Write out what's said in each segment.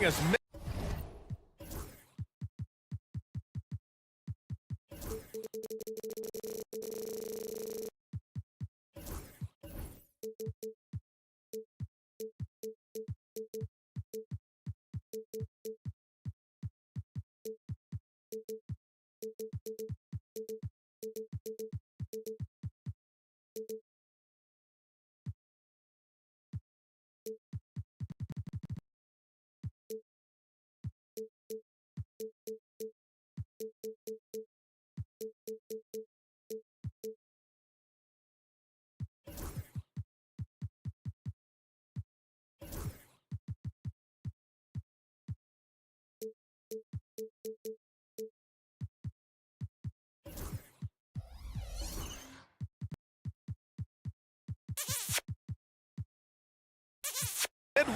Us.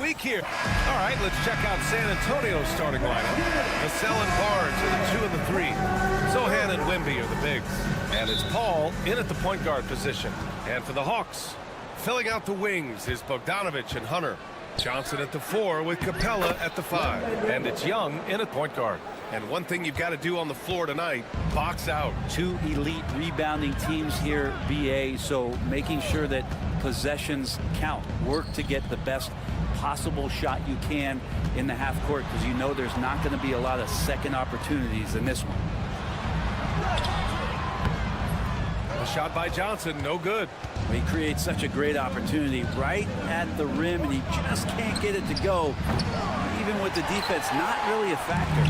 Week here. All right, let's check out San Antonio's starting lineup. Vassell and Barnes are the 2 and the 3. Sohan and Wemby are the bigs. And it's Paul in at the point guard position. And for the Hawks, filling out the wings is Bogdanović and Hunter. Johnson at the 4 with Capella at the 5. And it's Young in at point guard. And one thing you've got to do on the floor tonight, box out. 2 elite rebounding teams here, BA, so making sure that possessions count. Work to get the best possible shot you can in the half court, because you know there's not going to be a lot of second opportunities in this one. A shot by Johnson, no good. He creates such a great opportunity right at the rim, and he just can't get it to go. Even with the defense, not really a factor.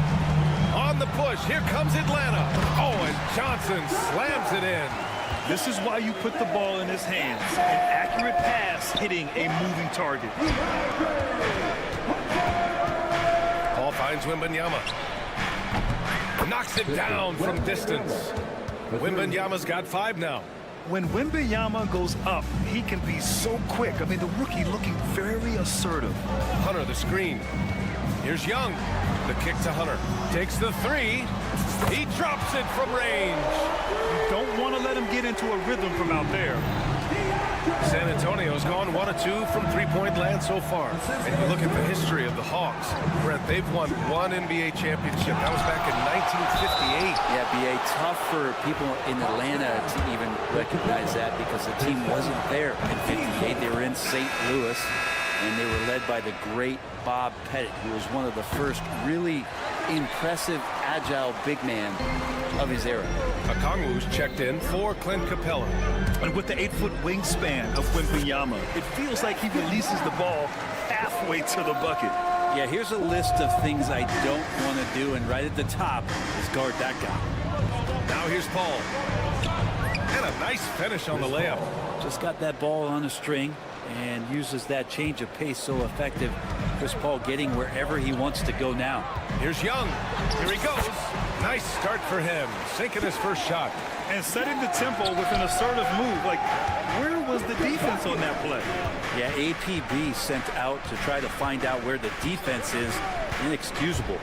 On the push, here comes Atlanta. Oh, and Johnson slams it in. This is why you put the ball in his hands. An accurate pass hitting a moving target. Paul finds Wembanyama. Knocks it down from distance. Wembanyama's got 5 now. When Wembanyama goes up, he can be so quick. I mean, the rookie looking very assertive. Hunter, the screen. Here's Young. The kick to Hunter. Takes the 3. He drops it from range. You don't want to let him get into a rhythm from out there. San Antonio's gone 1 of 2 from three-point land so far. And you look at the history of the Hawks. Brett, they've won 1 NBA championship. That was back in 1958. Yeah, BA, tough for people in Atlanta to even recognize that, because the team wasn't there in 58. They were in St. Louis, and they were led by the great Bob Pettit, who was one of the first really impressive, agile big man of his era. Okongwu's checked in for Clint Capella. And with the 8-foot wingspan of Wembanyama, it feels like he releases the ball halfway to the bucket. Yeah, here's a list of things I don't want to do, and right at the top is guard that guy. Now here's Paul. And a nice finish on the layup. Just got that ball on a string and uses that change of pace so effective. Chris Paul getting wherever he wants to go now. Here's Young. Here he goes. Nice start for him. Sinking his first shot. And setting the tempo with an assertive move. Like, where was the defense on that play? Yeah, APB sent out to try to find out where the defense is. Inexcusable.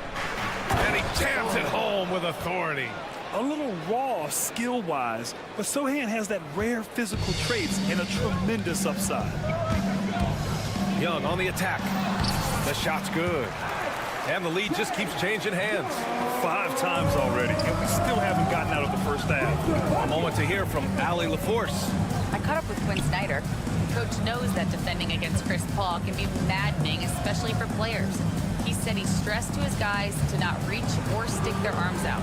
And he jams it home with authority. A little raw skill-wise, but Sohan has that rare physical traits and a tremendous upside. Young on the attack. The shot's good. And the lead just keeps changing hands. 5 times already, and we still haven't gotten out of the first half. A moment to hear from Allie LaForce. I caught up with Quinn Snyder. Coach knows that defending against Chris Paul can be maddening, especially for players. He said he stressed to his guys to not reach or stick their arms out,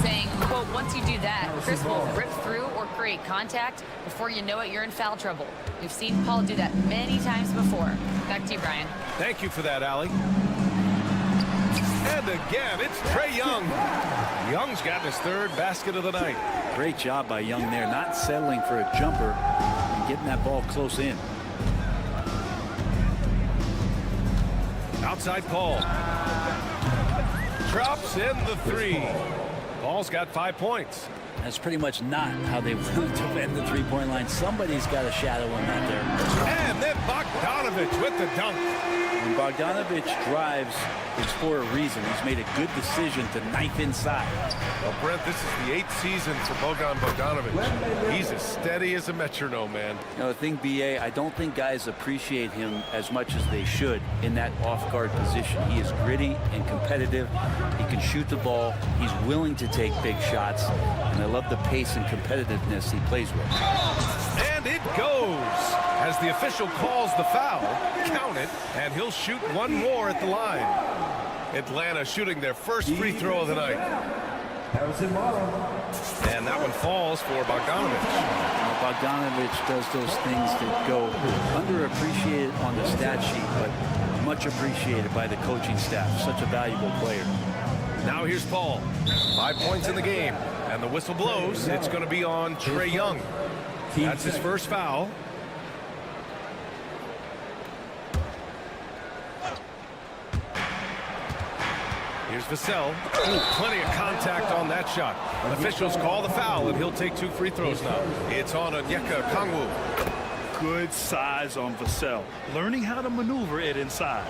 saying, quote, once you do that, Chris will rip through or create contact. Before you know it, you're in foul trouble. We've seen Paul do that many times before. Back to you, Brian. Thank you for that, Allie. And again, it's Trae Young. Young's gotten his 3rd basket of the night. Great job by Young there, not settling for a jumper and getting that ball close in. Outside Paul. Drops in the 3. Paul's got 5 points. That's pretty much not how they want to defend the three-point line. Somebody's got to shadow him out there. And then Bogdanovich with the dunk. When Bogdanovich drives, it's for a reason. He's made a good decision to knife inside. Well, Brent, this is the 8th season for Bogdanovich. He's as steady as a metronome, man. You know, the thing, B.A., I don't think guys appreciate him as much as they should in that off-guard position. He is gritty and competitive. He can shoot the ball. He's willing to take big shots. And I love the pace and competitiveness he plays with. And it goes. As the official calls the foul, count it, and he'll shoot one more at the line. Atlanta shooting their first free throw of the night. And that one falls for Bogdanovich. Bogdanovich does those things that go underappreciated on the stat sheet, but much appreciated by the coaching staff. Such a valuable player. Now here's Paul. 5 points in the game, and the whistle blows. It's going to be on Trae Young. That's his first foul. Here's Vassell. Plenty of contact on that shot. Officials call the foul, and he'll take 2 free throws now. It's on Onyeka Okongwu. Good size on Vassell. Learning how to maneuver it inside.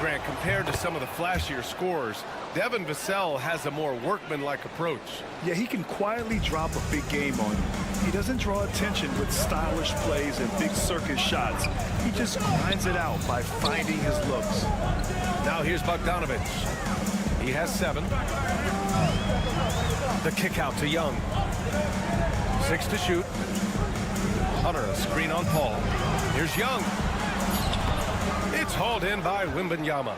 Grant, compared to some of the flashier scorers, Devin Vassell has a more workmanlike approach. Yeah, he can quietly drop a big game on you. He doesn't draw attention with stylish plays and big circus shots. He just grinds it out by finding his looks. Now here's Bogdanovich. He has 7. The kick out to Young. 6 to shoot. Hunter, a screen on Paul. Here's Young. It's hauled in by Wembanyama.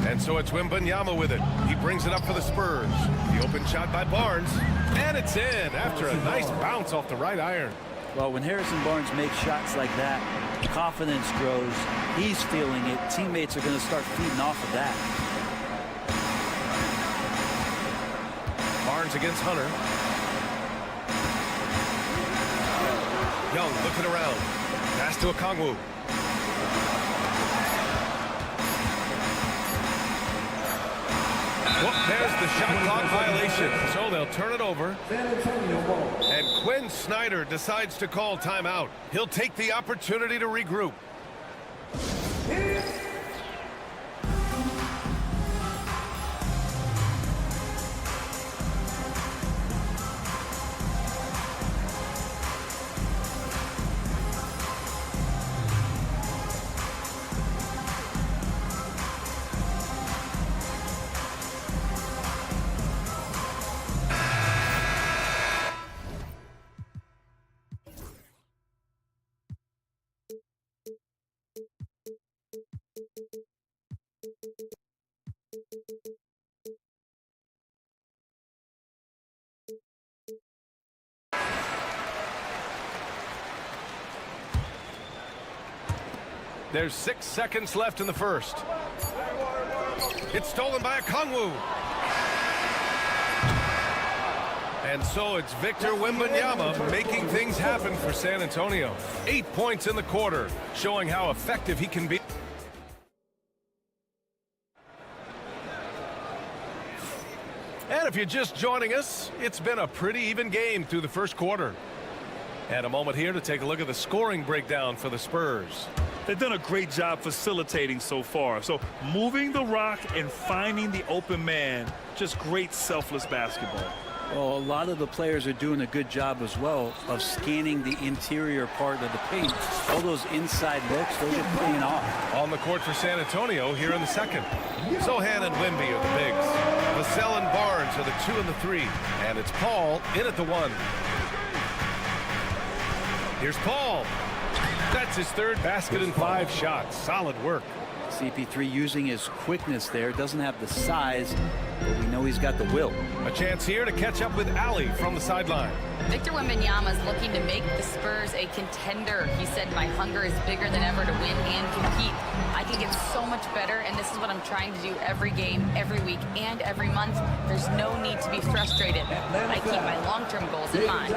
And so it's Wembanyama with it. He brings it up for the Spurs. The open shot by Barnes. And it's in after a nice bounce off the right iron. Well, when Harrison Barnes makes shots like that, confidence grows. He's feeling it. Teammates are going to start feeding off of that. Barnes against Hunter. Young looking around. Pass to Okongwu. Well, there's the shot clock violation. So they'll turn it over. And Quinn Snyder decides to call timeout. He'll take the opportunity to regroup. There's 6 seconds left in the first. It's stolen by Okongwu. And so it's Victor Wembanyama making things happen for San Antonio. 8 points in the quarter, showing how effective he can be. And if you're just joining us, it's been a pretty even game through the first quarter. And a moment here to take a look at the scoring breakdown for the Spurs. They've done a great job facilitating so far. So moving the rock and finding the open man, just great selfless basketball. Well, a lot of the players are doing a good job as well of scanning the interior part of the paint. All those inside looks, those are paying off. On the court for San Antonio here in the second. Sochan and Wemby are the bigs. Vassell and Barnes are the 2 and the 3. And it's Paul in at the 1. Here's Paul. That's his 3rd basket in 5 shots. Solid work. CP3 using his quickness there. Doesn't have the size, but we know he's got the will. A chance here to catch up with Ali from the sideline. Victor Wembanyama is looking to make the Spurs a contender. He said, my hunger is bigger than ever to win and compete. I can get so much better, and this is what I'm trying to do every game, every week, and every month. There's no need to be frustrated. I keep my long-term goals in mind.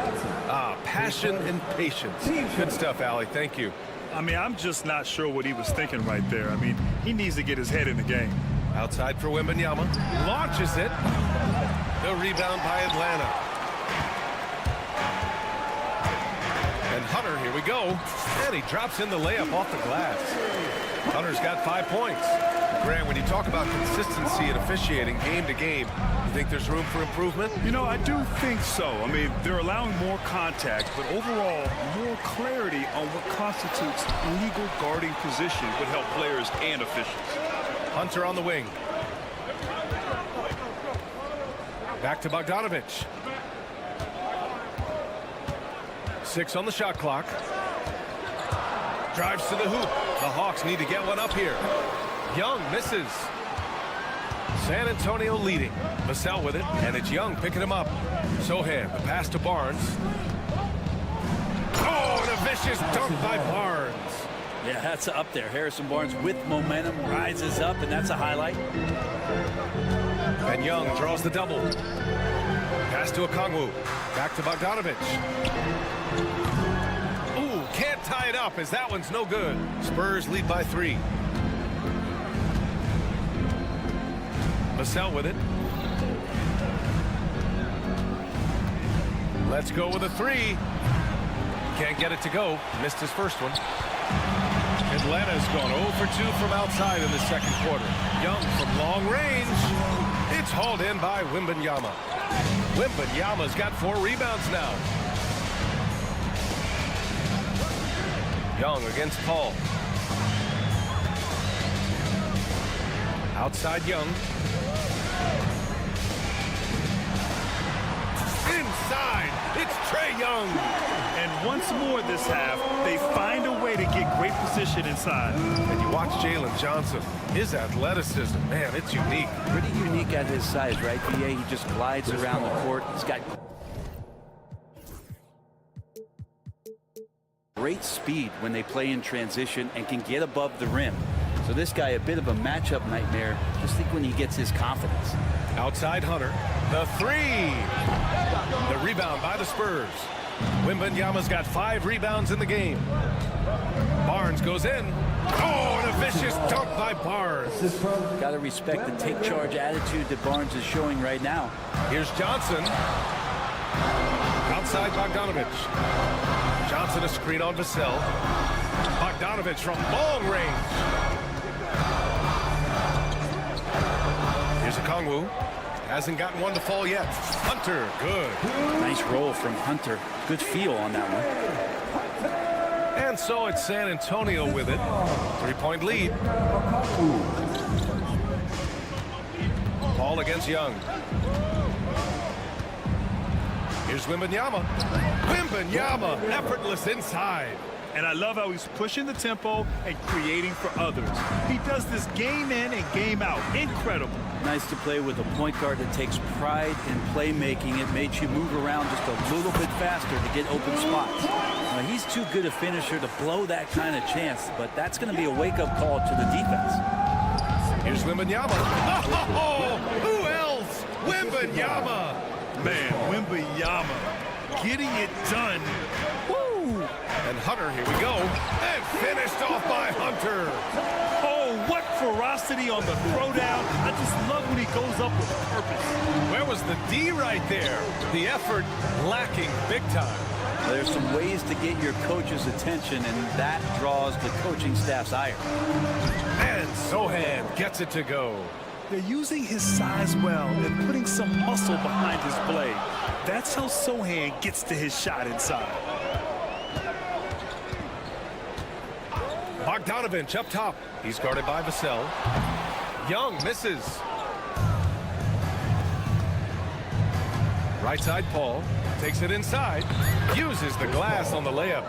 Passion and patience. Good stuff, Ali. Thank you. I mean, I'm just not sure what he was thinking right there. I mean, he needs to get his head in the game. Outside for Wembanyama. Launches it. The rebound by Atlanta. And Hunter, here we go. And he drops in the layup off the glass. Hunter's got 5 points. Grant, when you talk about consistency in officiating game to game, you think there's room for improvement? You know, I do think so. I mean, they're allowing more contact, but overall, more clarity on what constitutes legal guarding position would help players and officials. Hunter on the wing. Back to Bogdanovich. 6 on the shot clock. Drives to the hoop. The Hawks need to get one up here. Young misses. San Antonio leading. Vassell with it, and it's Young picking him up. Sohan, the pass to Barnes. Oh, and a vicious dunk by Barnes. Yeah, that's up there. Harrison Barnes with momentum rises up, and that's a highlight. And Young draws the double. Pass to Okongwu. Back to Bogdanovich. Ooh, can't tie it up as that one's no good. Spurs lead by 3. Vassell with it. Let's go with a 3. Can't get it to go. Missed his first one. Atlanta's gone 0 for 2 from outside in the second quarter. Young from long range. It's hauled in by Wembanyama. Wembanyama's got 4 rebounds now. Young against Paul. Outside Young. Inside, it's Trae Young. And once more this half, they find a way to get great position inside. And you watch Jalen Johnson. His athleticism, man, it's unique. Pretty unique at his size, right, VA? He just glides around the court. He's got great speed when they play in transition and can get above the rim. So this guy, a bit of a matchup nightmare. Just think when he gets his confidence. Outside Hunter. The 3. The rebound by the Spurs. Wembanyama's got 5 rebounds in the game. Barnes goes in. Oh, and a vicious dunk by Barnes. Got to respect the take charge attitude that Barnes is showing right now. Here's Johnson. Outside Bogdanovich. Johnson a screen on Vassell. Bogdanovich from long range. Here's Okongwu. Hasn't gotten one to fall yet. Hunter, good. Nice roll from Hunter. Good feel on that one. And so it's San Antonio with it. 3-point lead. Paul against Young. Here's Wembanyama. Wembanyama, effortless inside. And I love how he's pushing the tempo and creating for others. He does this game in and game out. Incredible. Nice to play with a point guard that takes pride in playmaking. It makes you move around just a little bit faster to get open spots. Now, he's too good a finisher to blow that kind of chance, but that's going to be a wake-up call to the defense. Here's Wembanyama. Oh, who else? Wembanyama. Man, Wembanyama getting it done. Woo! And Hunter, here we go. And finished off by Hunter. Oh, what ferocity on the throwdown. I just love when he goes up with purpose. Where was the D right there? The effort lacking big time. There's some ways to get your coach's attention, and that draws the coaching staff's ire. And Sohan gets it to go. They're using his size well and putting some muscle behind his blade. That's how Sohan gets to his shot inside. Bogdanovich up top. He's guarded by Vassell. Young misses. Right side Paul. Takes it inside. Uses the glass on the layup.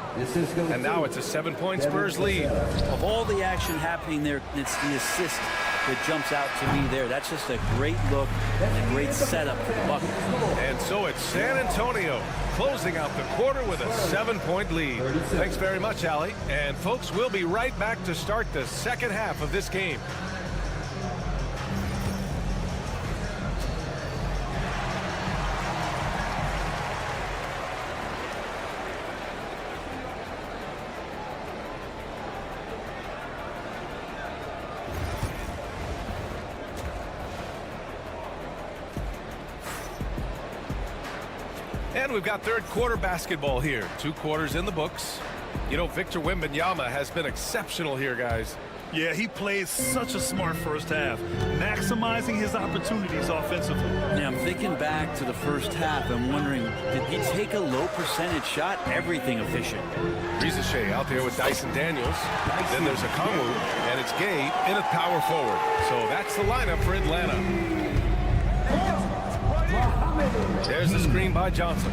And now it's a 7-point Spurs lead. Of all the action happening there, it's the assist that jumps out to me there. That's just a great look and a great setup for the bucket. And so it's San Antonio closing out the quarter with a 7-point lead. Thanks very much, Allie. And folks, we'll be right back to start the second half of this game. And And we've got third quarter basketball here. 2 quarters in the books. You know, Victor Wembanyama has been exceptional here, guys. Yeah, he played such a smart first half, maximizing his opportunities offensively. Now, I'm thinking back to the first half. I'm wondering, did he take a low percentage shot? Everything efficient. Rizachet out there with Dyson Daniels. Then there's Okongwu, and it's Gay in at power forward. So that's the lineup for Atlanta. There's the screen by Johnson.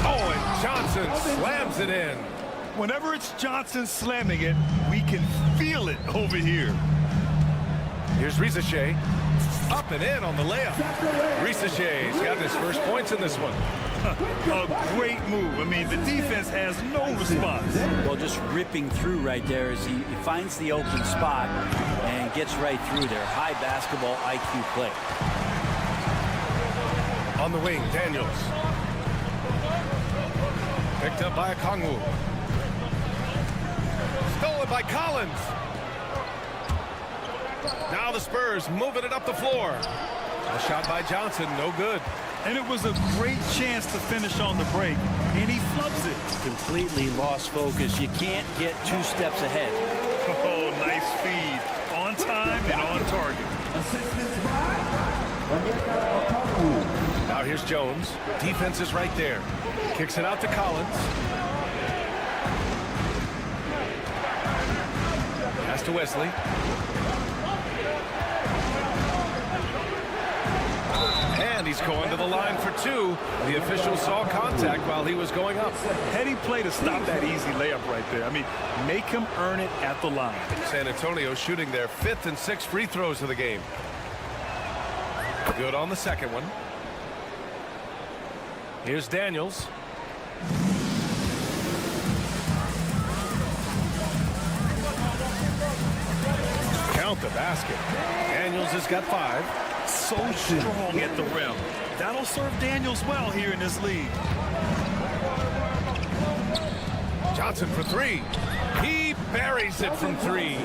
Oh, and Johnson slams it in. Whenever it's Johnson slamming it, we can feel it over here. Here's Rizachet. Up and in on the layup. Rizachet's got his first points in this one. A great move. I mean, the defense has no response. Well, just ripping through right there as he finds the open spot and gets right through there. High basketball IQ play. On the wing, Daniels. Picked up by Okongwu. Stolen by Collins. Now the Spurs moving it up the floor. A shot by Johnson, no good. And it was a great chance to finish on the break, and he flubs it. Completely lost focus. You can't get 2 steps ahead. Oh, nice feed. On time and on target. Now here's Jones. Defense is right there. Kicks it out to Collins. Pass to Wesley. And he's going to the line for 2. The official saw contact while he was going up. Heady play to stop that easy layup right there. I mean, make him earn it at the line. San Antonio shooting their 5th and 6th free throws of the game. Good on the second one. Here's Daniels. Count the basket. Daniels has got 5. So strong at the rim. That'll serve Daniels well here in this league. Johnson for 3. He buries it from 3.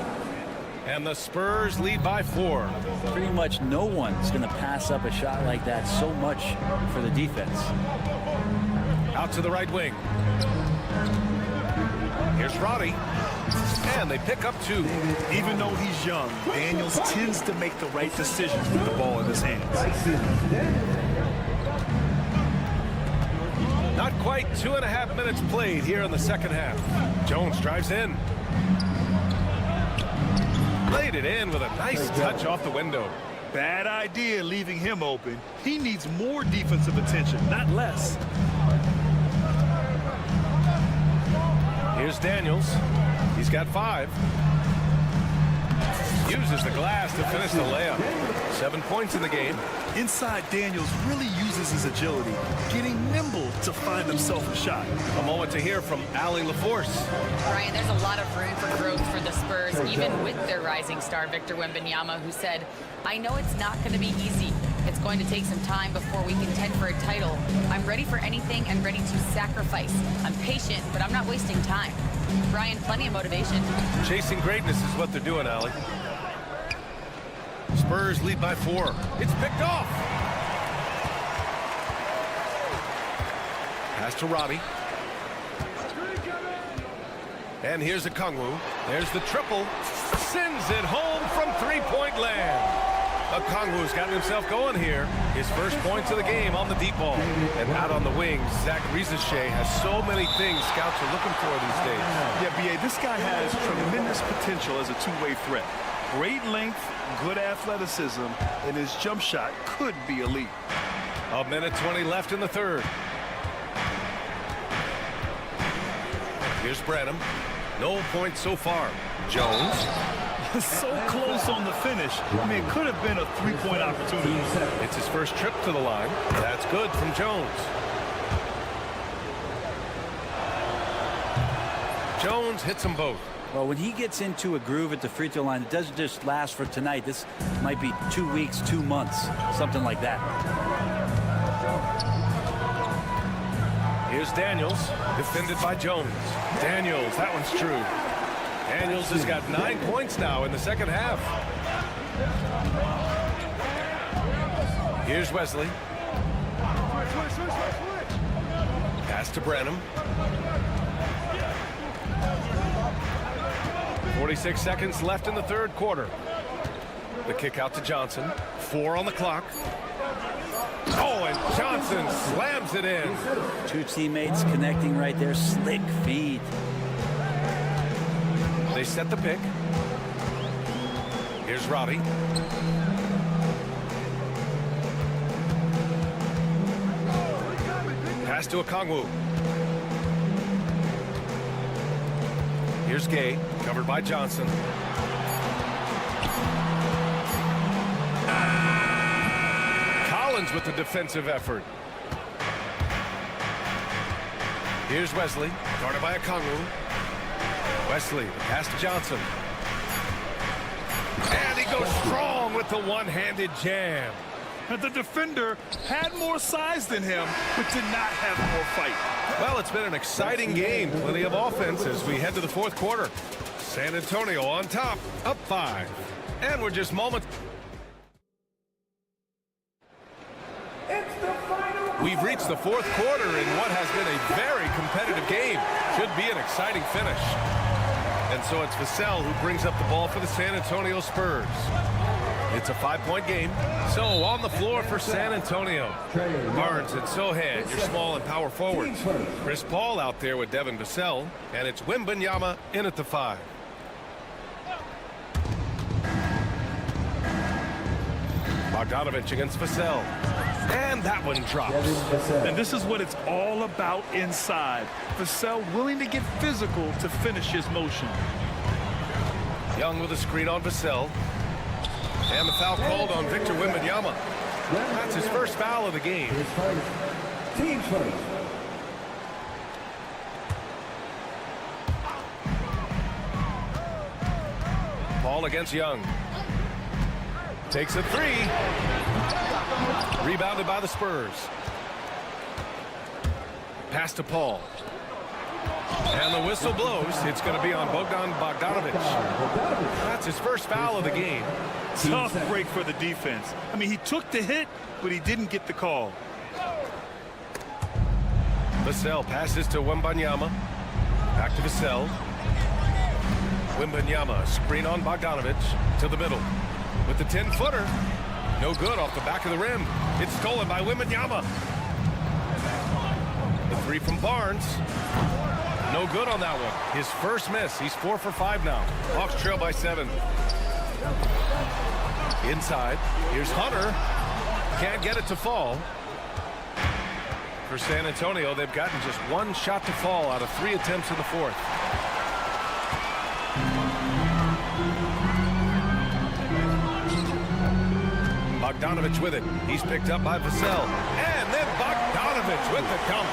And the Spurs lead by 4. Pretty much no one's going to pass up a shot like that so much for the defense. Out to the right wing. Here's Roddy. And they pick up 2. Even though he's young, Daniels tends to make the right decisions with the ball in his hands. Not quite 2.5 minutes played here in the second half. Jones drives in. Laid it in with a nice touch off the window. Bad idea leaving him open. He needs more defensive attention, not less. Here's Daniels. He's got 5. Uses the glass to finish the layup. 7 points in the game. Inside, Daniels really uses his agility, getting nimble to find himself a shot. A moment to hear from Allie LaForce. Brian, there's a lot of room for growth for the Spurs, even with their rising star, Victor Wembanyama, who said, I know it's not going to be easy. It's going to take some time before we contend for a title. I'm ready for anything and ready to sacrifice. I'm patient, but I'm not wasting time. Brian, plenty of motivation. Chasing greatness is what they're doing, Allie. Spurs lead by 4. It's picked off. Pass to Robbie. And here's Okongwu. There's the triple. Sends it home from 3-point land. Okongwu's gotten himself going here. His first points of the game on the deep ball. And out on the wings, Zach Rizachet has so many things scouts are looking for these days. Yeah, B.A., this guy has tremendous potential as a two-way threat. Great length, good athleticism, and his jump shot could be elite. 1:20 left in the third. Here's Branham. No points so far. Jones. So close on the finish. I mean, it could have been a 3-point opportunity. It's his first trip to the line. That's good from Jones. Jones hits them both. Well, when he gets into a groove at the free throw line, it doesn't just last for tonight. This might be 2 weeks, 2 months, something like that. Here's Daniels, defended by Jones. Daniels, that one's true. Daniels has got 9 points now in the second half. Here's Wesley. Pass to Branham. 46 seconds left in the third quarter. The kick out to Johnson. 4 on the clock. Oh, and Johnson slams it in. Two teammates connecting right there. Slick feed. They set the pick. Here's Roddy. Pass to Okongwu. Here's Gay, covered by Johnson. Collins with the defensive effort. Here's Wesley, guarded by Okongwu. Wesley, pass to Johnson. And he goes strong with the one-handed jam. And the defender had more size than him, but did not have more fight. Well, it's been an exciting game. Plenty of offense as we head to the fourth quarter. San Antonio on top, up 5. And we're just moments. We've reached the fourth quarter in what has been a very competitive game. Should be an exciting finish. And so it's Vassell who brings up the ball for the San Antonio Spurs. It's a 5-point game. So on the floor for San Antonio. Barnes and Sohan, your small and power forwards. Chris Paul out there with Devin Vassell. And it's Wembanyama in at the 5. Bogdanovich against Vassell. And that one drops. And this is what it's all about inside. Vassell willing to get physical to finish his motion. Young with a screen on Vassell. And the foul called on Victor Wembanyama. That's his first foul of the game. Team first. Paul against Young. Takes a 3. Rebounded by the Spurs. Pass to Paul. And the whistle blows. It's going to be on Bogdanovich. That's his first foul of the game. Tough break for the defense. I mean, he took the hit, but he didn't get the call. Vassell passes to Wembanyama. Back to Vassell. Wembanyama, screen on Bogdanovich to the middle. With the 10-footer. No good off the back of the rim. It's stolen by Wembanyama. The 3 from Barnes. No good on that one. His first miss. He's 4 for 5 now. Hawks trail by 7. Inside. Here's Hunter. Can't get it to fall. For San Antonio, they've gotten just 1 shot to fall out of 3 attempts in the fourth. Bogdanovich with it. He's picked up by Vassell. And then Bogdanovich with the dunk.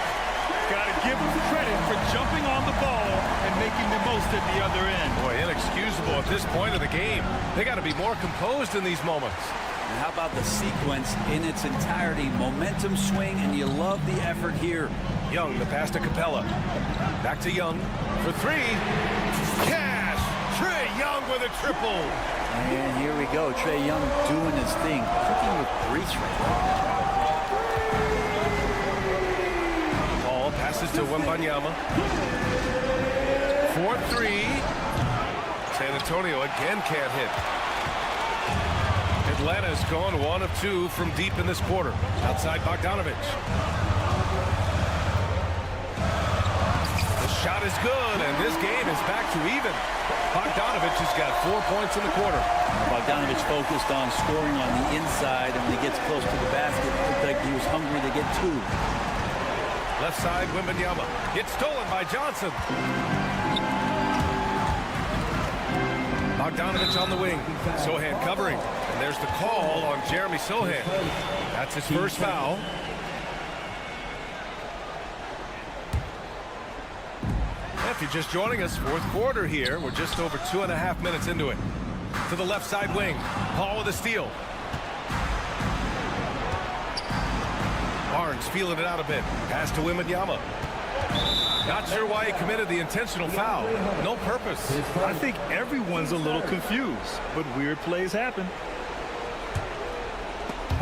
Got to give him credit for jumping on the ball and making the most at the other end. Boy, inexcusable at this point of the game. They got to be more composed in these moments. And how about the sequence in its entirety? Momentum swing, and you love the effort here. Young, the pass to Capella. Back to Young for 3. Cash! Trae Young with a triple. And here we go. Trae Young doing his thing. Cooking with grease right now. Paul passes to Wembanyama. 4-3. San Antonio again can't hit. Atlanta's gone 1 of 2 from deep in this quarter. Outside Bogdanovich. The shot is good, and this game is back to even. Bogdanovich has got 4 points in the quarter. Bogdanovich focused on scoring on the inside, and when he gets close to the basket, it looked like he was hungry to get 2. Left side, Wembanyama. It's stolen by Johnson. Bogdanovich on the wing. Sohan covering. And there's the call on Jeremy Sohan. That's his first foul. If you're just joining us, fourth quarter here. We're just over 2.5 minutes into it. To the left side wing. Paul with a steal. Barnes feeling it out a bit. Pass to Wembanyama. Not sure why he committed the intentional foul. No purpose. I think everyone's a little confused, but weird plays happen.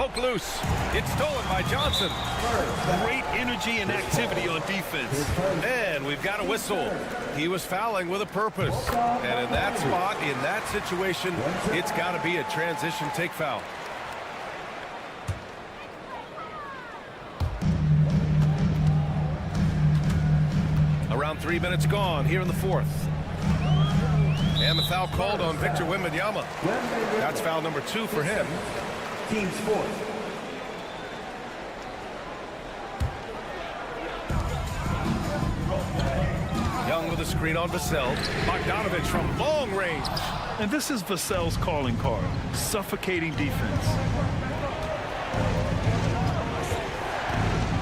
Poked loose. It's stolen by Johnson. Great energy and activity on defense. And we've got a whistle. He was fouling with a purpose. And in that spot, in that situation, it's got to be a transition take foul. Around 3 minutes gone here in the fourth. And the foul called on Victor Wembanyama. That's foul number 2 for him. Team's fourth. Young with a screen on Vassell. Bogdanovich from long range. And this is Vassell's calling card. Suffocating defense.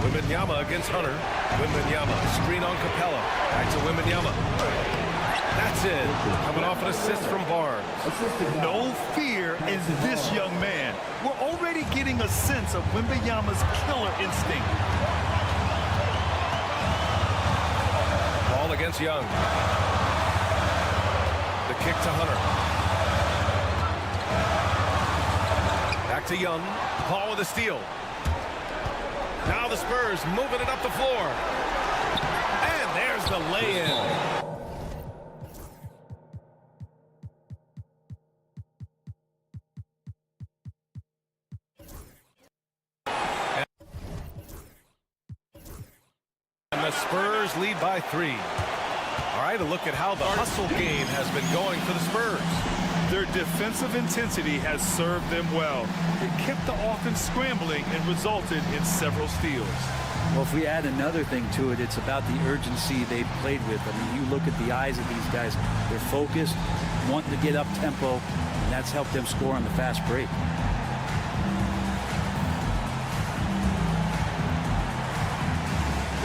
Wembanyama against Hunter. Wembanyama, screen on Capella. Back to Wembanyama. That's it. Coming off an assist from Barnes. No fear in this young man. We're already getting a sense of Wembanyama's killer instinct. Ball against Young. The kick to Hunter. Back to Young. Paul with a steal. Now the Spurs moving it up the floor. And there's the lay-in. And the Spurs lead by 3. All right, a look at how the hustle game has been going for the Spurs. Their defensive intensity has served them well. It kept the offense scrambling and resulted in several steals. Well, if we add another thing to it, it's about the urgency they've played with. I mean, you look at the eyes of these guys. They're focused, wanting to get up tempo, and that's helped them score on the fast break.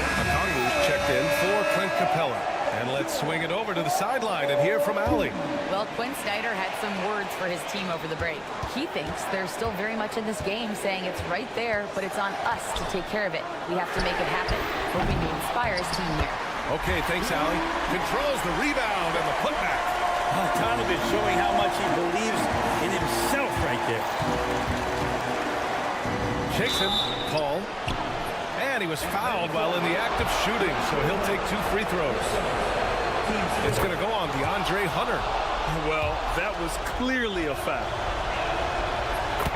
Okongwu's checked in for Clint Capella. And let's swing it over to the sideline and hear from Allie. Well, Quinn Snyder had some words for his team over the break. He thinks they're still very much in this game, saying it's right there, but it's on us to take care of it. We have to make it happen. Hoping to inspire his team here. Okay, thanks, Allie. Controls the rebound and the putback. Bogdanovich showing how much he believes in himself right there. Shakes him. Paul. And he was fouled while in the act of shooting, so he'll take 2 free throws. It's going to go on DeAndre Hunter. Well, that was clearly a foul.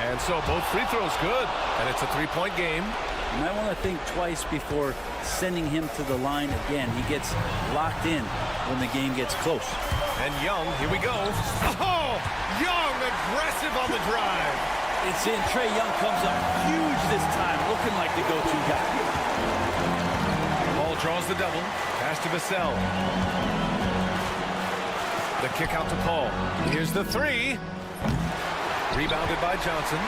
And so both free throws good, and it's a 3-point game. You might want to think twice before sending him to the line again. He gets locked in when the game gets close. And Young, here we go. Oh, Young aggressive on the drive. It's in. Trae Young comes up huge this time, looking like the go-to guy. Ball draws the double. Pass to Vassell. The kick out to Paul. Here's the 3. Rebounded by Johnson.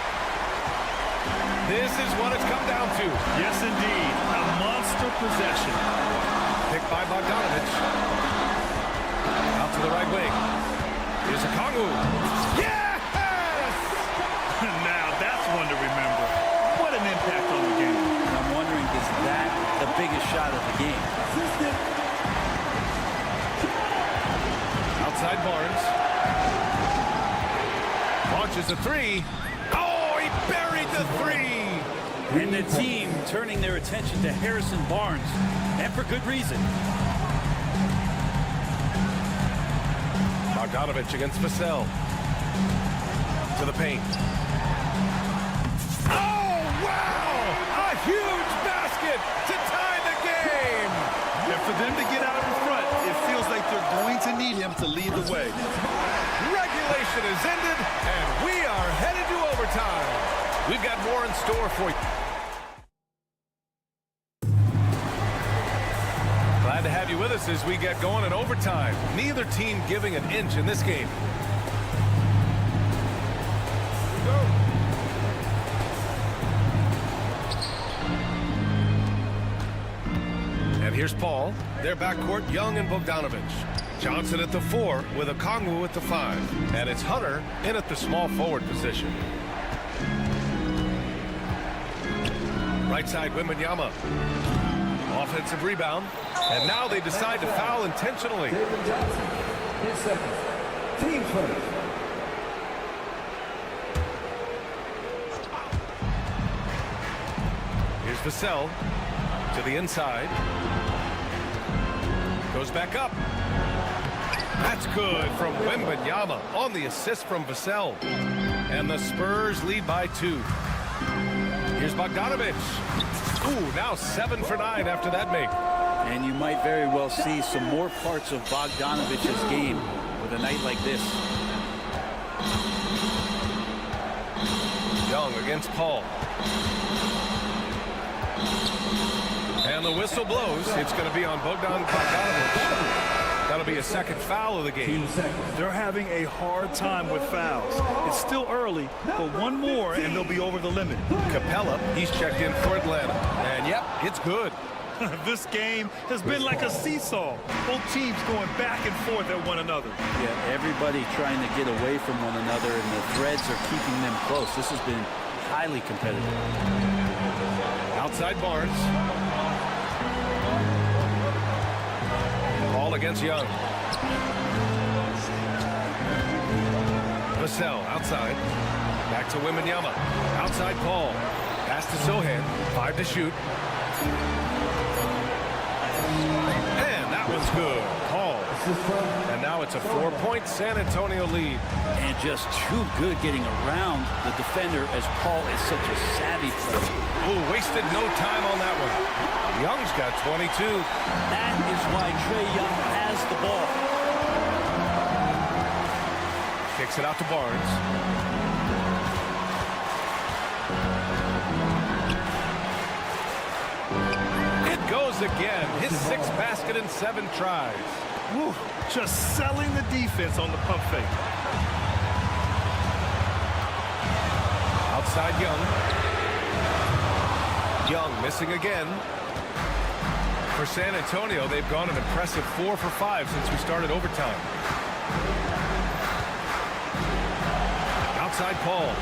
This is what it's come down to. Yes, indeed. A monster possession. Picked by Bogdanovich. Out to the right wing. Here's Okongwu. Yes! Now, that's one to remember. What an impact on the game. And I'm wondering, is that the biggest shot of the game? Outside Barnes. Launches a 3. Oh, he buried the 3. And the team turning their attention to Harrison Barnes, and for good reason. Bogdanovich against Vassell. To the paint. Oh, wow! A huge basket to tie the game! And for them to get out in front, it feels like they're going to need him to lead the way. Regulation is ended, and we are headed to overtime. We've got more in store for you. Glad to have you with us as we get going in overtime. Neither team giving an inch in this game. And here's Paul. Their backcourt, Young and Bogdanovich. Johnson at the 4 with Okongwu at the 5. And it's Hunter in at the small forward position. Right side, Wembanyama. Offensive rebound. And now they decide to foul intentionally. David Johnson, his second. Team first. Here's Vassell to the inside. Goes back up. That's good from Wembanyama on the assist from Vassell. And the Spurs lead by 2. Here's Bogdanovic. Ooh, now 7 for 9 after that make. And you might very well see some more parts of Bogdanovic's game with a night like this. Young against Paul. And the whistle blows. It's going to be on Bogdanovic. That'll be a second foul of the game. They're having a hard time with fouls. It's still early, but one more and they'll be over the limit. Capella, he's checked in for Atlanta. And yep, it's good. This game has been like a seesaw. Both teams going back and forth at one another. Yeah, everybody trying to get away from one another, and the threads are keeping them close. This has been highly competitive. Outside Barnes. Ball against Young. Vassell outside. Back to Wembanyama. Outside Paul. Pass to Sohan. 5 to shoot. And that was good. Paul. And now it's a 4-point San Antonio lead. And just too good getting around the defender, as Paul is such a savvy player. Ooh, wasted no time on that one. Young's got 22. That is why Trae Young has the ball. Kicks it out to Barnes. It goes again. His 6th basket in 7 tries. Woo, just selling the defense on the pump fake. Outside Young. Young missing again. For San Antonio, they've gone an impressive 4 for 5 since we started overtime. Outside Paul.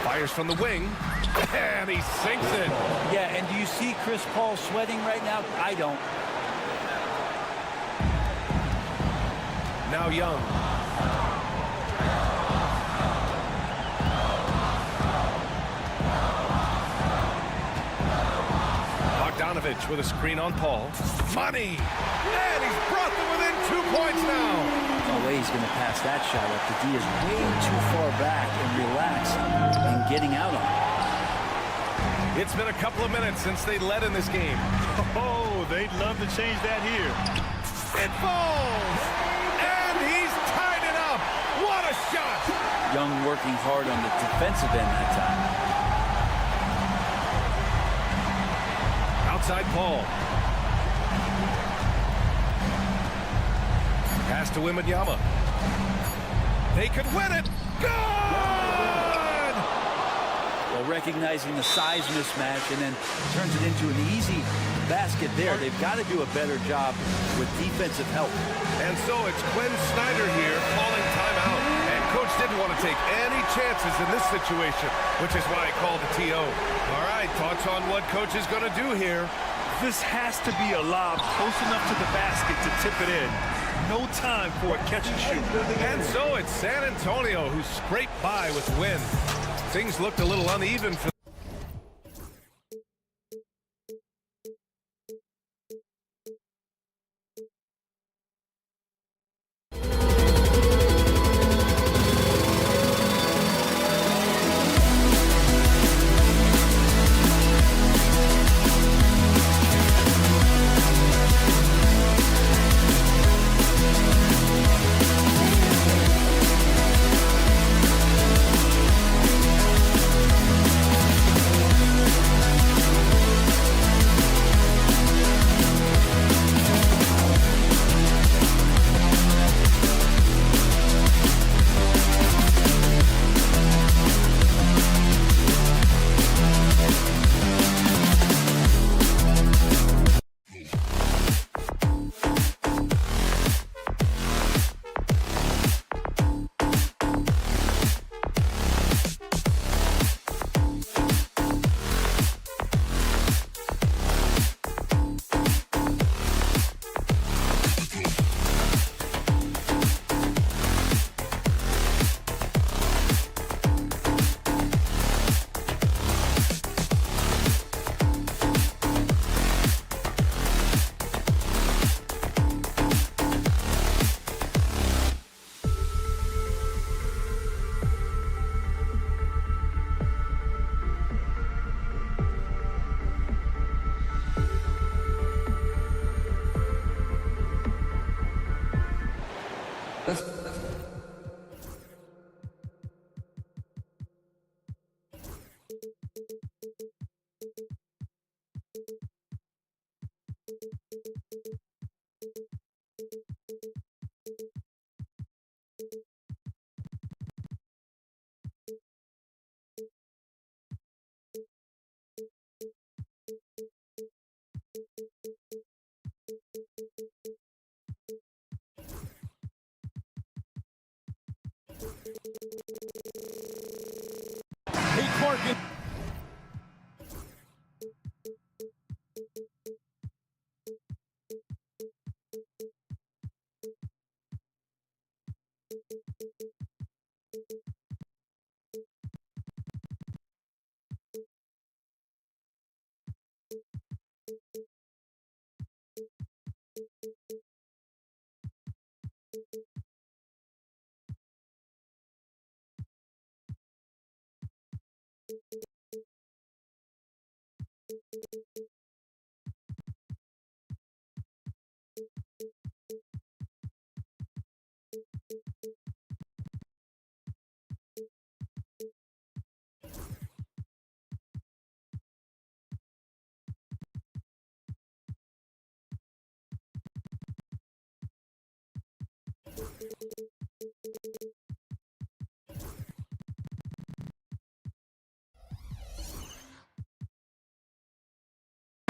Fires from the wing. And he sinks it. Yeah, and do you see Chris Paul sweating right now? I don't. Now Young. Bogdanovic with a screen on Paul. Money! And he's brought them within 2 points now. No way he's going to pass that shot up. The D is way too far back and relaxed and getting out on it. It's been a couple of minutes since they led in this game. Oh, they'd love to change that here. It falls! And he's tied it up! What a shot! Young working hard on the defensive end that time. Outside Paul. Pass to Wembanyama. They could win it. Good! Well, recognizing the size mismatch and then turns it into an easy basket there. They've got to do a better job with defensive help. And so it's Quinn Snyder here calling timeout. And coach didn't want to take any chances in this situation, which is why he called the TO. All right, thoughts on what coach is going to do here? This has to be a lob close enough to the basket to tip it in. No time for a catch and shoot. And so it's San Antonio who scraped by with the win. Things looked a little uneven for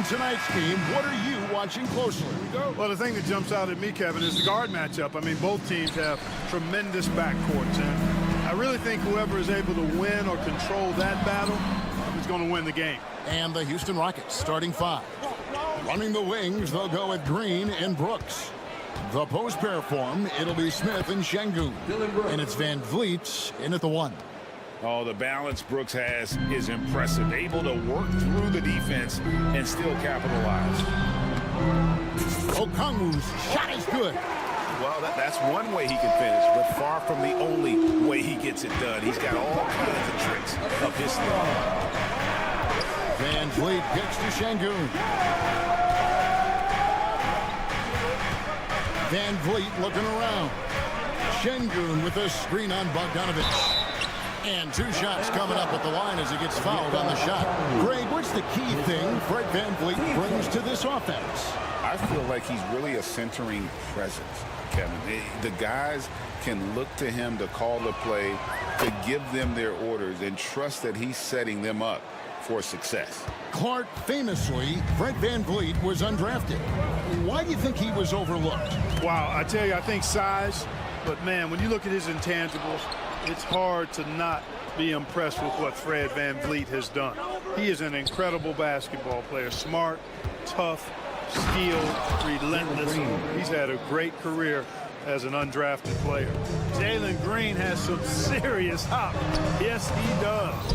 Tonight's game, what are you watching closely? Well, the thing that jumps out at me, Kevin, is the guard matchup. I mean, both teams have tremendous backcourts, and I really think whoever is able to win or control that battle is going to win the game. And the Houston Rockets starting five. Running the wings, they'll go with Green and Brooks. The post pair form, it'll be Smith and Şengün. And it's Van Vliet in at the one. Oh, the balance Brooks has is impressive. Able to work through the defense and still capitalize. Okongwu's shot is good. Well, that's one way he can finish, but far from the only way he gets it done. He's got all kinds of tricks up his sleeve. Van Vliet gets to Şengün. Van Vliet looking around. Şengün with a screen on Bogdanović. And two shots coming up at the line as he gets fouled on the shot. Greg, what's the key thing Fred VanVleet brings to this offense? I feel like he's really a centering presence, Kevin. The guys can look to him to call the play, to give them their orders, and trust that he's setting them up for success. Clark, famously, Fred VanVleet was undrafted. Why do you think he was overlooked? Wow, I tell you, I think size, but man, when you look at his intangibles, it's hard to not be impressed with what Fred VanVleet has done. He is an incredible basketball player. Smart, tough, skilled, relentless. He's had a great career as an undrafted player. Jalen Green has some serious hop. Yes, he does.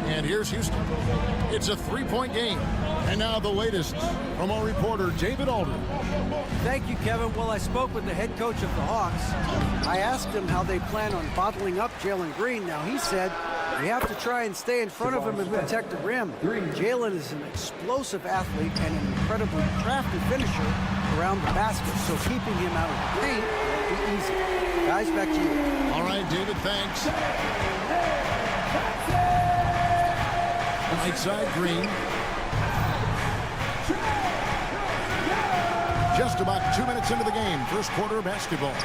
And here's Houston. It's a three-point game. And now the latest from our reporter, David Aldridge. Thank you, Kevin. Well, I spoke with the head coach of the Hawks. I asked him how they plan on bottling up Jalen Green. Now, he said we have to try and stay in front of him and protect the rim. Jalen is an explosive athlete and an incredibly crafty finisher around the basket, so keeping him out of the paint won't be easy. Guys, back to you. All right, David, thanks. Right side, Green. Just about 2 minutes into the game, first quarter of basketball.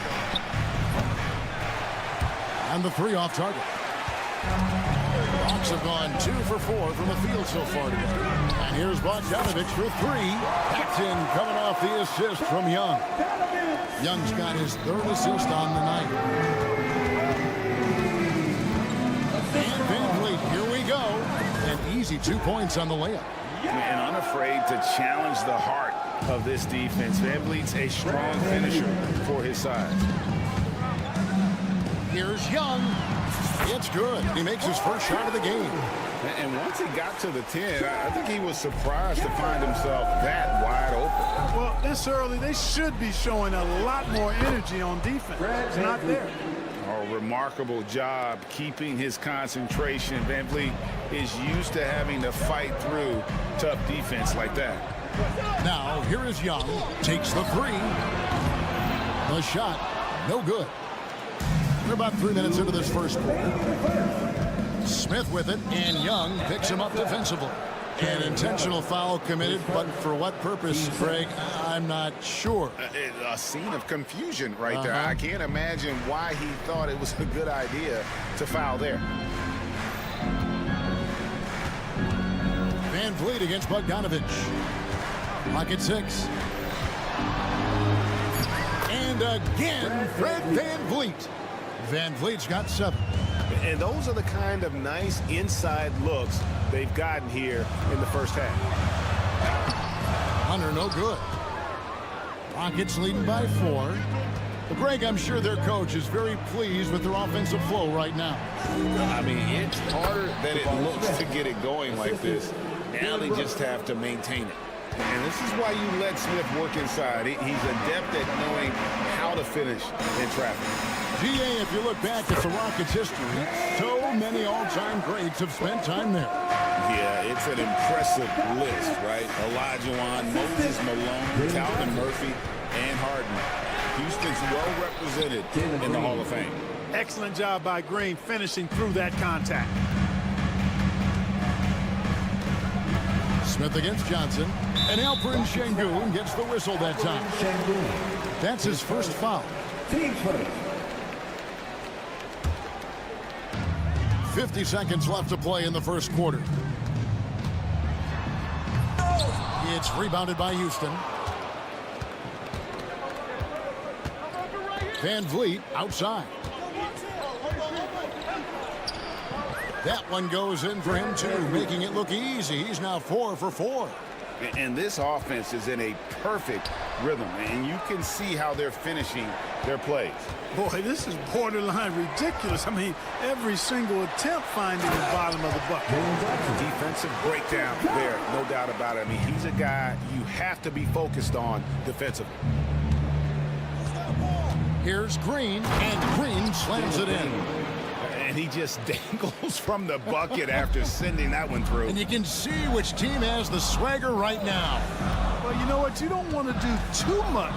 And the three off target. Hawks have gone 2 for 4 from the field so far today. And here's Bogdanović for three. That's in, coming off the assist from Young. Young's got his third assist on the night. And VanVleet, here we go. An easy 2 points on the layup. And unafraid to challenge the heart of this defense. VanVleet's a strong finisher for his size. Here's Young. It's good. He makes his first shot of the game. And once he got to the 10, I think he was surprised to find himself that wide open. Well, this early, they should be showing a lot more energy on defense. It's not there. A remarkable job keeping his concentration. VanVleet is used to having to fight through tough defense like that. Now, here is Young. Takes the three. The shot, no good. We're about 3 minutes into this first quarter. Smith with it, and Young picks him up defensively. An intentional foul committed, but for what purpose, Greg, I'm not sure. A scene of confusion right there. I can't imagine why he thought it was a good idea to foul there. VanVleet against Bogdanović. Pocket 6. And again, Fred VanVleet. VanVleet's got 7. And those are the kind of nice inside looks they've gotten here in the first half. Hunter, no good. Rockets leading by 4. Well, Greg, I'm sure their coach is very pleased with their offensive flow right now. I mean, it's harder than it looks to get it going like this. Now they just have to maintain it. And this is why you let Smith work inside. He's adept at knowing how to finish in traffic. GA, if you look back at the Rockets' history, so many all-time greats have spent time there. Yeah, it's an impressive list, right? Olajuwon, Moses Malone, Calvin Murphy, and Harden. Houston's well represented in the Hall of Fame. Excellent job by Green finishing through that contact. Smith against Johnson. And Alperen Sengun gets the whistle that time. That's his first foul. Team first. 50 seconds left to play in the first quarter. It's rebounded by Houston. Van Vliet outside. That one goes in for him too, making it look easy. He's now 4 for 4. And this offense is in a perfect rhythm, and you can see how they're finishing their plays. Boy, this is borderline ridiculous. I mean, every single attempt finding the bottom of the bucket. Defensive breakdown there, no doubt about it. I mean, he's a guy you have to be focused on defensively. Here's Green, and Green slams it in. And he just dangles from the bucket after sending that one through. And you can see which team has the swagger right now. Well, you know what? You don't want to do too much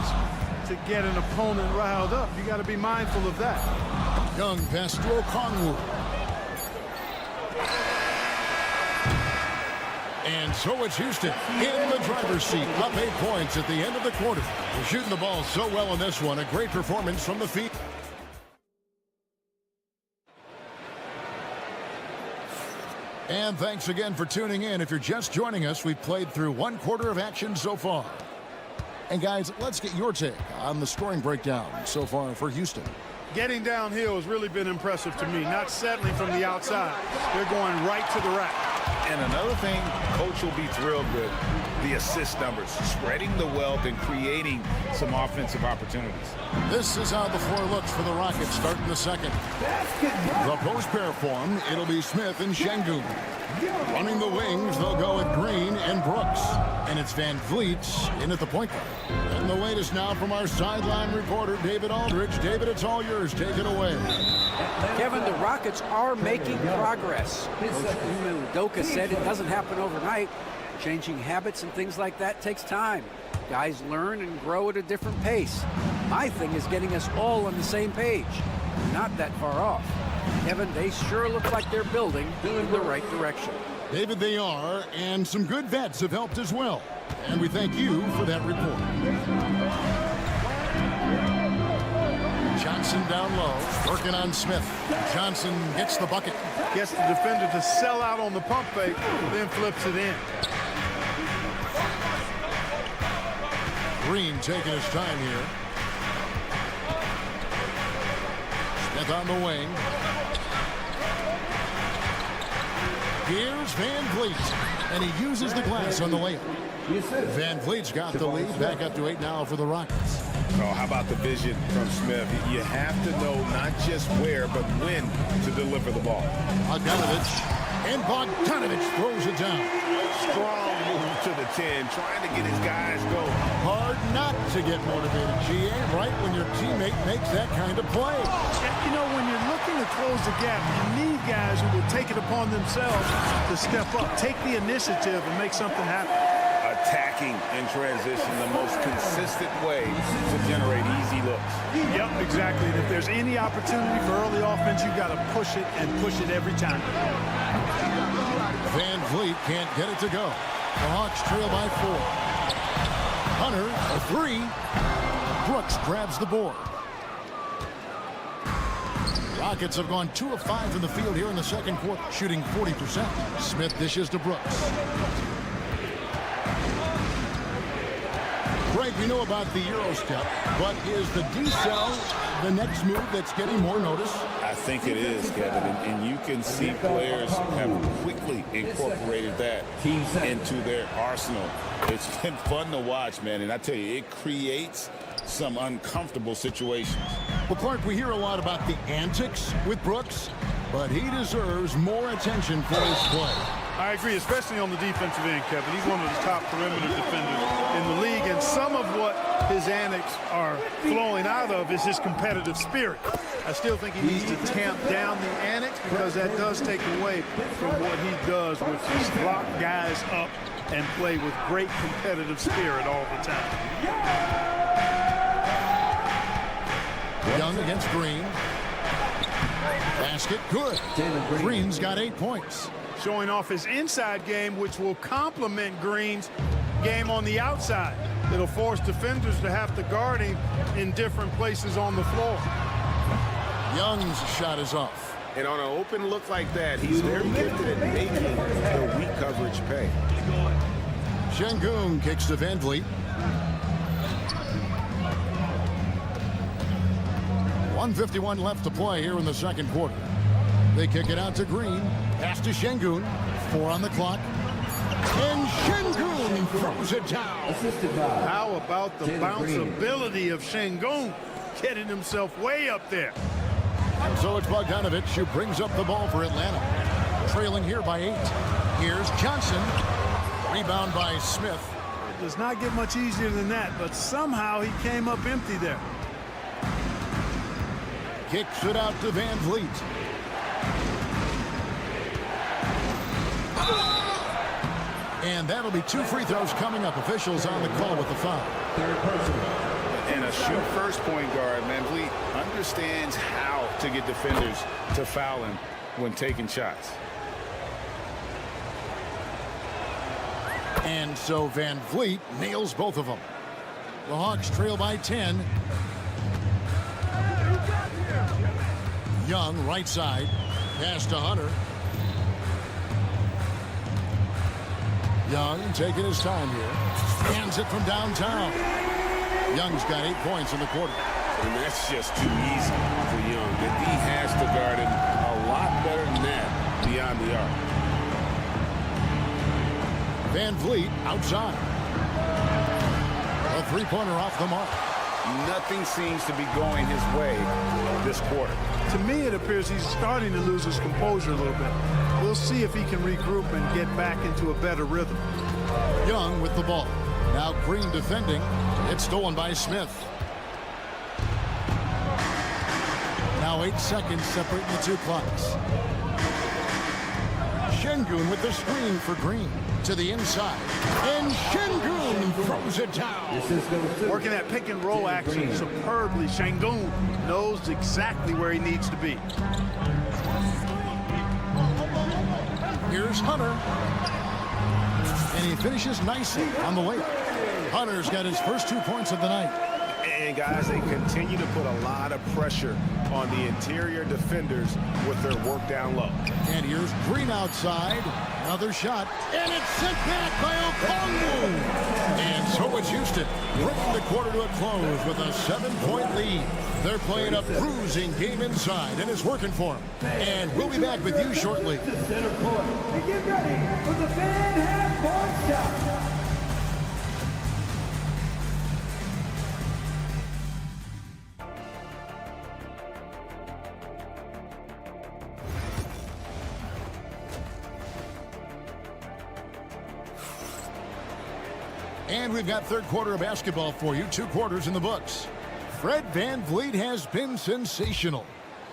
to get an opponent riled up. You got to be mindful of that. Young pass to Okongwu. And so it's Houston in the driver's seat, up 8 points at the end of the quarter. They're shooting the ball so well in this one. A great performance from the feet. And thanks again for tuning in. If you're just joining us, we've played through 1 quarter of action so far. And guys, let's get your take on the scoring breakdown so far for Houston. Getting downhill has really been impressive to me, not settling from the outside. They're going right to the rack. And another thing coach will be thrilled with, the assist numbers, spreading the wealth and creating some offensive opportunities. This is how the floor looks for the Rockets starting the second. The post pair form, it'll be Smith and Sengun. Running the wings, they'll go with Green and Brooks. And it's Van Vliet in at the point guard. And the latest now from our sideline reporter, David Aldridge. David, it's all yours. Take it away. Kevin, the Rockets are making progress. Coach Udoka said it doesn't happen overnight. Changing habits and things like that takes time. Guys learn and grow at a different pace. My thing is getting us all on the same page. We're not that far off. Kevin, they sure look like they're building in the right direction. David, they are, and some good vets have helped as well. And we thank you for that report. Johnson down low, working on Smith. Johnson gets the bucket. Gets the defender to sell out on the pump fake, then flips it in. Green taking his time here. Smith on the wing. Here's Van Vliet, and he uses the glass on the layup. Van Vliet's got the lead, back up to 8 now for the Rockets. Oh, how about the vision from Smith? You have to know not just where, but when to deliver the ball. Bogdanovich, and Bogdanovich throws it down. Strong move to the 10, trying to get his guys going. Hard not to get motivated, GA, right when your teammate makes that kind of play. You know, when you're looking to close the gap, you need guys who will take it upon themselves to step up, take the initiative, and make something happen. Attacking in transition, the most consistent way to generate easy looks. Yep, exactly. And if there's any opportunity for early offense, you've got to push it and push it every time. Van Vliet can't get it to go. The Hawks trail by 4. Hunter, a 3. Brooks grabs the board. Rockets have gone 2 of 5 from the field here in the second quarter, shooting 40%. Smith dishes to Brooks. Greg, we know about the EuroCup, but is the D-cell the next move that's getting more notice? I think it is, Kevin, and you can see players have quickly incorporated that into their arsenal. It's been fun to watch, man, and I tell you, it creates some uncomfortable situations. Well, Clark, we hear a lot about the antics with Brooks, but he deserves more attention for his play. I agree, especially on the defensive end, Kevin. He's one of the top perimeter defenders in the league, and some of what his antics are flowing out of is his competitive spirit. I still think he needs to tamp down the antics because that does take away from what he does, which is lock guys up and play with great competitive spirit all the time. Young against Green. Basket, good. Green's got 8 points. Showing off his inside game, which will complement Green's game on the outside. It'll force defenders to have to guard him in different places on the floor. Young's shot is off. And on an open look like that, he's very gifted at making the weak coverage pay. Şengün kicks to Van Vliet. 1:51 left to play here in the second quarter. They kick it out to Green. Pass to Şengün. 4 on the clock. And Şengün throws it down. How about the bounceability of Şengün getting himself way up there? And so it's Bogdanović who brings up the ball for Atlanta. Trailing here by 8. Here's Johnson. Rebound by Smith. It does not get much easier than that, but somehow he came up empty there. Kicks it out to Van Vliet. And that'll be 2 free throws coming up. Officials on the call with the foul. And a shoot first point guard, Van Vliet understands how to get defenders to foul him when taking shots. And so Van Vliet nails both of them. The Hawks trail by 10. Young, right side. Pass to Hunter. Young taking his time here. Hands it from downtown. Young's got 8 points in the quarter. And that's just too easy for Young. The D has to guard him a lot better than that beyond the arc. Van Vliet outside. A three-pointer off the mark. Nothing seems to be going his way this quarter. To me, it appears he's starting to lose his composure a little bit. We'll see if he can regroup and get back into a better rhythm. Young with the ball. Now Green defending. It's stolen by Smith. Now 8 seconds separating the 2 clocks. Şengün with the screen for Green. To the inside. And Şengün throws it down. Working that pick and roll action superbly. Şengün knows exactly where he needs to be. Here's Hunter. And he finishes nicely on the layup. Hunter's got his first 2 points of the night. And guys, they continue to put a lot of pressure on the interior defenders with their work down low. And here's Green outside. Another shot. And it's sent back by Okongwu. And so it's Houston, bringing the quarter to a close with a 7-point lead. They're playing a bruising game inside, and it's working for them. And we'll be back with you shortly. Center court. And get ready for the fan half-court shot. And we've got third quarter of basketball for you. 2 quarters in the books. Fred Van Vliet has been sensational.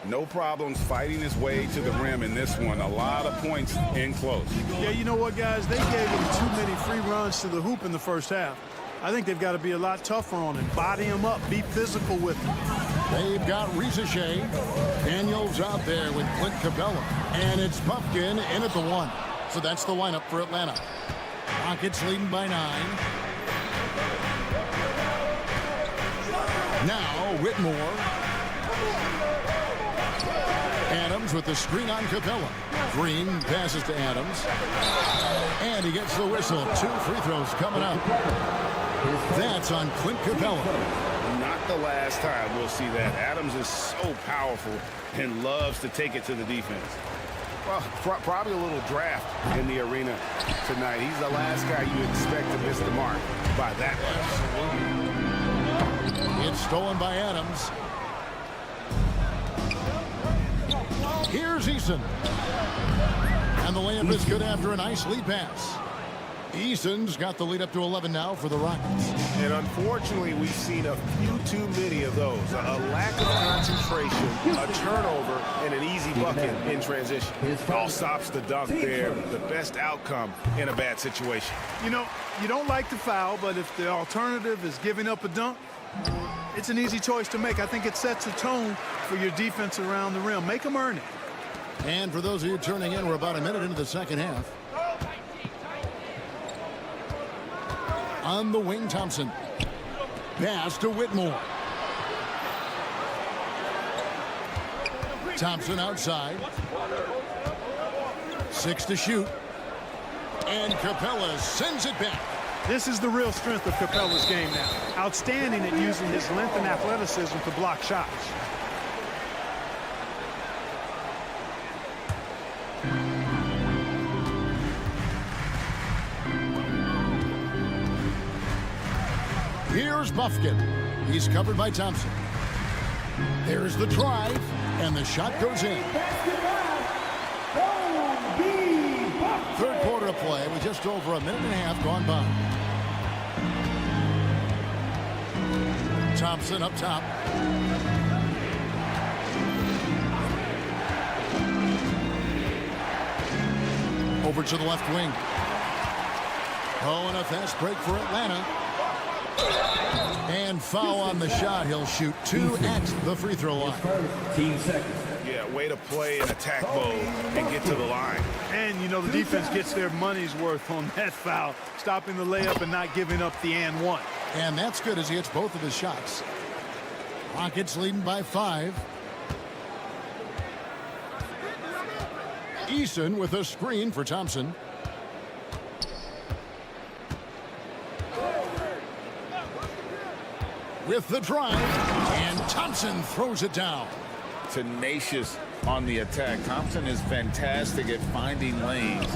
No problems fighting his way to the rim in this one. A lot of points in close. Yeah, you know what, guys? They gave him too many free runs to the hoop in the first half. I think they've got to be a lot tougher on him. Body him up. Be physical with him. They've got Rizachet. Daniels out there with Clint Capella. And it's Pumpkin in at the 1. So that's the lineup for Atlanta. Rockets leading by 9. Now Whitmore. Adams with the screen on Capella. Green passes to Adams. And he gets the whistle. 2 free throws coming up. That's on Clint Capella. Not the last time we'll see that. Adams is so powerful and loves to take it to the defense. Well, probably a little draft in the arena tonight. He's the last guy you expect to miss the mark by that much. It's stolen by Adams. Here's Eason. And the layup is good after a nice lead pass. Eason's got the lead up to 11 now for the Rockets. And unfortunately, we've seen a few too many of those. A lack of concentration, a turnover, and an easy bucket in transition. All stops the dunk there. The best outcome in a bad situation. You know, you don't like the foul, but if the alternative is giving up a dunk, it's an easy choice to make. I think it sets a tone for your defense around the rim. Make them earn it. And for those of you turning in, we're about a minute into the second half. On the wing, Thompson. Pass to Whitmore. Thompson outside. 6 to shoot. And Capella sends it back. This is the real strength of Capella's game now. Outstanding at using his length and athleticism to block shots. Here's Buffkin. He's covered by Thompson. There's the drive, and the shot goes in. Third quarter of play with just over a minute and a half gone by. Thompson up top. Over to the left wing. Oh, and a fast break for Atlanta. And foul on the shot. He'll shoot 2 at the free throw line. 15 seconds. Yeah, way to play in attack mode and get to the line. And, you know, the defense gets their money's worth on that foul, stopping the layup and not giving up the and one. And that's good as he hits both of his shots. Rockets leading by 5. Eason with a screen for Thompson. With the drive, and Thompson throws it down. Tenacious on the attack. Thompson is fantastic at finding lanes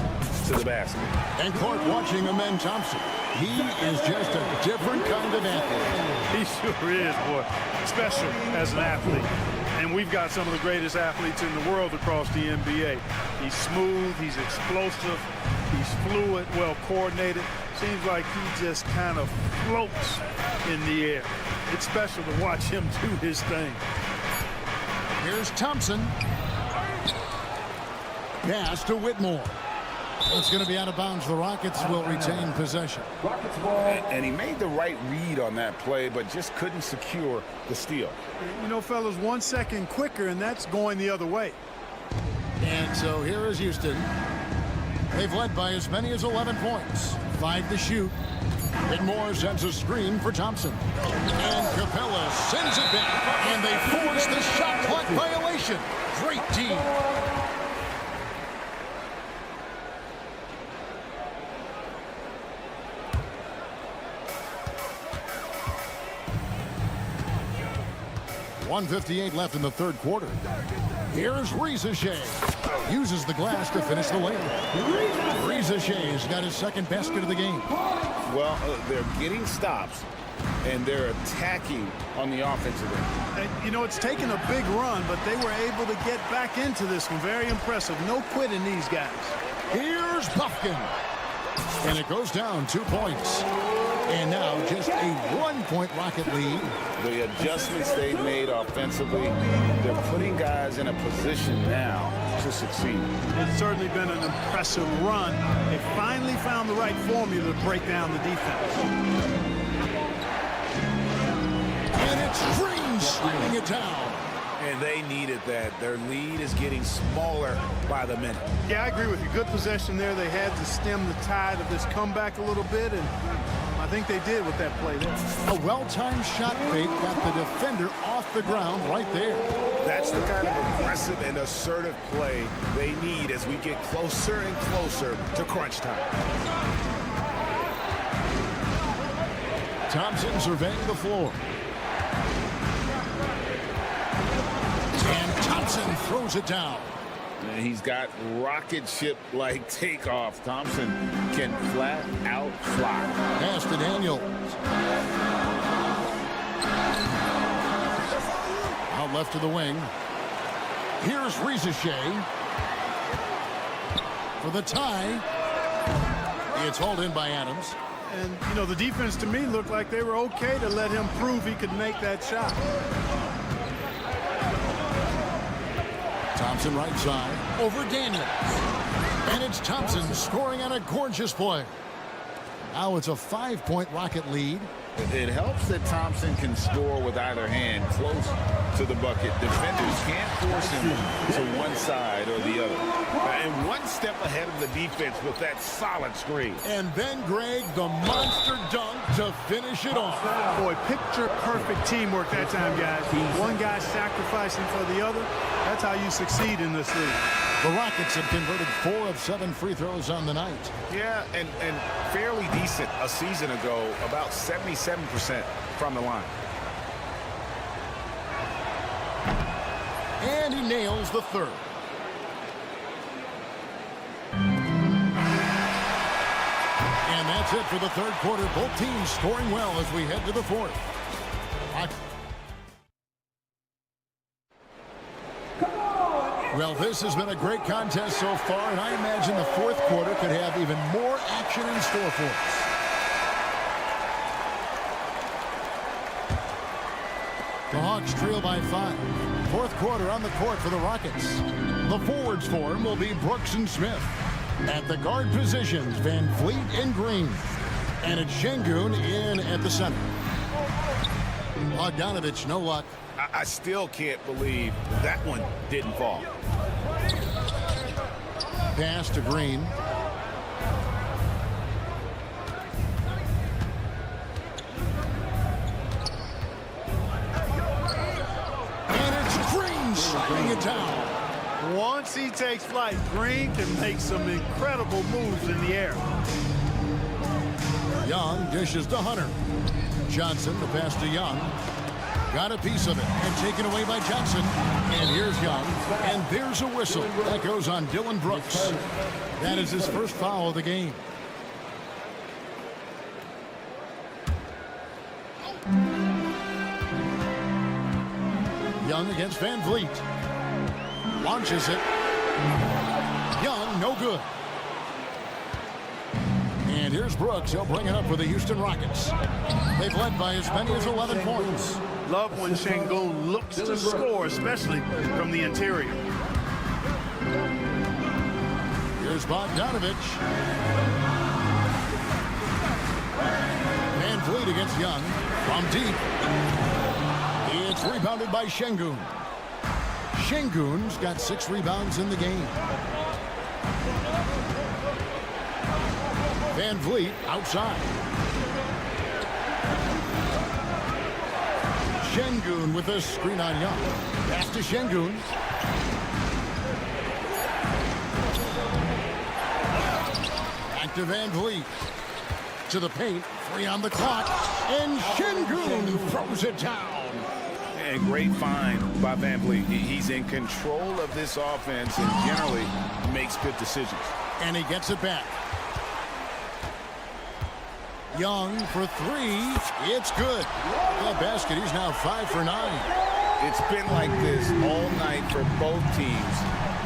to the basket. And Clark watching amend Thompson. He is just a different kind of athlete. He sure is, boy. Special as an athlete. And we've got some of the greatest athletes in the world across the NBA. He's smooth, he's explosive, he's fluid, well coordinated. Seems like he just kind of floats in the air. It's special to watch him do his thing. Here's Thompson. Pass to Whitmore. It's going to be out of bounds. The Rockets will retain possession. And he made the right read on that play, but just couldn't secure the steal. You know, fellas, 1 second quicker, and that's going the other way. And so here is Houston. They've led by as many as 11 points. 5 to shoot. Whitmore sends a screen for Thompson. And Capella sends it back. And they force the shot clock violation. Great team. .158 left in the third quarter. Here's Rizachet. Uses the glass to finish the layup. Rizachey's got his second basket of the game. Well, they're getting stops, and they're attacking on the offensive end. And, you know, it's taken a big run, but they were able to get back into this one. Very impressive. No quitting these guys. Here's Buffkin. And it goes down 2 points. And now just a 1-point Rocket lead. The adjustments they've made offensively, they're putting guys in a position now to succeed. It's certainly been an impressive run. They finally found the right formula to break down the defense. And it's Green sliding it down. And they needed that. Their lead is getting smaller by the minute. Yeah, I agree with you. Good possession there. They had to stem the tide of this comeback a little bit, and I think they did with that play there. A well-timed shot fake got the defender off the ground right there. That's the kind of aggressive and assertive play they need as we get closer and closer to crunch time. Thompson surveying the floor. And Thompson throws it down. He's got rocket ship-like takeoff. Thompson can flat out fly. Pass to Daniels. out left to the wing. Here's Ricochet for the tie. It's hauled in by Adams. And, you know, the defense to me looked like they were okay to let him prove he could make that shot. Thompson right side over Daniels. And it's Thompson scoring on a gorgeous play. Now it's a 5-point Rocket lead. It helps that Thompson can score with either hand close to the bucket. Defenders can't force him to one side or the other. And one step ahead of the defense with that solid screen. And then, Greg, the monster dunk to finish it off. Boy, picture-perfect teamwork that time, guys. One guy sacrificing for the other. That's how you succeed in this league. The Rockets have converted 4 of 7 free throws on the night. Yeah, and fairly decent a season ago, about 77% from the line. And he nails the third. And that's it for the third quarter. Both teams scoring well as we head to the fourth. Well, this has been a great contest so far, and I imagine the fourth quarter could have even more action in store for us. The Hawks trail by 5. Fourth quarter on the court for the Rockets. The forwards for him will be Brooks and Smith. At the guard positions, Van Fleet and Green. And it's Şengün in at the center. Bogdanovich, no luck. I still can't believe that one didn't fall. Pass to Green. And it's Green sliding it down. Once he takes flight, Green can make some incredible moves in the air. Young dishes to Hunter. Johnson, the pass to Young. Got a piece of it and taken away by Johnson. And here's Young. And there's a whistle. That goes on Dylan Brooks. That is his first foul of the game. Young against Van Vliet. Launches it. Young, no good. And here's Brooks. He'll bring it up for the Houston Rockets. They've led by as many as 11 points. Love when Şengün looks to score, especially from the interior. Here's Bogdanovich. Van Vliet against Young. From deep. It's rebounded by Şengün. Şengün's got 6 rebounds in the game. Van Vliet outside. Şengün with a screen on Young. Pass to Şengün. Back to Van Vliet. To the paint. 3 on the clock. And Şengün throws it down. And great find by Van Vliet. He's in control of this offense and generally makes good decisions. And he gets it back. Young for 3. It's good. The basket. He's now 5 for 9. It's been like this all night for both teams.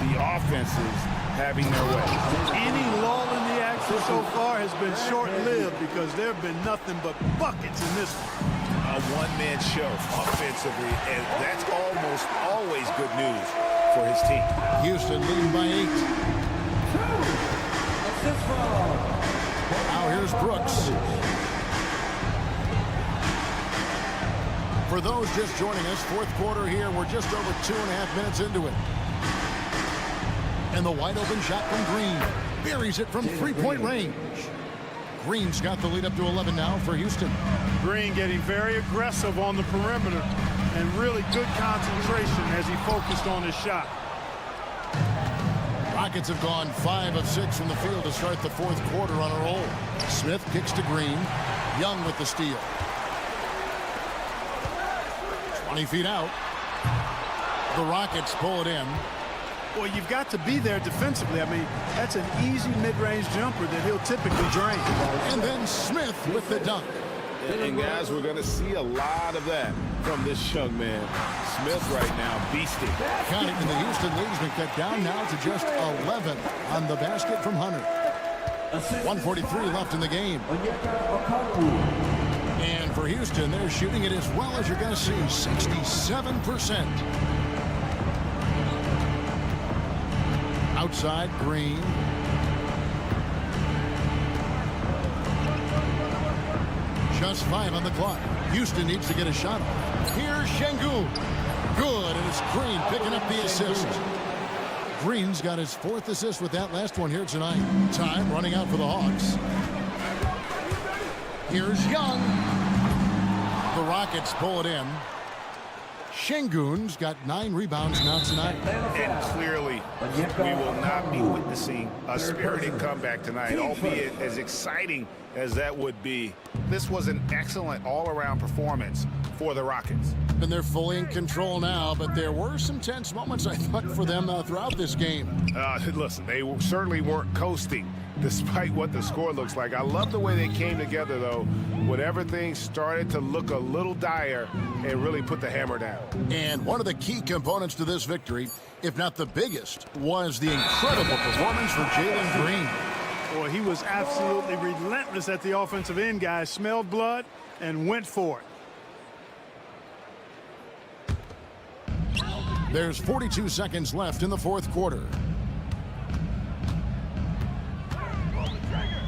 The offenses having their way. Any lull in the action so far has been short-lived because there have been nothing but buckets in this one. A one-man show offensively, and that's almost always good news for his team. Houston leading by 8. Now here's Brooks. For those just joining us, fourth quarter here, we're just over 2.5 minutes into it. And the wide open shot from Green. Buries it from 3-point range. Green's got the lead up to 11 now for Houston. Green getting very aggressive on the perimeter and really good concentration as he focused on his shot. Rockets have gone 5 of 6 from the field to start the fourth quarter on a roll. Smith kicks to Green. Young with the steal. 20 feet out. The Rockets pull it in. Well, you've got to be there defensively. I mean, that's an easy mid-range jumper that he'll typically drain. And then Smith with the dunk. And guys, we're going to see a lot of that from this young man. Smith right now, beasting. Counting, the Houston lead's been cut down now to just 11 on the basket from Hunter. 1:43 left in the game. And for Houston, they're shooting it as well as you're going to see, 67%. Outside, Green. Just 5 on the clock. Houston needs to get a shot off. Here's Şengün. Good, and it's Green picking up the assist. Green's got his 4th assist with that last one here tonight. Time running out for the Hawks. Here's Young. The Rockets pull it in. Şengün's got 9 rebounds now tonight. And clearly, we will not be witnessing a spirited comeback tonight, albeit as exciting as that would be. This was an excellent all-around performance for the Rockets. And they're fully in control now, but there were some tense moments, I thought, for them throughout this game. Listen, they certainly weren't coasting, despite what the score looks like. I love the way they came together, though, when everything started to look a little dire and really put the hammer down. And one of the key components to this victory, if not the biggest, was the incredible performance for Jalen Green. Boy, he was absolutely relentless at the offensive end, guys. Smelled blood and went for it. There's 42 seconds left in the 4th quarter.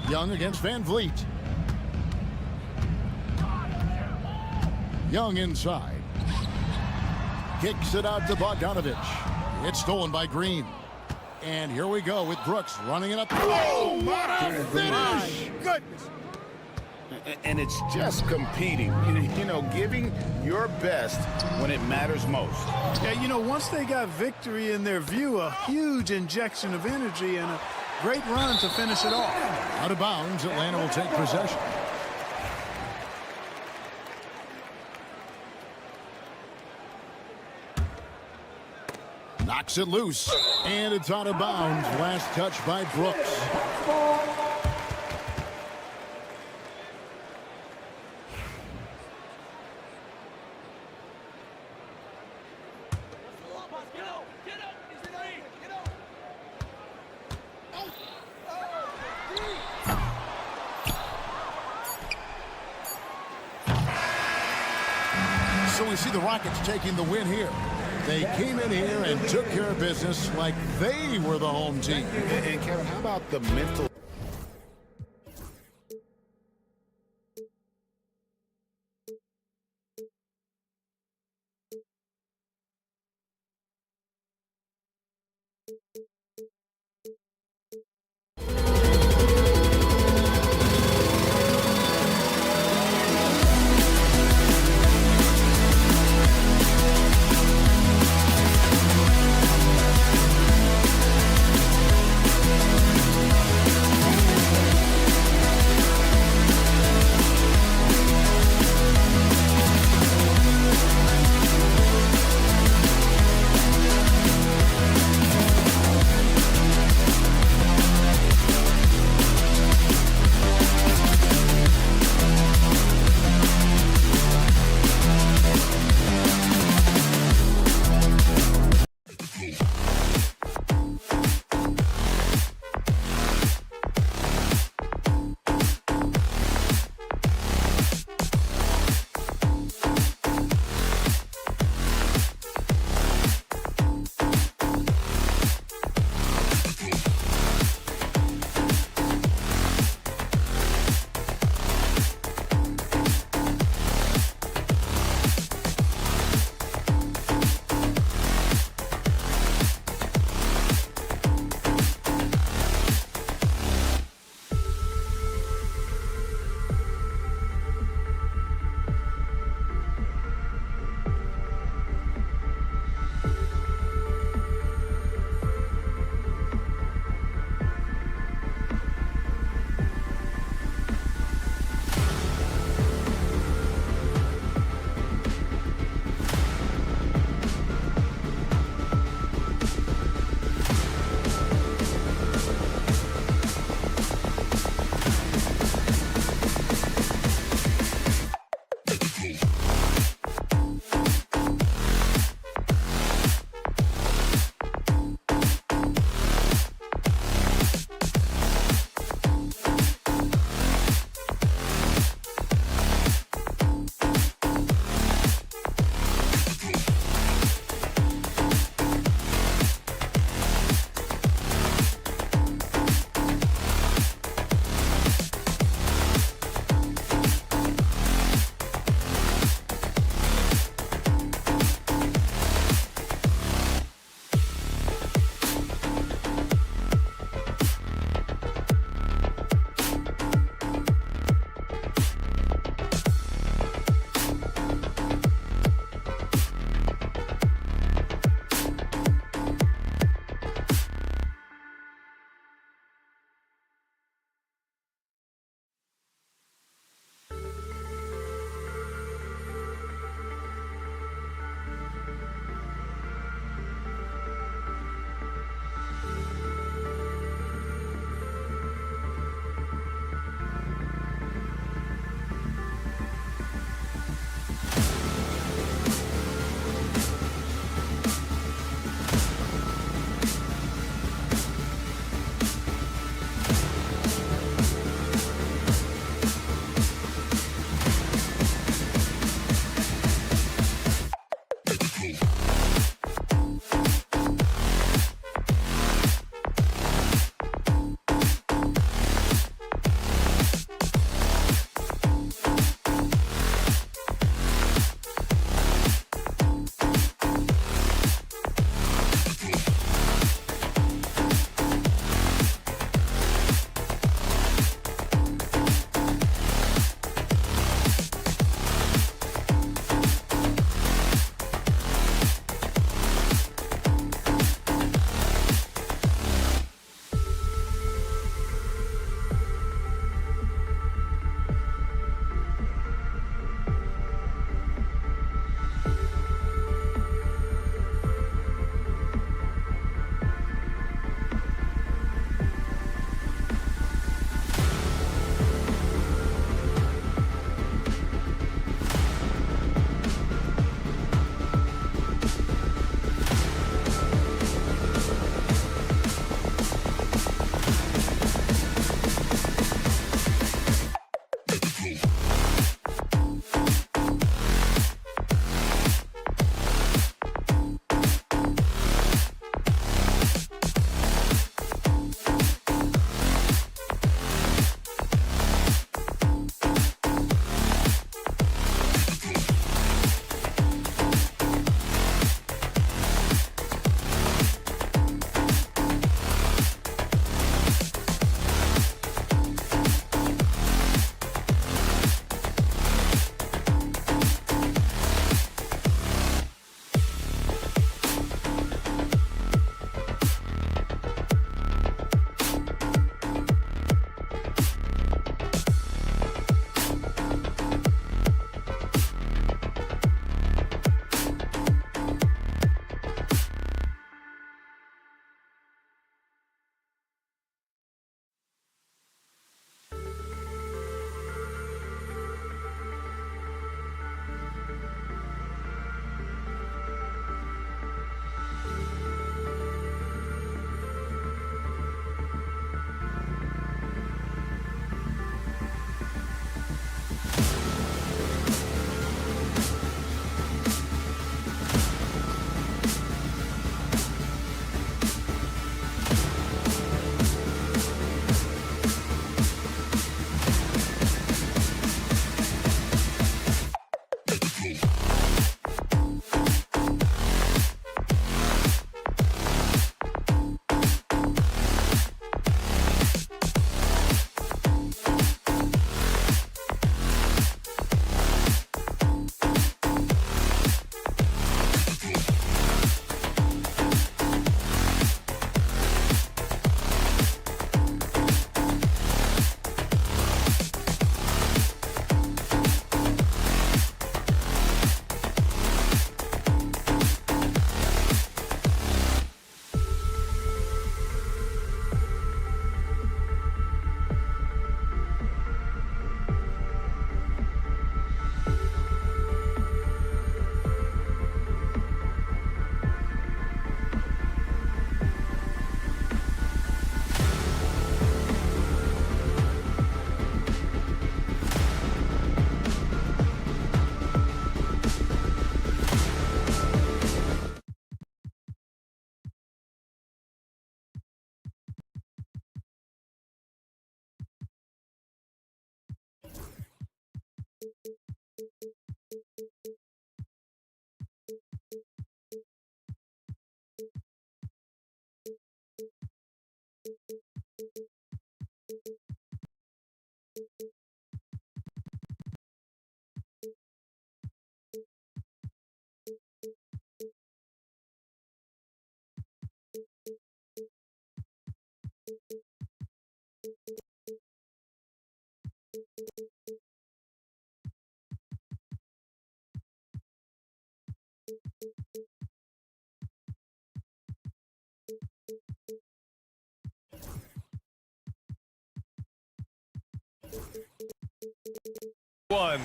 Young against Van Vliet. Young inside. Kicks it out to Bogdanovich. It's stolen by Green. And here we go with Brooks running it up. Oh, my finish! Goodness. And it's just competing, you know, giving your best when it matters most. Yeah, you know, once they got victory in their view, a huge injection of energy and a great run to finish it off. Out of bounds, Atlanta will take possession. Knocks it loose, and it's out of bounds. Last touch by Brooks. So we see the Rockets taking the win here. They came in here and took care of business like they were the home team. And Kevin, how about the mental?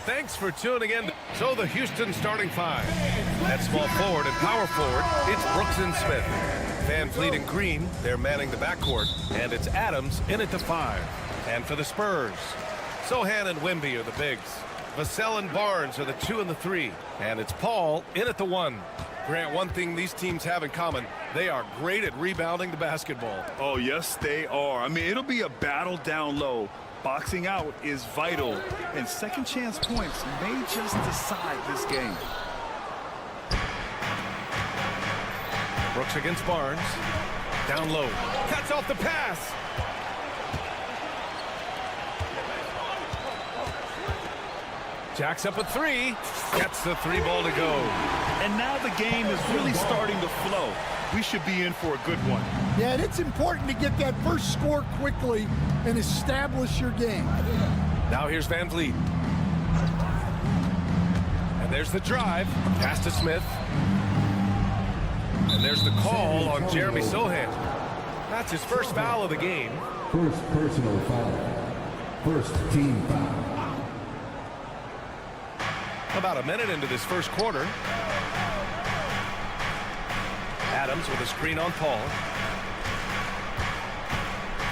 Thanks for tuning in. So the Houston starting five. At small forward and power forward, it's Brooks and Smith. Van Vliet and Green, they're manning the backcourt. And it's Adams in at the 5. And for the Spurs, Sohan and Wemby are the bigs. Vassell and Barnes are the 2 and the 3. And it's Paul in at the 1. Grant, one thing these teams have in common, they are great at rebounding the basketball. Oh, yes, they are. I mean, it'll be a battle down low. Boxing out is vital, and second chance points may just decide this game. Brooks against Barnes. Down low. Cuts off the pass. Jacks up a 3. Gets the 3 ball to go. And now the game is really starting to flow. We should be in for a good one. Yeah, and it's important to get that first score quickly and establish your game. Now here's Van Vliet. And there's the drive. Pass to Smith. And there's the call on Jeremy Sohan. That's his first foul of the game. First personal foul. First team foul. About a minute into this first quarter. Adams with a screen on Paul.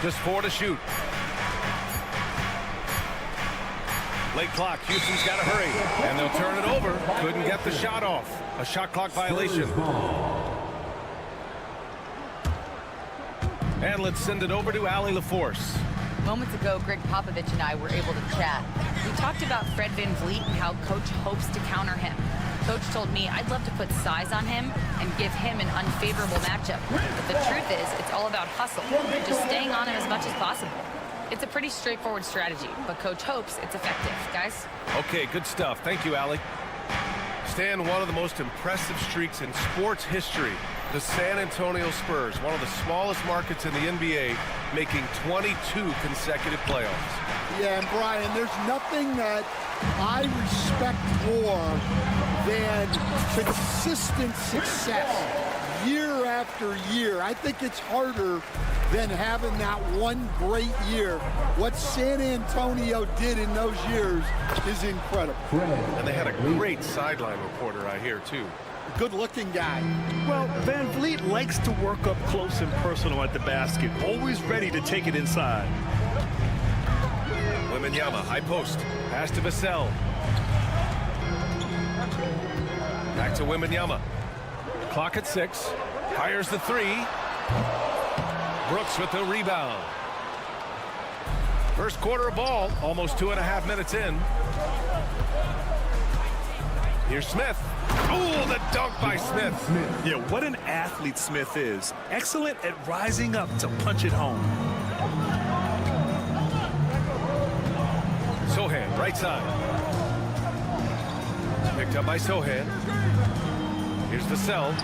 Just 4 to shoot. Late clock. Houston's got to hurry. And they'll turn it over. Couldn't get the shot off. A shot clock violation. And let's send it over to Allie LaForce. Moments ago, Greg Popovich and I were able to chat. We talked about Fred Van Vliet and how Coach hopes to counter him. Coach told me I'd love to put size on him and give him an unfavorable matchup. But the truth is, it's all about hustle, just staying on him as much as possible. It's a pretty straightforward strategy, but Coach hopes it's effective. Guys? Okay, good stuff. Thank you, Allie. Staying one of the most impressive streaks in sports history. The San Antonio Spurs, one of the smallest markets in the NBA, making 22 consecutive playoffs. Yeah, and Brian, there's nothing that I respect more than consistent success year after year. I think it's harder than having that one great year. What San Antonio did in those years is incredible. And they had a great sideline reporter, I hear, too. Good-looking guy. Well, Van Vliet likes to work up close and personal at the basket, always ready to take it inside. Wembanyama, high post. Pass to Vassell. Back to Wembanyama. Clock at 6. Fires the 3. Brooks with the rebound. First quarter of ball, almost 2.5 minutes in. Here's Smith. Oh, the dunk by Smith. Yeah, what an athlete Smith is. Excellent at rising up to punch it home. Sohan, right side. Picked up by Sohan. Here's Vassell.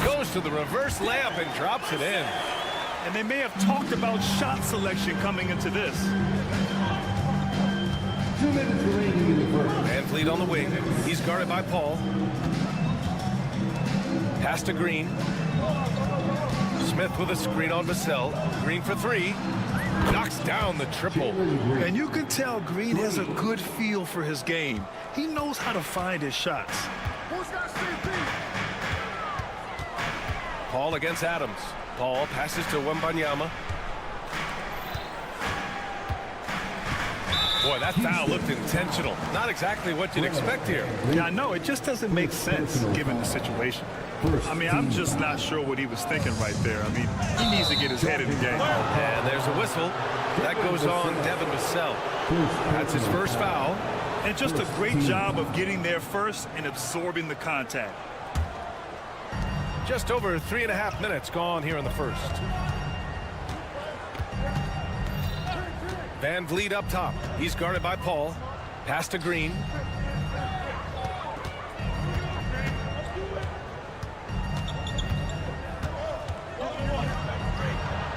Goes to the reverse layup and drops it in. And they may have talked about shot selection coming into this. 2 minutes remaining in the first. Van Vliet on the wing. He's guarded by Paul. Pass to Green. Smith with a screen on Vassell. Green for 3. Knocks down the triple. And you can tell Green has a good feel for his game. He knows how to find his shots. Paul against Adams. Paul passes to Wembanyama. Boy, that foul looked intentional. Not exactly what you'd expect here. Yeah, I know. It just doesn't make sense given the situation. I mean, I'm just not sure what he was thinking right there. I mean, he needs to get his head in the game. And there's a whistle. That goes on Devin Vassell. That's his first foul. And just a great job of getting there first and absorbing the contact. Just over 3.5 minutes gone here in the first. Van Vliet up top. He's guarded by Paul. Pass to Green.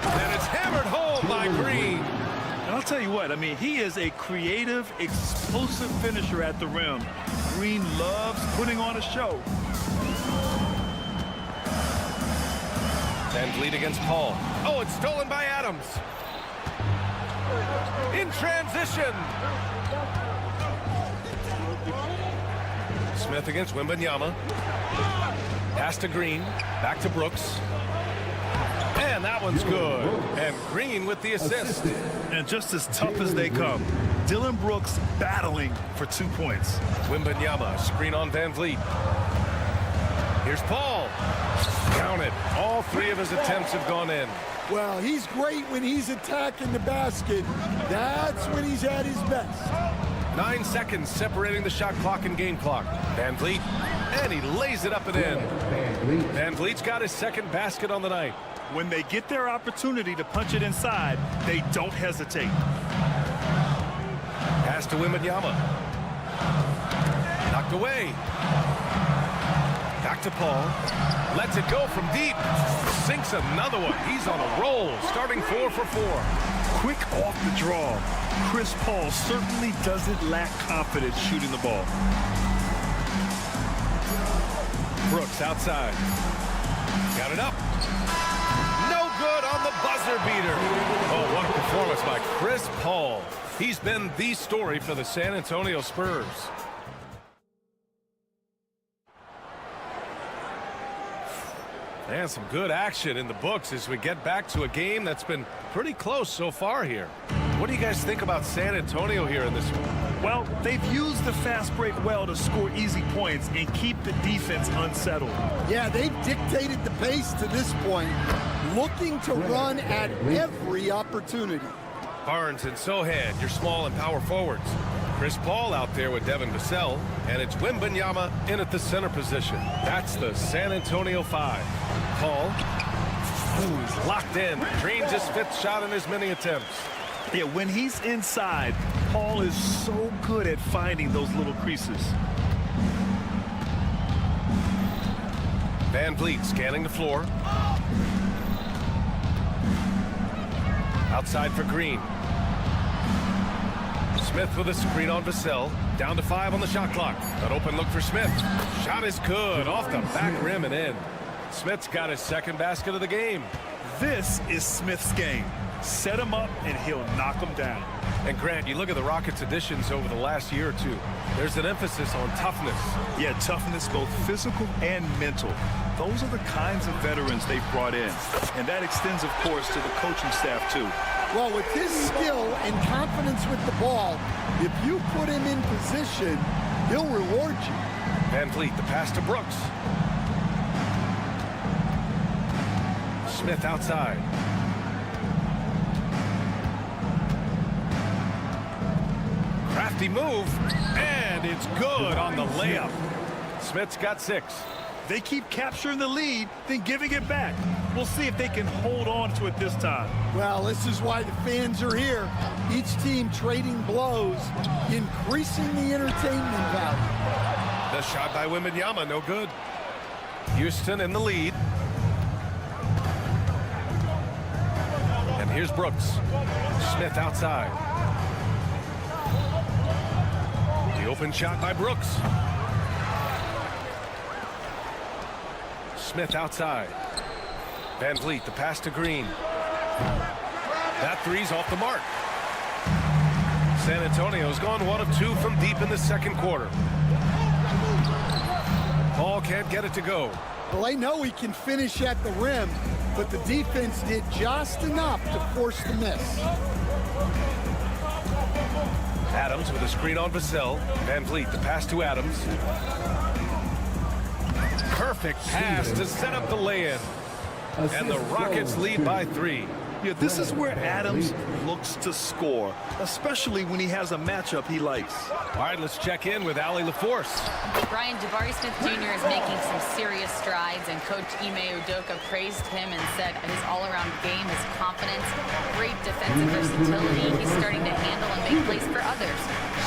And it's hammered home by Green. And I'll tell you what, I mean, he is a creative, explosive finisher at the rim. Green loves putting on a show. Van Vliet against Paul. Oh, it's stolen by Adams. In transition. Smith against Wembanyama. Pass to Green. Back to Brooks. And that one's good. And Green with the assist. And just as tough as they come, Dylan Brooks battling for 2 points. Wembanyama, screen on Van Vliet. Here's Paul. Count it. All 3 of his attempts have gone in. Well, he's great when he's attacking the basket. That's when he's at his best. 9 seconds separating the shot clock and game clock. Van Vliet, and he lays it up and in. Van Vliet's got his second basket on the night. When they get their opportunity to punch it inside, they don't hesitate. Pass to Wembanyama. Knocked away. Back to Paul. Lets it go from deep. Sinks another one. He's on a roll, starting 4 for 4. Quick off the draw. Chris Paul certainly doesn't lack confidence shooting the ball. Brooks outside. Got it up. No good on the buzzer beater. Oh, what a performance by Chris Paul. He's been the story for the San Antonio Spurs. And some good action in the books as we get back to a game that's been pretty close so far here. What do you guys think about San Antonio here in this one? Well, they've used the fast break well to score easy points and keep the defense unsettled. Yeah, they've dictated the pace to this point, looking to run at every opportunity. Barnes and Sohan, your small and power forwards. Chris Paul out there with Devin Vassell, and it's Wembanyama in at the center position. That's the San Antonio 5. Paul, who's locked in, drains his 5th shot in as many attempts. Yeah, when he's inside, Paul is so good at finding those little creases. Van Vliet scanning the floor. Outside for Green. Smith with a screen on Vassell. Down to 5 on the shot clock. An open look for Smith. Shot is good. Off the back rim and in. Smith's got his second basket of the game. This is Smith's game. Set him up and he'll knock him down. And Grant, you look at the Rockets' additions over the last year or two. There's an emphasis on toughness. Yeah, toughness, both physical and mental. Those are the kinds of veterans they've brought in. And that extends, of course, to the coaching staff, too. Well, with his skill and confidence with the ball, if you put him in position, he'll reward you. Van Vliet, the pass to Brooks. Smith outside. Crafty move, and it's good on the layup. Smith's got 6. They keep capturing the lead, then giving it back. We'll see if they can hold on to it this time. Well, this is why the fans are here. Each team trading blows, increasing the entertainment value. The shot by Wembanyama, no good. Houston in the lead. And here's Brooks. Smith outside. The open shot by Brooks. Smith outside. Van Vliet, the pass to Green. That three's off the mark. San Antonio's gone 1 of 2 from deep in the second quarter. Paul can't get it to go. Well, they know he can finish at the rim, but the defense did just enough to force the miss. Adams with a screen on Vassell. Van Vliet, the pass to Adams. Perfect pass to set up the lay-in. And the Rockets lead by 3. Yeah, this is where Adams looks to score, especially when he has a matchup he likes. All right, let's check in with Allie LaForce. Brian, Jabari Smith Jr. is making some serious strides, and Coach Ime Udoka praised him and said his all-around game, his confidence, great defensive versatility. He's starting to handle and make plays for others.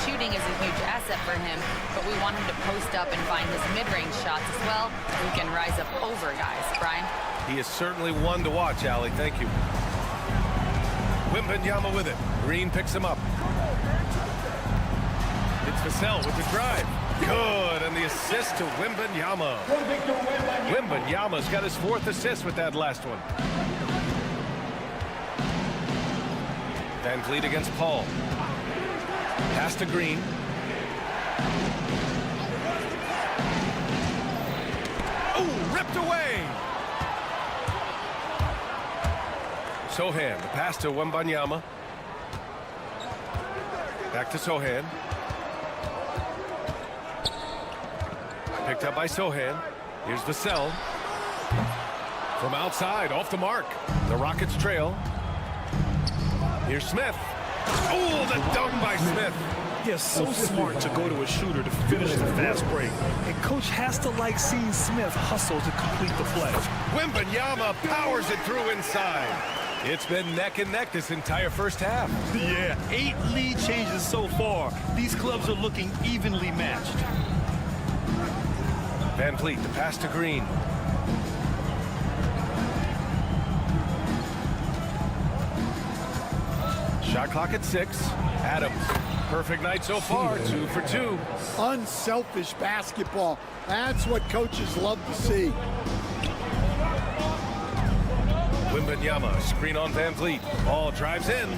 Shooting is a huge asset for him, but we want him to post up and find his mid-range shots as well, so he can rise up over guys. Brian? He is certainly one to watch, Allie. Thank you. Wembanyama with it. Green picks him up. It's Vassell with the drive. Good, and the assist to Wembanyama. Wembanyama's got his 4th assist with that last one. Van Vliet against Paul. Pass to Green. Oh, ripped away. Sohan, the pass to Wembanyama. Back to Sohan. Picked up by Sohan. Here's Vassell. From outside, off the mark. The Rockets trail. Here's Smith. Oh, the dunk by Smith. Yeah, so smart to go to a shooter to finish the fast break. And Coach has to like seeing Smith hustle to complete the play. Wembanyama powers it through inside. It's been neck and neck this entire first half. Yeah, 8 lead changes so far. These clubs are looking evenly matched. Van Vliet, the pass to Green. Shot clock at 6. Adams, perfect night so far, 2 for 2. Unselfish basketball. That's what coaches love to see. Wembanyama, screen on Van Vliet. Ball drives in.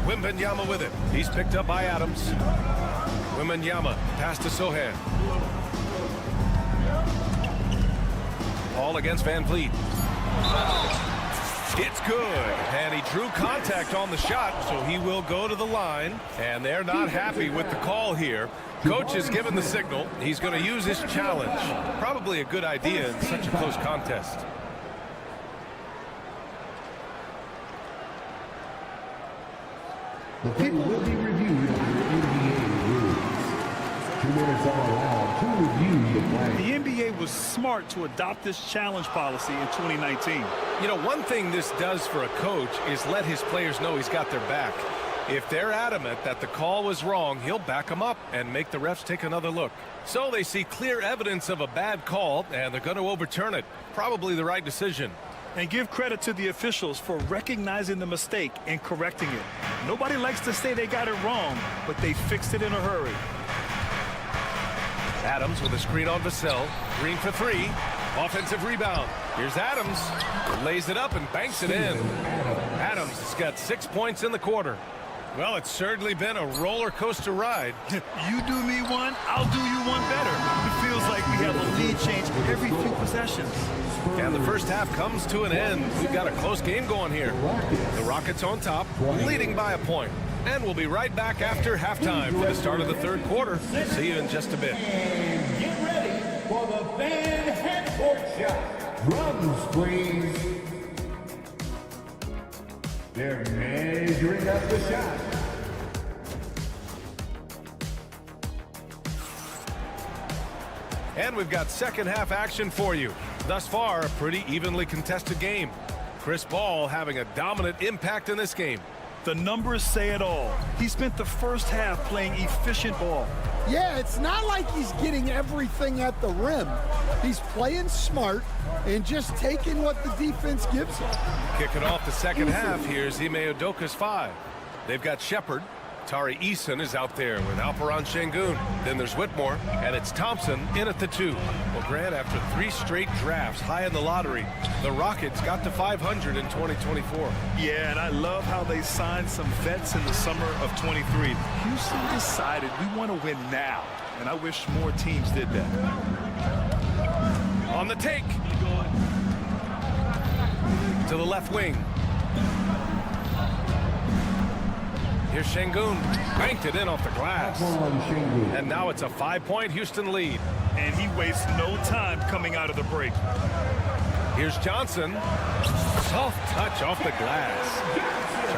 Wembanyama with it. He's picked up by Adams. Wembanyama, pass to Sohan. Paul against Van Vliet. It's good, and he drew contact on the shot, so he will go to the line, and they're not happy with the call here. Coach has given the signal. He's going to use his challenge. Probably a good idea in such a close contest. The play will be reviewed under NBA rules. 2 minutes are allowed to review the play. The NBA was smart to adopt this challenge policy in 2019. You know, one thing this does for a coach is let his players know he's got their back. If they're adamant that the call was wrong, he'll back them up and make the refs take another look. So they see clear evidence of a bad call, and they're going to overturn it. Probably the right decision. And give credit to the officials for recognizing the mistake and correcting it. Nobody likes to say they got it wrong, but they fixed it in a hurry. Adams with a screen on Vassell. Green for 3. Offensive rebound. Here's Adams. Lays it up and banks it in. Adams has got 6 points in the quarter. Well, it's certainly been a roller coaster ride. You do me one, I'll do you one better. It feels like we have a lead change every few possessions. And the first half comes to an end. We've got a close game going here. The Rockets on top, leading by a point. And we'll be right back after halftime for the start of the third quarter. See you in just a bit. And get ready for the Van Headcourt shot. Drums, please. They're measuring up the shot. And we've got second half action for you. Thus far, a pretty evenly contested game. Chris Paul having a dominant impact in this game. The numbers say it all. He spent the first half playing efficient ball. Yeah, it's not like he's getting everything at the rim. He's playing smart and just taking what the defense gives him. Kicking off the second half, here's Ime Udoka's 5. They've got Shepard. Tari Eason is out there with Alperon Şengün. Then there's Whitmore, and it's Thompson in at the 2. Well, Grant, after 3 straight drafts high in the lottery, the Rockets got to 500 in 2024. Yeah, and I love how they signed some vets in the summer of 23. Houston decided we want to win now, and I wish more teams did that. On the take. To the left wing. Here's Şengün. Banked it in off the glass. And now it's a 5-point Houston lead. And he wastes no time coming out of the break. Here's Johnson. Soft touch off the glass.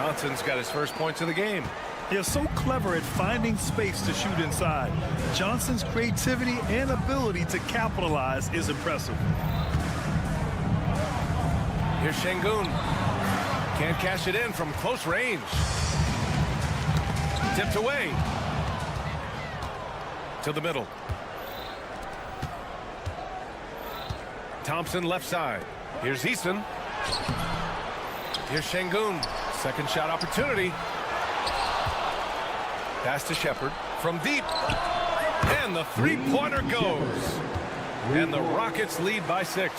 Johnson's got his first points of the game. They're so clever at finding space to shoot inside. Johnson's creativity and ability to capitalize is impressive. Here's Şengün. Can't cash it in from close range. Tipped away. To the middle. Thompson left side. Here's Easton. Here's Şengün. Second shot opportunity. Pass to Shepherd from deep. And the three-pointer goes. And the Rockets lead by 6.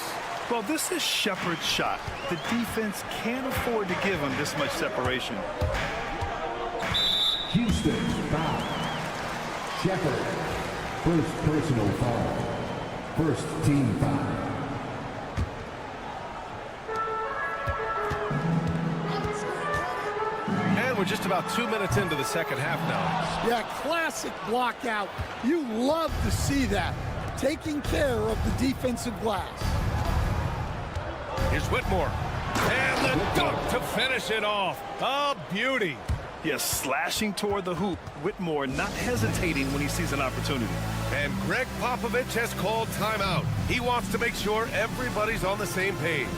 Well, this is Shepherd's shot. The defense can't afford to give him this much separation. Houston foul. Shepherd. First personal foul. First team foul. And we're just about 2 minutes into the second half now. Yeah, classic block out. You love to see that. Taking care of the defensive glass. Here's Whitmore. And the dunk to finish it off. A beauty. Yes, slashing toward the hoop. Whitmore not hesitating when he sees an opportunity. And Greg Popovich has called timeout. He wants to make sure everybody's on the same page.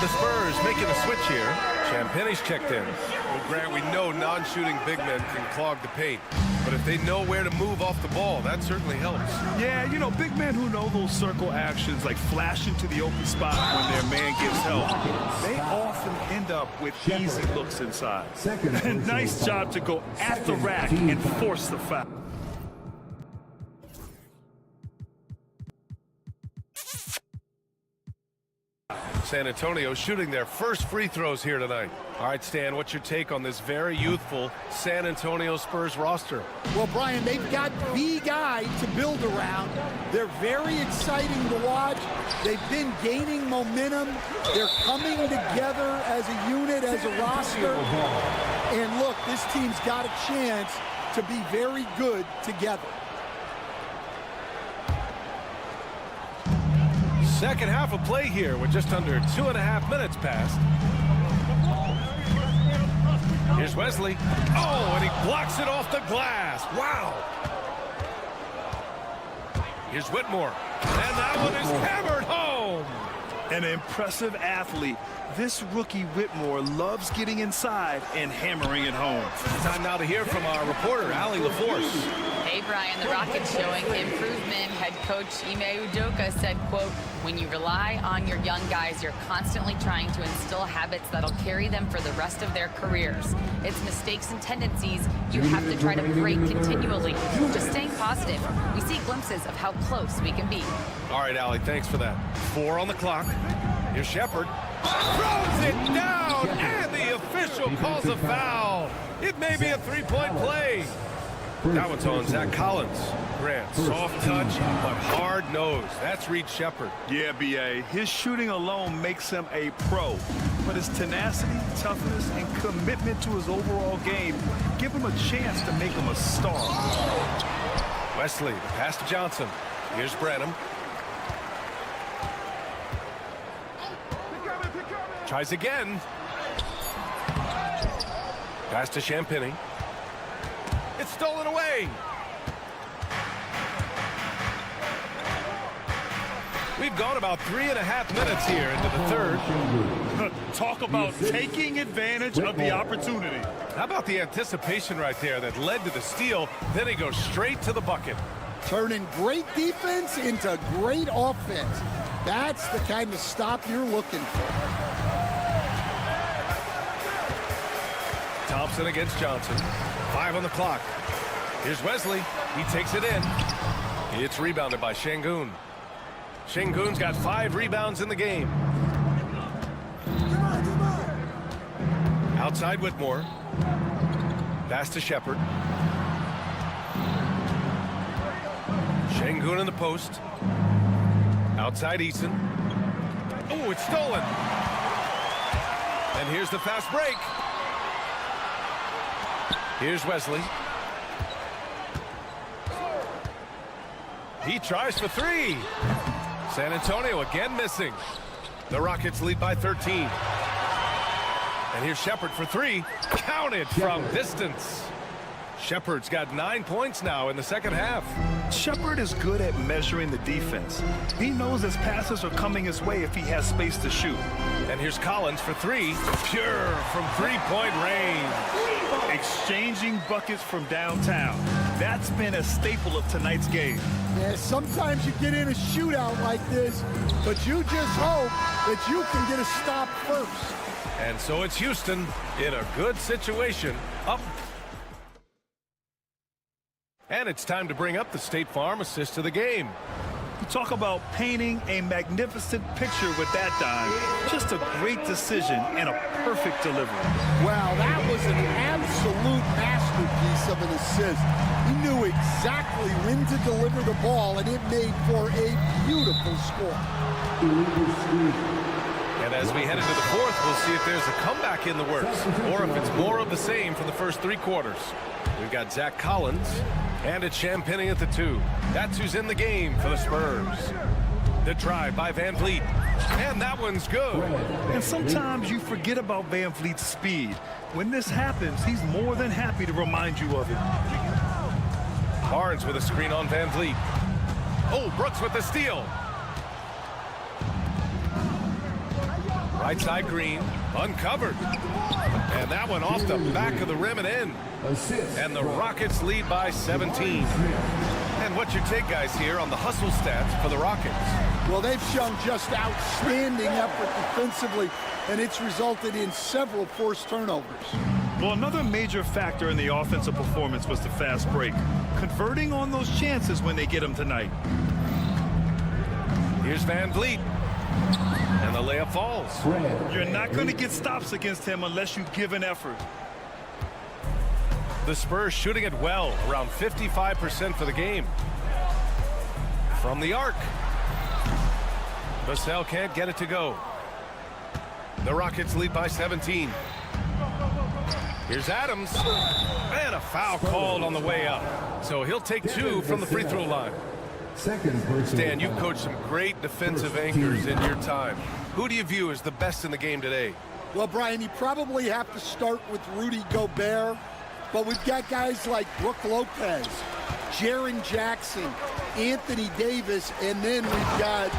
The Spurs making a switch here. Champagne's checked in. Well, Grant, we know non-shooting big men can clog the paint. But if they know where to move off the ball, that certainly helps. Yeah, you know, big men who know those circle actions, like flashing to the open spot when their man gives help, they often end up with easy looks inside. And nice job to go at the rack and force the foul. San Antonio shooting their first free throws here tonight. All right, Stan, what's your take on this very youthful San Antonio Spurs roster? Well, Brian, they've got the guy to build around. They're very exciting to watch. They've been gaining momentum. They're coming together as a unit, as a roster. And look, this team's got a chance to be very good together. Second half of play here with just under 2.5 minutes passed. Here's Wesley. Oh, and he blocks it off the glass. Wow. Here's Whitmore. And that one is hammered home. An impressive athlete. This rookie Whitmore loves getting inside and hammering it home. Time now to hear from our reporter, Allie LaForce. Hey, Brian, the Rockets showing improvement. Head coach Ime Udoka said, quote, when you rely on your young guys, you're constantly trying to instill habits that'll carry them for the rest of their careers. It's mistakes and tendencies you have to try to break continually. Just staying positive. We see glimpses of how close we can be. All right, Allie, thanks for that. 4 on the clock. Here's Shepherd. Throws it down, and the official calls a foul. It may be a three-point play. That one's on Zach Collins. Grant, soft touch, but hard nose. That's Reed Shepherd. Yeah, B.A. His shooting alone makes him a pro. But his tenacity, toughness, and commitment to his overall game give him a chance to make him a star. Wesley, the pass to Johnson. Here's Branham. Tries again. Pass to Champagnie. It's stolen away. We've gone about 3.5 minutes here into the third. Talk about taking advantage of the opportunity. How about the anticipation right there that led to the steal? Then he goes straight to the bucket. Turning great defense into great offense. That's the kind of stop you're looking for. Thompson against Johnson. 5 on the clock. Here's Wesley. He takes it in. It's rebounded by Şengün. Şengün's got 5 rebounds in the game. Outside Whitmore. Pass to Shepherd. Şengün in the post. Outside Eason. Oh, it's stolen. And here's the fast break. Here's Wesley. He tries for 3. San Antonio again missing. The Rockets lead by 13. And here's Shepard for three. Counted from distance. Shepard's got 9 points now in the second half. Shepard is good at measuring the defense. He knows his passes are coming his way if he has space to shoot. And here's Collins for three. Pure from three-point range. Exchanging buckets from downtown. That's been a staple of tonight's game. Yeah, sometimes you get in a shootout like this, but you just hope that you can get a stop first. And so it's Houston in a good situation. Up. And it's time to bring up the State Farm assist of the game. You talk about painting a magnificent picture with that dime. Just a great decision and a perfect delivery. Wow, that was an absolute masterpiece of an assist. He knew exactly when to deliver the ball, and it made for a beautiful score. And as we head into the fourth, we'll see if there's a comeback in the works or if it's more of the same from the first three quarters. We've got Zach Collins, and it's Champagny at the 2. That's who's in the game for the Spurs. The try by Van Vliet, and that one's good. And sometimes you forget about Van Vliet's speed. When this happens, he's more than happy to remind you of it. Barnes with a screen on Van Vliet. Oh, Brooks with the steal. Right side Green, uncovered. And that one off the back of the rim and in. And the Rockets lead by 17. And what's your take, guys, here on the hustle stats for the Rockets? Well, they've shown just outstanding effort defensively, and it's resulted in several forced turnovers. Well, another major factor in the offensive performance was the fast break. Converting on those chances when they get them tonight. Here's Van Vliet. And the layup falls. You're not going to get stops against him unless you give an effort. The Spurs shooting it well, around 55% for the game. From the arc. Vassell can't get it to go. The Rockets lead by 17. Here's Adams. And a foul called on the way up. So he'll take two from the free throw line. Stan, you've coached some great defensive anchors in your time. Who do you view as the best in the game today? Well, Brian, you probably have to start with Rudy Gobert, but we've got guys like Brook Lopez, Jaren Jackson, Anthony Davis, and then we've got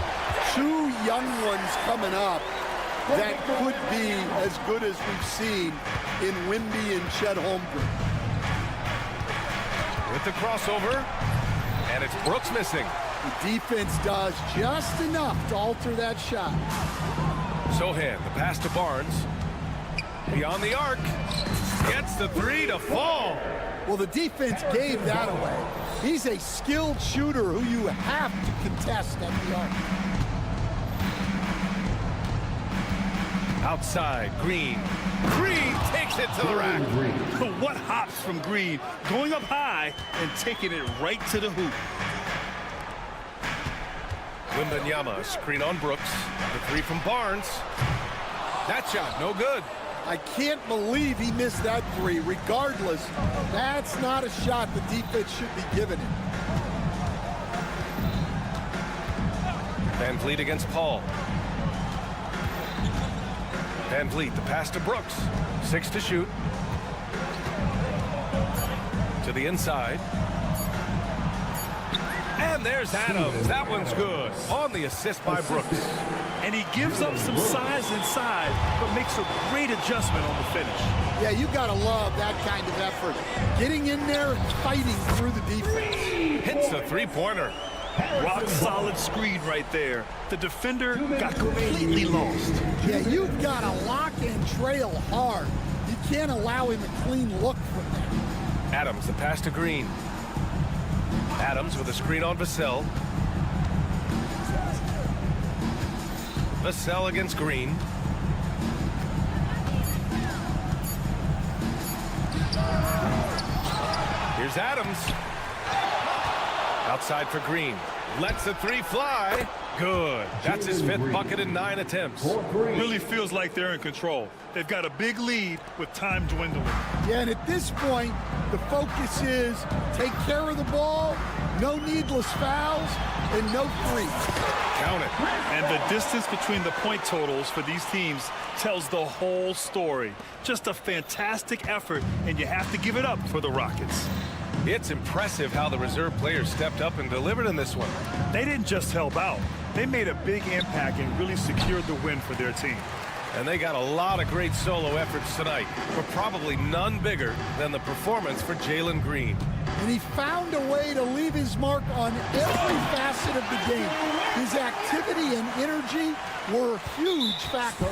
two young ones coming up that could be as good as we've seen in Wemby and Chet Holmgren. With the crossover, and it's Brooks missing. The defense does just enough to alter that shot. Sohan, the pass to Barnes. Beyond the arc. Gets the three to fall. Well, the defense gave that away. He's a skilled shooter who you have to contest at the arc. Outside, Green. Green takes it to the rack. What hops from Green, going up high and taking it right to the hoop. Wembanyama, screen on Brooks. The three from Barnes. That shot, no good. I can't believe he missed that three. Regardless, that's not a shot the defense should be giving him. Van Vliet against Paul. Van Vliet, the pass to Brooks. 6 to shoot. To the inside. And there's Adams. That one's good. On the assist by Brooks. And he gives up some size inside, but makes a great adjustment on the finish. Yeah, you gotta love that kind of effort. Getting in there and fighting through the defense. Hits the three-pointer. Rock solid screen right there. The defender got completely lost. Yeah, you've got to lock and trail hard. You can't allow him a clean look from there. Adams, the pass to Green. Adams with a screen on Vassell. Vassell against Green. Here's Adams. Outside for Green. Lets the three fly. Good. That's his 5th bucket in 9 attempts. Really feels like they're in control. They've got a big lead with time dwindling. Yeah, and at this point, the focus is take care of the ball, No needless fouls and no threes. Count it. And the distance between the point totals for these teams tells the whole story. Just a fantastic effort, and you have to give it up for the Rockets. It's impressive how the reserve players stepped up and delivered in this one. They didn't just help out. They made a big impact and really secured the win for their team. And they got a lot of great solo efforts tonight, but probably none bigger than the performance for Jalen Green. And he found a way to leave his mark on every facet of the game. His activity and energy were huge factors.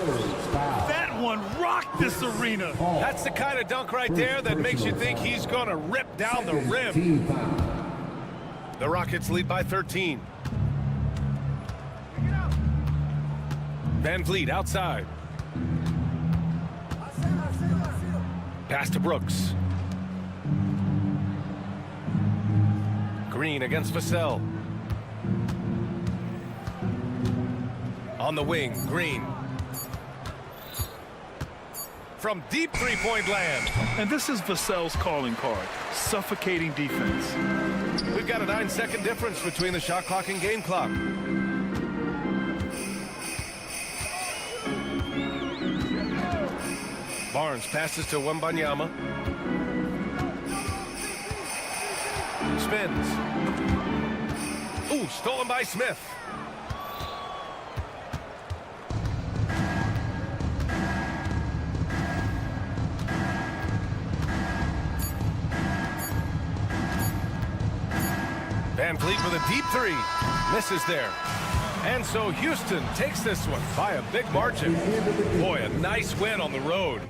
That one rocked this arena. That's the kind of dunk right there that makes you think he's going to rip down the rim. The Rockets lead by 13. Van Vliet outside. Pass to Brooks. Green against Vassell. On the wing, Green. From deep three-point land. And this is Vassell's calling card, suffocating defense. We've got a 9-second difference between the shot clock and game clock. Barnes passes to Wembanyama. Spins. Ooh, stolen by Smith. Van Vliet with a deep three. Misses there. And so Houston takes this one by a big margin. Boy, a nice win on the road.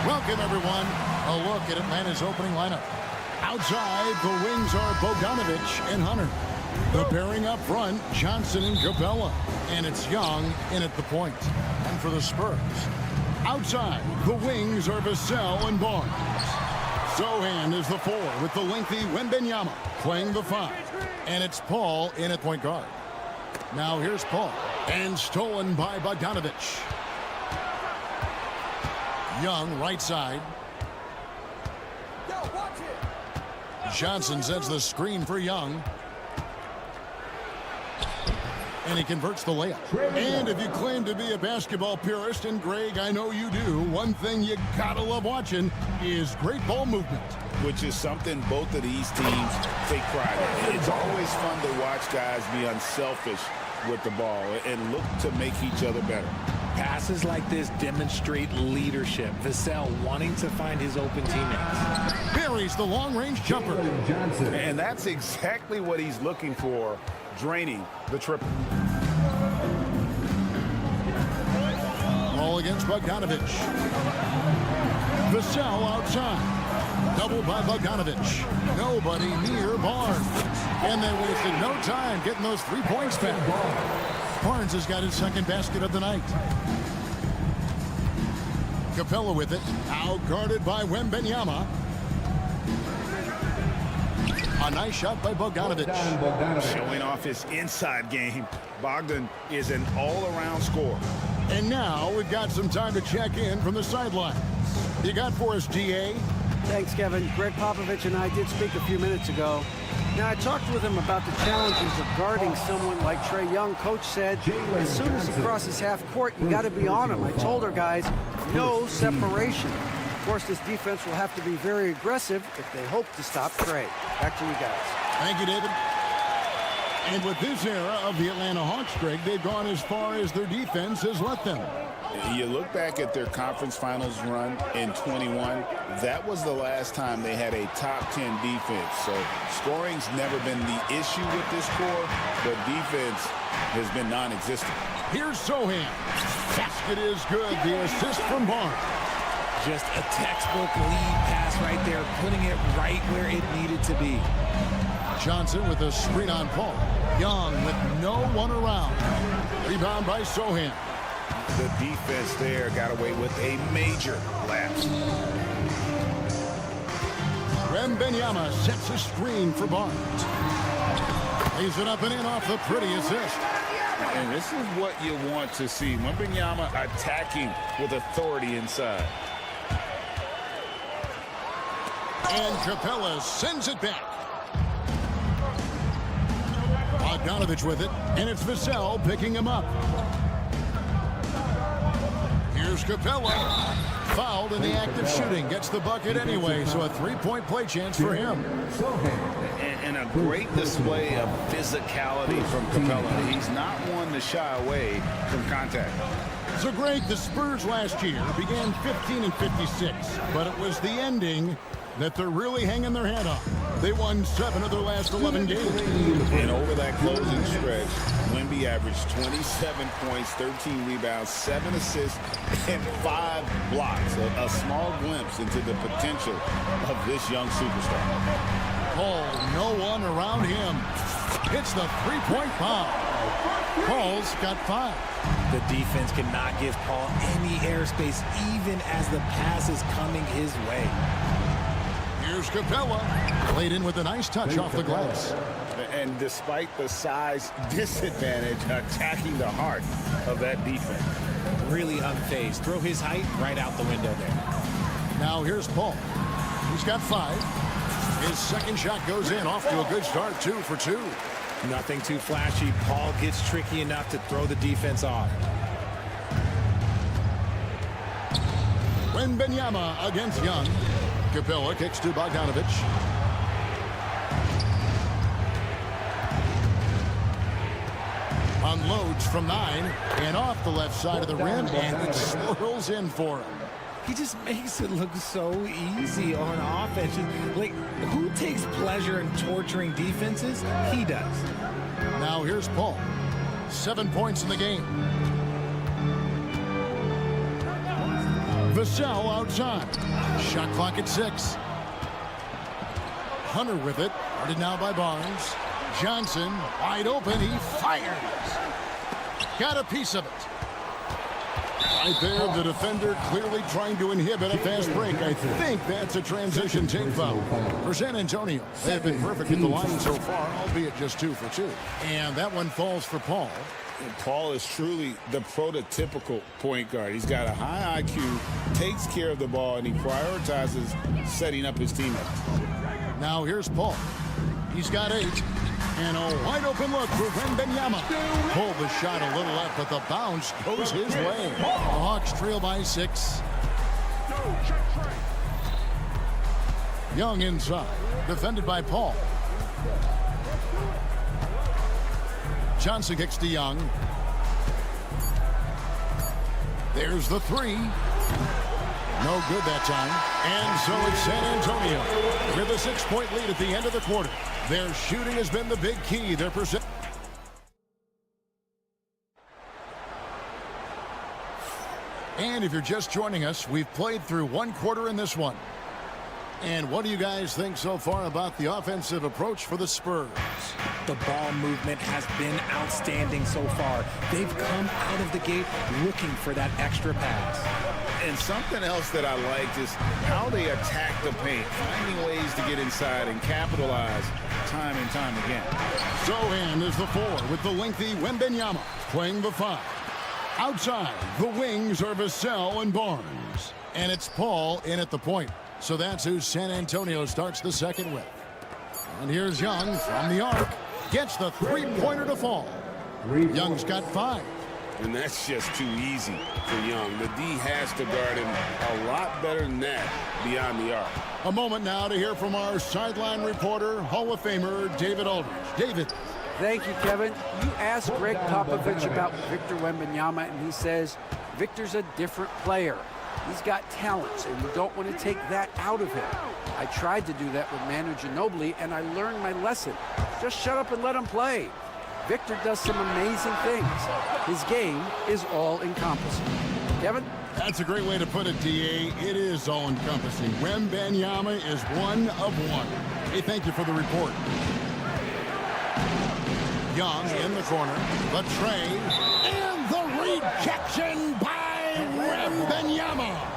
Welcome, everyone. A look at Atlanta's opening lineup. Outside, the wings are Bogdanovich and Hunter. The pairing up front, Johnson and Capella. And it's Young in at the point. And for the Spurs, outside, the wings are Vassell and Barnes. Sohan is the 4 with the lengthy Wembanyama playing the 5. And it's Paul in at point guard. Now here's Paul. And stolen by Bogdanovich. Young, right side. Johnson sets the screen for Young. And he converts the layup. And if you claim to be a basketball purist, and Greg, I know you do, one thing you gotta love watching is great ball movement. Which is something both of these teams take pride in. It's always fun to watch guys be unselfish with the ball and look to make each other better. Passes like this demonstrate leadership. Vassell wanting to find his open teammates. Buries the long-range jumper. And that's exactly what he's looking for, draining the triple. Ball against Bogdanovich. Vassell outside. Double by Bogdanovich. Nobody near Barnes. And they wasted no time getting those 3 points back. Barnes has got his second basket of the night. Capella with it. Out guarded by Wembanyama. A nice shot by Bogdanovich. Showing off his inside game. Bogdan is an all-around scorer. And now we've got some time to check in from the sideline. You got for us, DA? Thanks, Kevin. Greg Popovich and I did speak a few minutes ago. Now, I talked with him about the challenges of guarding someone like Trae Young. Coach said, as soon as he crosses half court, you got to be on him. I told our guys, no separation. Of course, this defense will have to be very aggressive if they hope to stop Trae. Back to you guys. Thank you, David. And with this era of the Atlanta Hawks, Greg, they've gone as far as their defense has let them. You look back at their conference finals run in 21, that was the last time they had a top 10 defense. So scoring's never been the issue with this core, but defense has been non-existent. Here's Sohan. Basket is good. The assist from Barnes. Just a textbook lead pass right there, putting it right where it needed to be. Johnson with a screen on Paul. Young with no one around. Rebound by Sohan. The defense there got away with a major lapse. Wembanyama sets a screen for Barnes. Lays it up and in off the pretty assist. And this is what you want to see. Wembanyama attacking with authority inside. And Capella sends it back. Bogdanovich with it, and it's Vassell picking him up. Here's Capella. Fouled in the act of shooting. Gets the bucket anyway, so a three-point play chance for him. And a great display of physicality from Capella. He's not one to shy away from contact. So, Greg, the Spurs last year began 15-56, but it was the ending that they're really hanging their head on. They won 7 of their last 11 games. And over that closing stretch, Wemby averaged 27 points, 13 rebounds, 7 assists, and 5 blocks. A small glimpse into the potential of this young superstar. Paul, no one around him. Hits the three-point bomb. Paul's got 5. The defense cannot give Paul any airspace, even as the pass is coming his way. Here's Capella. Played in with a nice touch off the glass. And despite the size disadvantage, attacking the heart of that defense. Really unfazed. Throw his height right out the window there. Now here's Paul. He's got 5. His second shot goes in, off to a good start, 2 for 2. Nothing too flashy. Paul gets tricky enough to throw the defense off. Wembanyama against Young. Capella kicks to Bogdanovich. unloads from 9 and off the left side of the rim, and it swirls in for him. He just makes it look so easy on offense. Like, who takes pleasure in torturing defenses? He does. Now here's Paul. 7 points in the game. Vassell outside. Shot clock at 6. Hunter with it. Guarded now by Barnes. Johnson wide open. He fires. Got a piece of it. Right there, the defender clearly trying to inhibit a fast break. I think that's a transition take foul for San Antonio. They've been perfect at the line so far, albeit just 2 for 2. And that one falls for Paul. Paul is truly the prototypical point guard. He's got a high IQ, takes care of the ball, and he prioritizes setting up his teammates. Now here's Paul. He's got 8. And a wide open look for Wembanyama. Pulled the shot a little left, but the bounce goes his way. The Hawks trail by 6. Young inside, defended by Paul. Johnson kicks to Young. There's the 3. No good that time. And so it's San Antonio with a 6-point lead at the end of the quarter. Their shooting has been the big key. Their percent. And if you're just joining us, we've played through 1 quarter in this one. And what do you guys think so far about the offensive approach for the Spurs? The ball movement has been outstanding so far. They've come out of the gate looking for that extra pass. And something else that I liked is how they attack the paint, finding ways to get inside and capitalize time and time again. Sohan is the 4 with the lengthy Wembanyama playing the 5. Outside, the wings are Vassell and Barnes. And it's Paul in at the point. So that's who San Antonio starts the second with. And here's Young from the arc. Gets the 3-pointer to fall. Young's got 5. And that's just too easy for Young. The D has to guard him a lot better than that beyond the arc. A moment now to hear from our sideline reporter, Hall of Famer David Aldridge. David. Thank you, Kevin. You asked Greg Popovich about Victor Wembanyama, and he says Victor's a different player. He's got talents, and you don't want to take that out of him. I tried to do that with Manu Ginobili, and I learned my lesson. Just shut up and let him play. Victor does some amazing things. His game is all-encompassing. Kevin? That's a great way to put it, D.A. It is all-encompassing. Wembanyama is 1 of 1. Hey, thank you for the report. Young in the corner. The trade. And the rejection by Wembanyama.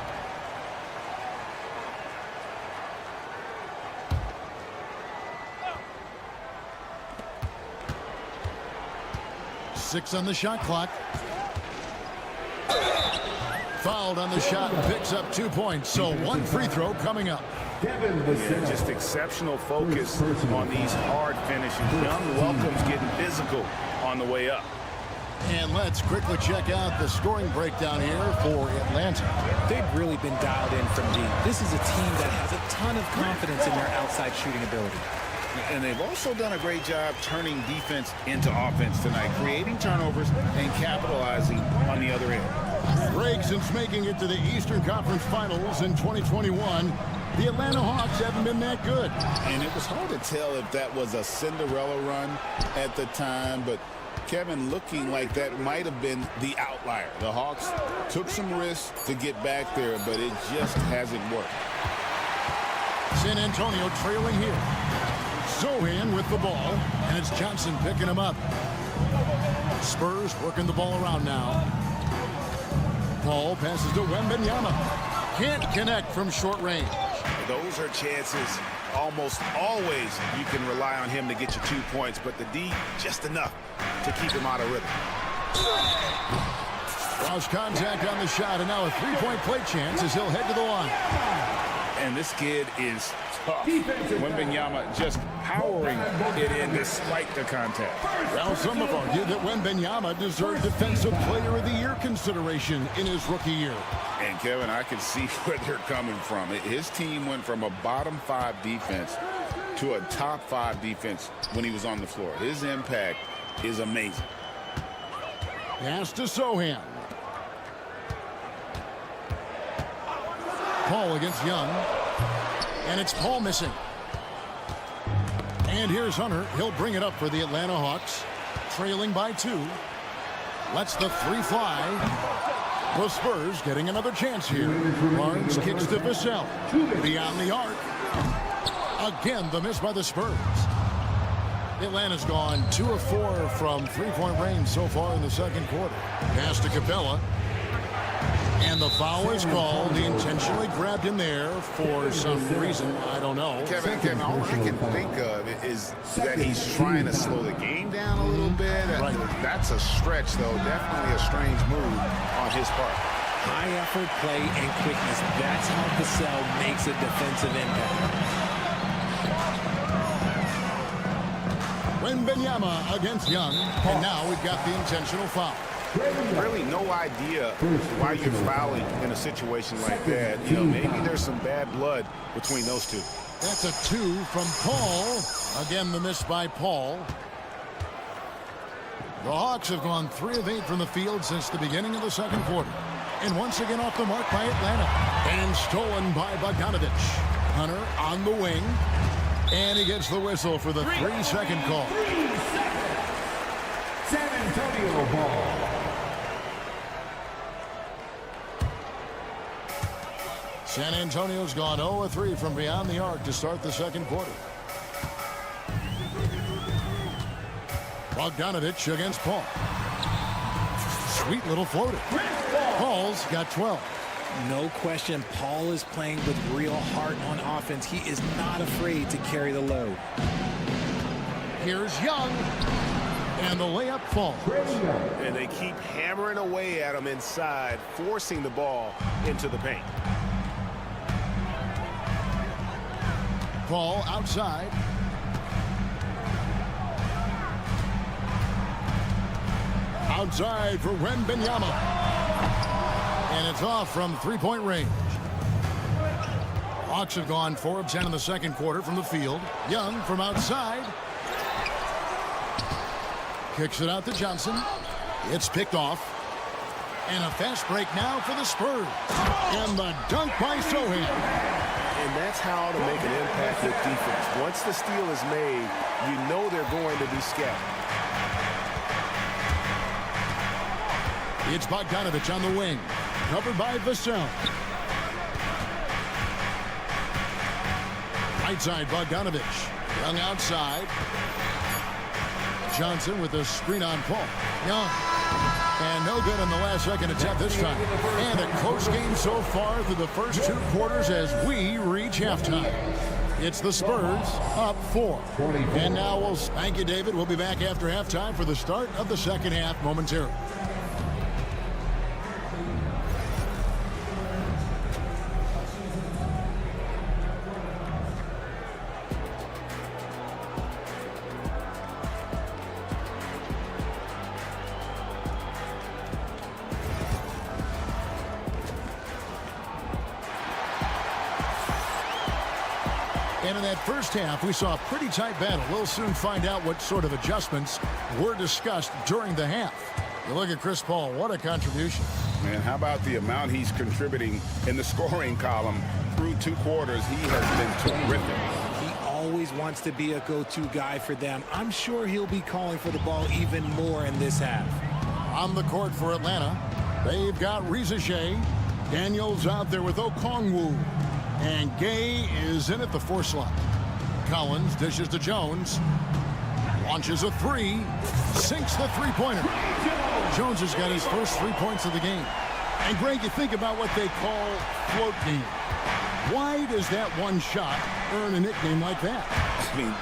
Six on the shot clock. Fouled on the shot, picks up 2 points. So 1 free throw coming up. Yeah, just exceptional focus on these hard finishes. Young welcomes getting physical on the way up. And let's quickly check out the scoring breakdown here for Atlanta. They've really been dialed in from deep. This is a team that has a ton of confidence in their outside shooting ability. And they've also done a great job turning defense into offense tonight, creating turnovers and capitalizing on the other end. Greg, since making it to the Eastern Conference Finals in 2021, the Atlanta Hawks haven't been that good. And it was hard to tell if that was a Cinderella run at the time, but Kevin, looking like that might have been the outlier. The Hawks took some risks to get back there, but it just hasn't worked. San Antonio trailing here. Sohan with the ball, and it's Johnson picking him up. Spurs working the ball around now. Paul passes to Wembanyama. Can't connect from short range. Those are chances. Almost always you can rely on him to get you 2 points, but the D just enough to keep him out of rhythm. Lost contact on the shot, and now a 3-point play chance as he'll head to the line. And this kid is tough. Wembanyama just powering it in despite the contact. Now some have argued that Wembanyama deserved Defensive Player of the Year consideration in his rookie year. And Kevin, I can see where they're coming from. His team went from a bottom 5 defense to a top 5 defense when he was on the floor. His impact is amazing. Pass to Sohan. Paul against Young. And it's Paul missing. And here's Hunter. He'll bring it up for the Atlanta Hawks. Trailing by 2. Lets the 3 fly. The Spurs getting another chance here. Barnes kicks to Vassell. Beyond the arc. Again, the miss by the Spurs. Atlanta's gone 2 of 4 from 3-point range so far in the second quarter. Pass to Capella. And the foul is called. He intentionally grabbed him there for some reason. I don't know. Kevin, all I can think of is that he's trying to slow the game down a little bit. Right. That's a stretch, though. Definitely a strange move on his part. High effort play and quickness. That's how Vassell makes a defensive impact. Wembanyama against Young. And now we've got the intentional foul. Really no idea why you're fouling in a situation like that. You know, maybe there's some bad blood between those two. That's a 2 from Paul. Again, the miss by Paul. The Hawks have gone 3 of 8 from the field since the beginning of the second quarter. And once again off the mark by Atlanta. And stolen by Bogdanovic. Hunter on the wing. And he gets the whistle for the 3-second call. San Antonio ball. San Antonio's gone 0 of 3 from beyond the arc to start the second quarter. Bogdanovic against Paul. Sweet little floater. Paul's got 12. No question, Paul is playing with real heart on offense. He is not afraid to carry the load. Here's Young. And the layup falls. And they keep hammering away at him inside, forcing the ball into the paint. Paul outside. Outside for Wembanyama. And it's off from 3-point range. Hawks have gone 4 of 10 in the second quarter from the field. Young from outside. Kicks it out to Johnson. It's picked off. And a fast break now for the Spurs. And the dunk by Sohan. And that's how to make an impact with defense. Once the steal is made, you know they're going to be scattered. It's Bogdanovic on the wing. Covered by Vassell. Right side, Bogdanovic. Young outside. Johnson with the screen on Paul. Young. And no good on the last second attempt this time. And a close game so far through the first 2 quarters as we reach halftime. It's the Spurs up 4. And now we'll thank you, David. We'll be back after halftime for the start of the second half momentarily. And in that first half, we saw a pretty tight battle. We'll soon find out what sort of adjustments were discussed during the half. You look at Chris Paul, what a contribution. Man, how about the amount he's contributing in the scoring column through 2 quarters? He has been terrific. He always wants to be a go-to guy for them. I'm sure he'll be calling for the ball even more in this half. On the court for Atlanta, they've got Rizache. Daniels out there with Okongwu. And Gay is in at the 4 slot. Collins dishes to Jones. Launches a 3. Sinks the 3-pointer. Jones has got his first 3 points of the game. And Greg, you think about what they call float game. Why does that one shot earn a nickname like that? I mean,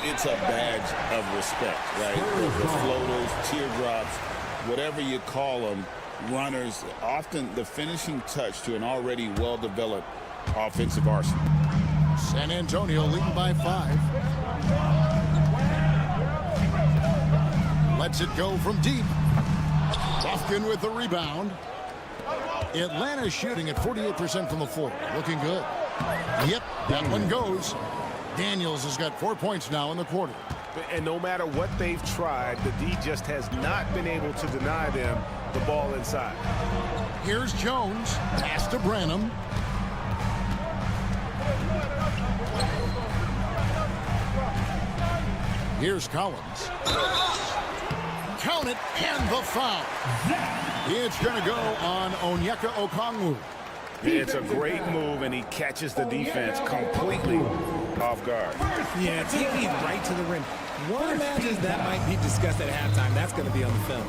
it's a badge of respect, right? The floaters, teardrops, whatever you call them, runners, often the finishing touch to an already well-developed offensive arsenal. San Antonio leading by 5. Lets it go from deep. Lofton with the rebound. Atlanta shooting at 48% from the floor. Looking good. Yep, that one goes. Daniels has got 4 points now in the quarter. And no matter what they've tried, the D just has not been able to deny them the ball inside. Here's Jones. Pass to Branham. Here's Collins. Count it, and the foul. It's going to go on Onyeka Okongwu. It's a great move, and he catches the defense completely off guard. Yeah, taking it right to the rim. One imagines that might be discussed at halftime. That's going to be on the film.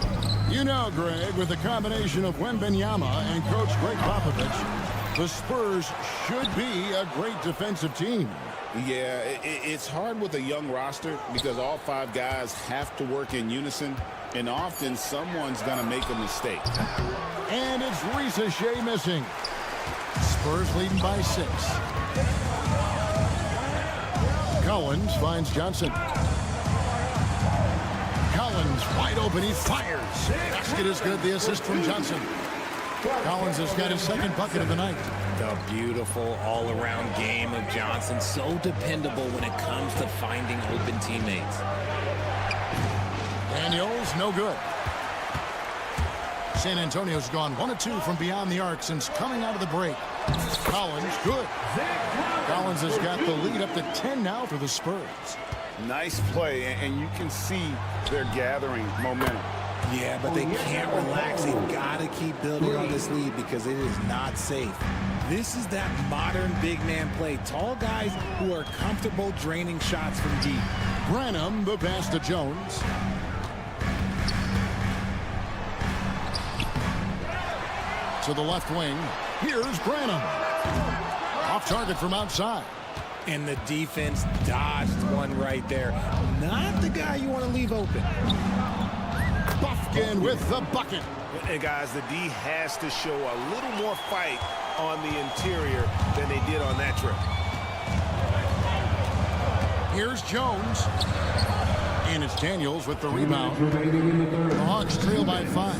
You know, Greg, with the combination of Wembanyama and Coach Greg Popovich, the Spurs should be a great defensive team. Yeah, it's hard with a young roster because all 5 guys have to work in unison, and often someone's going to make a mistake. And it's Risa Shea missing. Spurs leading by 6. Collins finds Johnson. Collins wide open. He fires. Basket is good. The assist from Johnson. Collins has got his second bucket of the night. The beautiful all-around game of Johnson. So dependable when it comes to finding open teammates. Daniels, no good. San Antonio's gone 1 of 2 from beyond the arc since coming out of the break. Collins, good. Collins has got the lead up to 10 now for the Spurs. Nice play, and you can see they're gathering momentum. Yeah, but they can't relax. They've got to keep building on this lead because it is not safe. This is that modern big man play. Tall guys who are comfortable draining shots from deep. Branham, the pass to Jones. To the left wing. Here's Branham. Off target from outside. And the defense dodged one right there. Not the guy you want to leave open. Buffkin with the bucket. And guys, the D has to show a little more fight on the interior than they did on that trip. Here's Jones. And it's Daniels with the rebound. The Hawks trail by 5.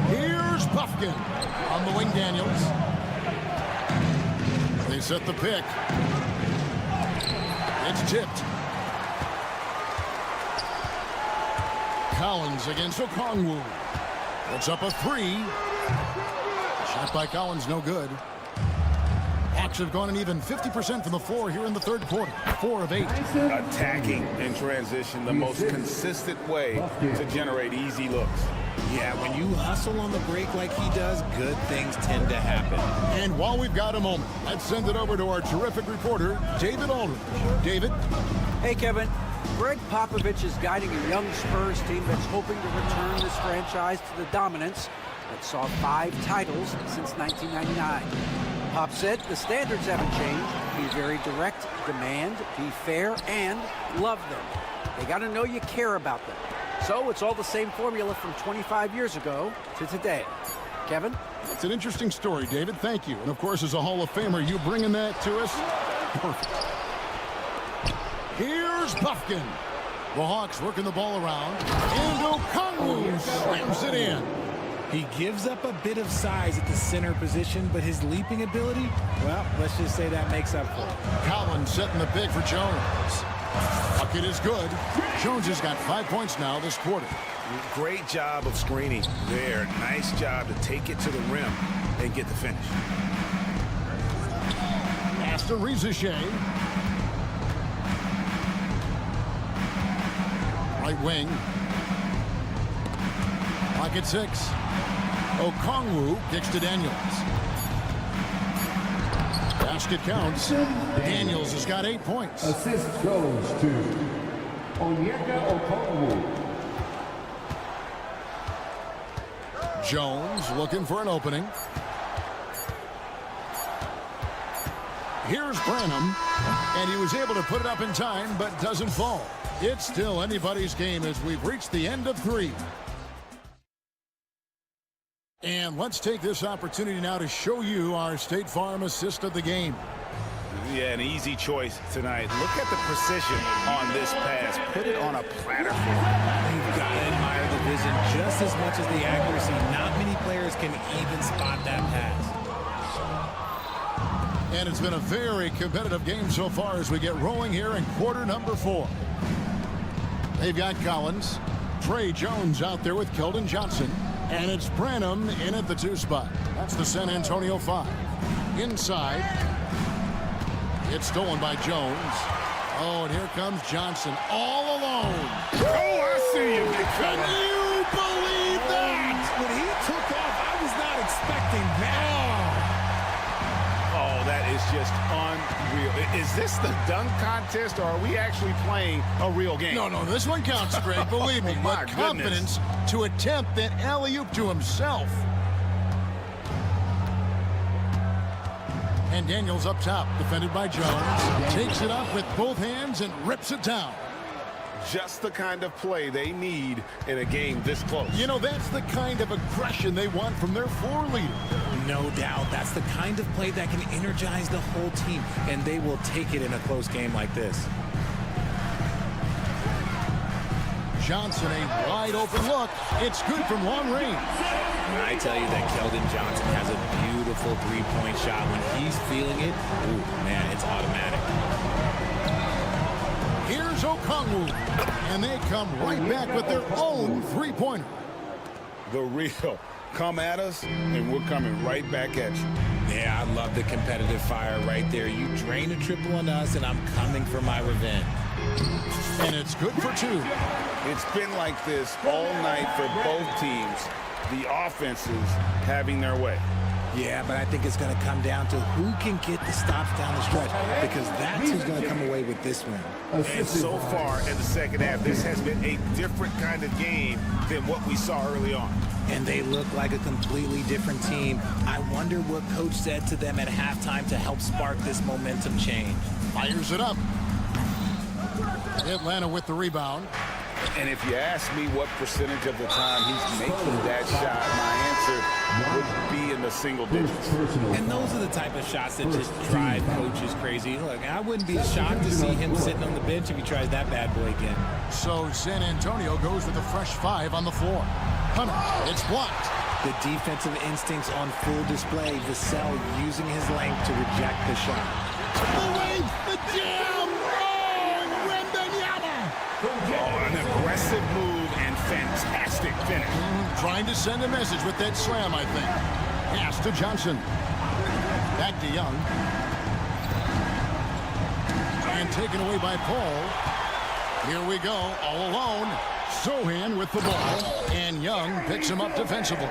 Here's Buffkin on the wing. Daniels. They set the pick. It's tipped. Collins against Okongwu. Puts up a 3. Shot by Collins, no good. Hawks have gone an even 50% from the floor here in the third quarter. 4 of 8. Attacking in transition, the most consistent way to generate easy looks. Yeah, when you hustle on the break like he does, good things tend to happen. And while we've got a moment, let's send it over to our terrific reporter, David Aldridge. David? Hey, Kevin. Greg Popovich is guiding a young Spurs team that's hoping to return this franchise to the dominance that saw 5 titles since 1999. Pop said the standards haven't changed. Be very direct, demand, be fair, and love them. They got to know you care about them. So it's all the same formula from 25 years ago to today. Kevin? It's an interesting story, David. Thank you. And, of course, as a Hall of Famer, you bringing that to us? Perfect. Here's Buffkin. The Hawks working the ball around. And Okongwu slams it in. He gives up a bit of size at the center position, but his leaping ability, well, let's just say that makes up for it. Collins setting the pick for Jones. Bucket is good. Jones has got 5 points now this quarter. Great job of screening there. Nice job to take it to the rim and get the finish. Pass to Risa Shea. Right wing. Pocket 6. Okongwu kicks to Daniels. Basket counts. Daniels has got 8 points. Assist goes to Onyeka Okongwu. Jones looking for an opening. Here's Branham, and he was able to put it up in time, but doesn't fall. It's still anybody's game as we've reached the end of 3. And let's take this opportunity now to show you our State Farm assist of the game. Yeah, an easy choice tonight. Look at the precision on this pass. Put it on a platter for him. You've got to admire the vision just as much as the accuracy. Not many players can even spot that pass. And it's been a very competitive game so far as we get rolling here in quarter number 4. They've got Collins, Trey Jones out there with Keldon Johnson, and it's Branham in at the 2 spot. That's the San Antonio 5. Inside, it's stolen by Jones. Oh, and here comes Johnson all alone. Oh, I see you, big fella. Can you believe that? When he took off, I was not expecting that. Oh, that is just unreal. Is this the dunk contest, or are we actually playing a real game? No, this one counts, Greg. Believe me. Oh, my But confidence to attempt that alley-oop to himself. And Daniels up top, defended by Jones. Takes it up with both hands and rips it down. Just the kind of play they need in a game this close. You know, that's the kind of aggression they want from their floor leader. No doubt. That's the kind of play that can energize the whole team, and they will take it in a close game like this. Johnson, a wide open look. It's good from long range. And I tell you that Keldon Johnson has a beautiful three-point shot. When he's feeling it, ooh, man, it's automatic. Here's Okongwu, and they come right back with their own three-pointer. The real. Come at us, and we're coming right back at you. Yeah, I love the competitive fire right there. You drain a triple on us, and I'm coming for my revenge. And it's good for 2. It's been like this all night for both teams. The offenses having their way. Yeah, but I think it's going to come down to who can get the stops down the stretch, because that's who's going to come away with this win. And so far in the second half, this has been a different kind of game than what we saw early on. And they look like a completely different team. I wonder what coach said to them at halftime to help spark this momentum change. Fires it up. Atlanta with the rebound. And if you ask me what percentage of the time he's making that shot, my answer would be in the single digits. And those are the type of shots that just drive coaches crazy. Look, I wouldn't be shocked to see him sitting on the bench if he tries that bad boy again. So San Antonio goes with a fresh 5 on the floor. Hunter, it's blocked. The defensive instincts on full display. Vassell using his length to reject the shot. Away the jam! Oh, an aggressive move and fantastic finish. Trying to send a message with that slam, I think. Pass to Johnson. Back to Young. And taken away by Paul. Here we go, all alone. Sohan with the ball. And Young picks him up defensively.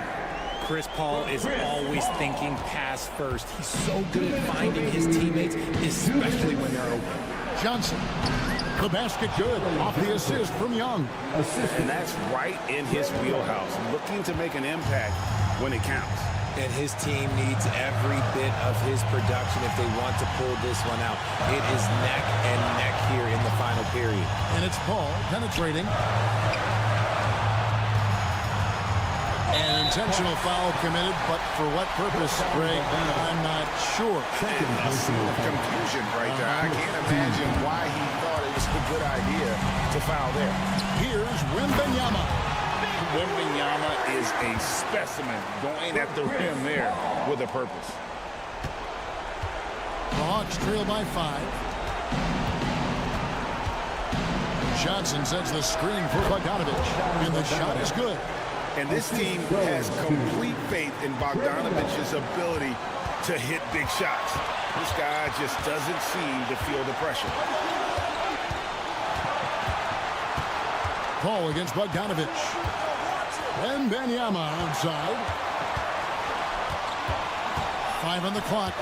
Chris Paul is always thinking pass first. He's so good at finding his teammates, especially when they're open. Johnson. The basket good off the assist from Young. And that's right in his wheelhouse, looking to make an impact when it counts. And his team needs every bit of his production if they want to pull this one out. It is neck and neck here in the final period. And it's Paul penetrating. An intentional foul committed, but for what purpose, Greg? I'm not sure. Confusion right there. I can't imagine why he thought it was a good idea to foul there. Here's Wembanyama. Wembanyama is a specimen going at the rim there with a purpose. The Hawks trail by 5. Johnson sets the screen for Bogdanovich, and the shot is good. And this team has complete faith in Bogdanovich's ability to hit big shots. This guy just doesn't seem to feel the pressure. Paul against Bogdanovich. And Wembanyama outside. 5 on the clock.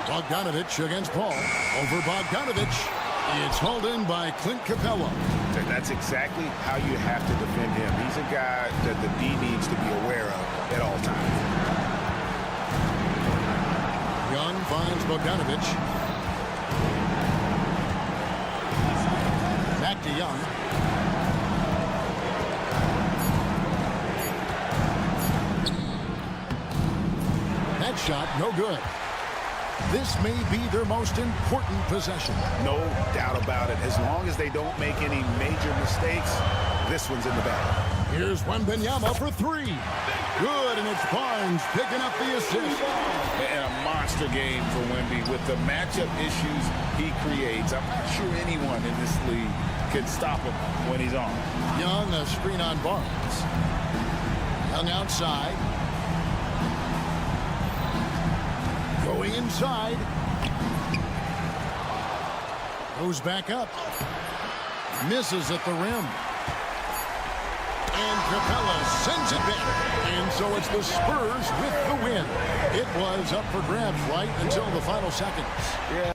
Bogdanovich against Paul. Over Bogdanovich. It's hauled in by Clint Capella. That's exactly how you have to defend him. He's a guy that the D needs to be aware of at all times. Young finds Bogdanovich. Back to Young. That shot, no good. This may be their most important possession. No doubt about it. As long as they don't make any major mistakes, this one's in the bag. Here's Wembanyama for 3. good, and it's Barnes picking up the assist. And a monster game for Wemby with the matchup issues he creates. I'm not sure anyone in this league can stop him when he's on. Young, a screen on Barnes. Young outside. Going inside. Goes back up. Misses at the rim. And Capella sends it back. And so it's the Spurs with the win. It was up for grabs right until the final seconds. Yeah.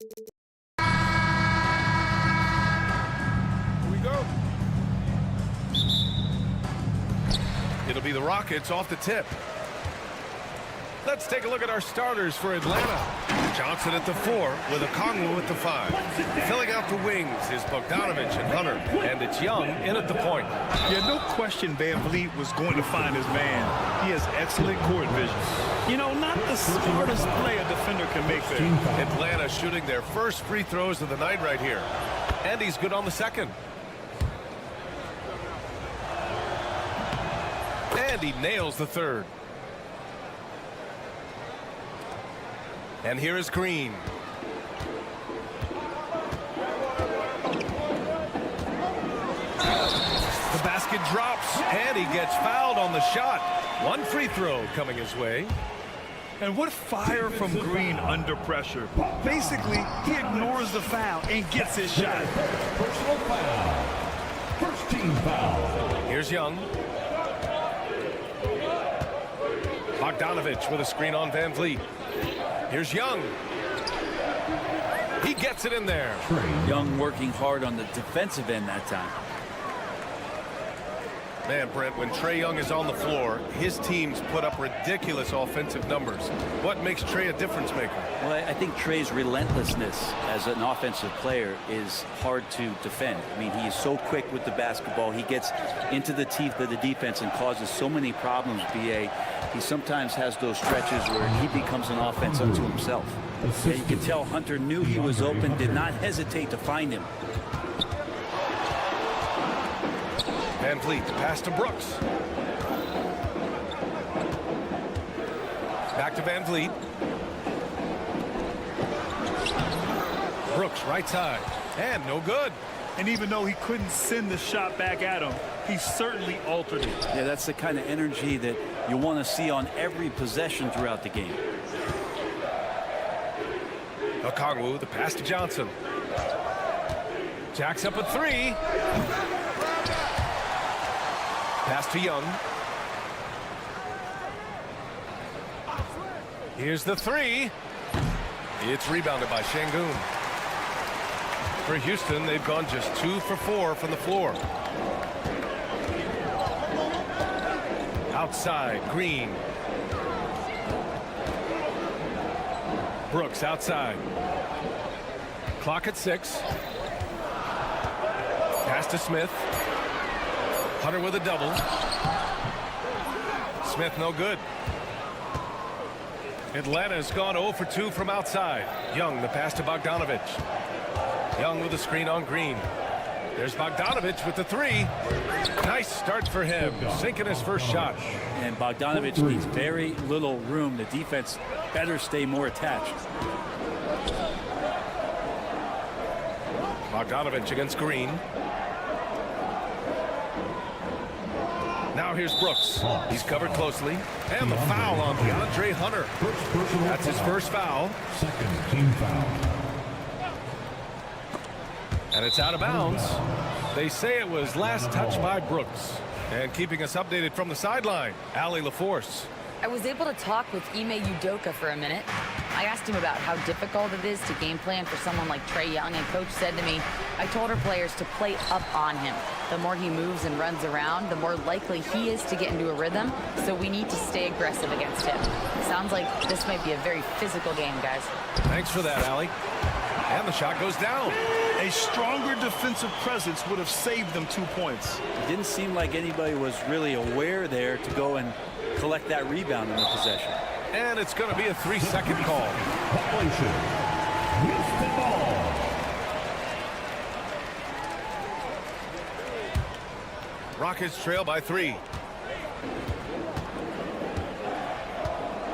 Here we go. It'll be the Rockets off the tip. Let's take a look at our starters for Atlanta. Johnson at the 4 with Okongwu at the 5. Filling out the wings is Bogdanovich and Hunter. And it's Young in at the point. Yeah, no question Van Vliet was going to find his man. He has excellent court vision. You know, not the smartest play a defender can make there. Atlanta shooting their first free throws of the night right here. And he's good on the second. And he nails the third. And here is Green. The basket drops, and he gets fouled on the shot. One free throw coming his way. And what fire from Green under pressure. Basically, he ignores the foul and gets his shot. Personal foul. First team foul. Here's Young. Bogdanovich with a screen on Van Vliet. Here's Young. He gets it in there. Young working hard on the defensive end that time. Man, Brent, when Trae Young is on the floor, his teams put up ridiculous offensive numbers. What makes Trae a difference maker? Well, I think Trae's relentlessness as an offensive player is hard to defend. I mean, he is so quick with the basketball. He gets into the teeth of the defense and causes so many problems, BA. He sometimes has those stretches where he becomes an offense unto himself. Yeah, you can tell Hunter knew he was open, did not hesitate to find him. Van Vliet, pass to Brooks. Back to Van Vliet. Brooks, right side. And no good. And even though he couldn't send the shot back at him, he certainly altered it. Yeah, that's the kind of energy that you want to see on every possession throughout the game. Okongwu, the pass to Johnson. Jacks up a 3. Pass to Young. Here's the 3. It's rebounded by Şengün. For Houston, they've gone just 2 for 4 from the floor. Outside, Green. Brooks outside. Clock at 6. Pass to Smith. Hunter with a double. Smith no good. Atlanta's gone 0 for 2 from outside. Young, the pass to Bogdanovich. Young with a screen on Green. There's Bogdanovich with the 3. Nice start for him, sinking his first shot. And Bogdanovich needs very little room. The defense better stay more attached. Bogdanovich against Green. Now here's Brooks. He's covered closely. And the foul on DeAndre Hunter. That's his first foul. Second team foul. And it's out of bounds. They say it was last touched by Brooks. And keeping us updated from the sideline, Allie LaForce. I was able to talk with Ime Udoka for a minute. I asked him about how difficult it is to game plan for someone like Trae Young, and Coach said to me, I told our players to play up on him. The more he moves and runs around, the more likely he is to get into a rhythm, so we need to stay aggressive against him. Sounds like this might be a very physical game, guys. Thanks for that, Allie. And the shot goes down. A stronger defensive presence would have saved them 2 points. It didn't seem like anybody was really aware there to go and collect that rebound in the possession. And it's going to be a 3-second call. Violation. With the ball. Rockets trail by 3.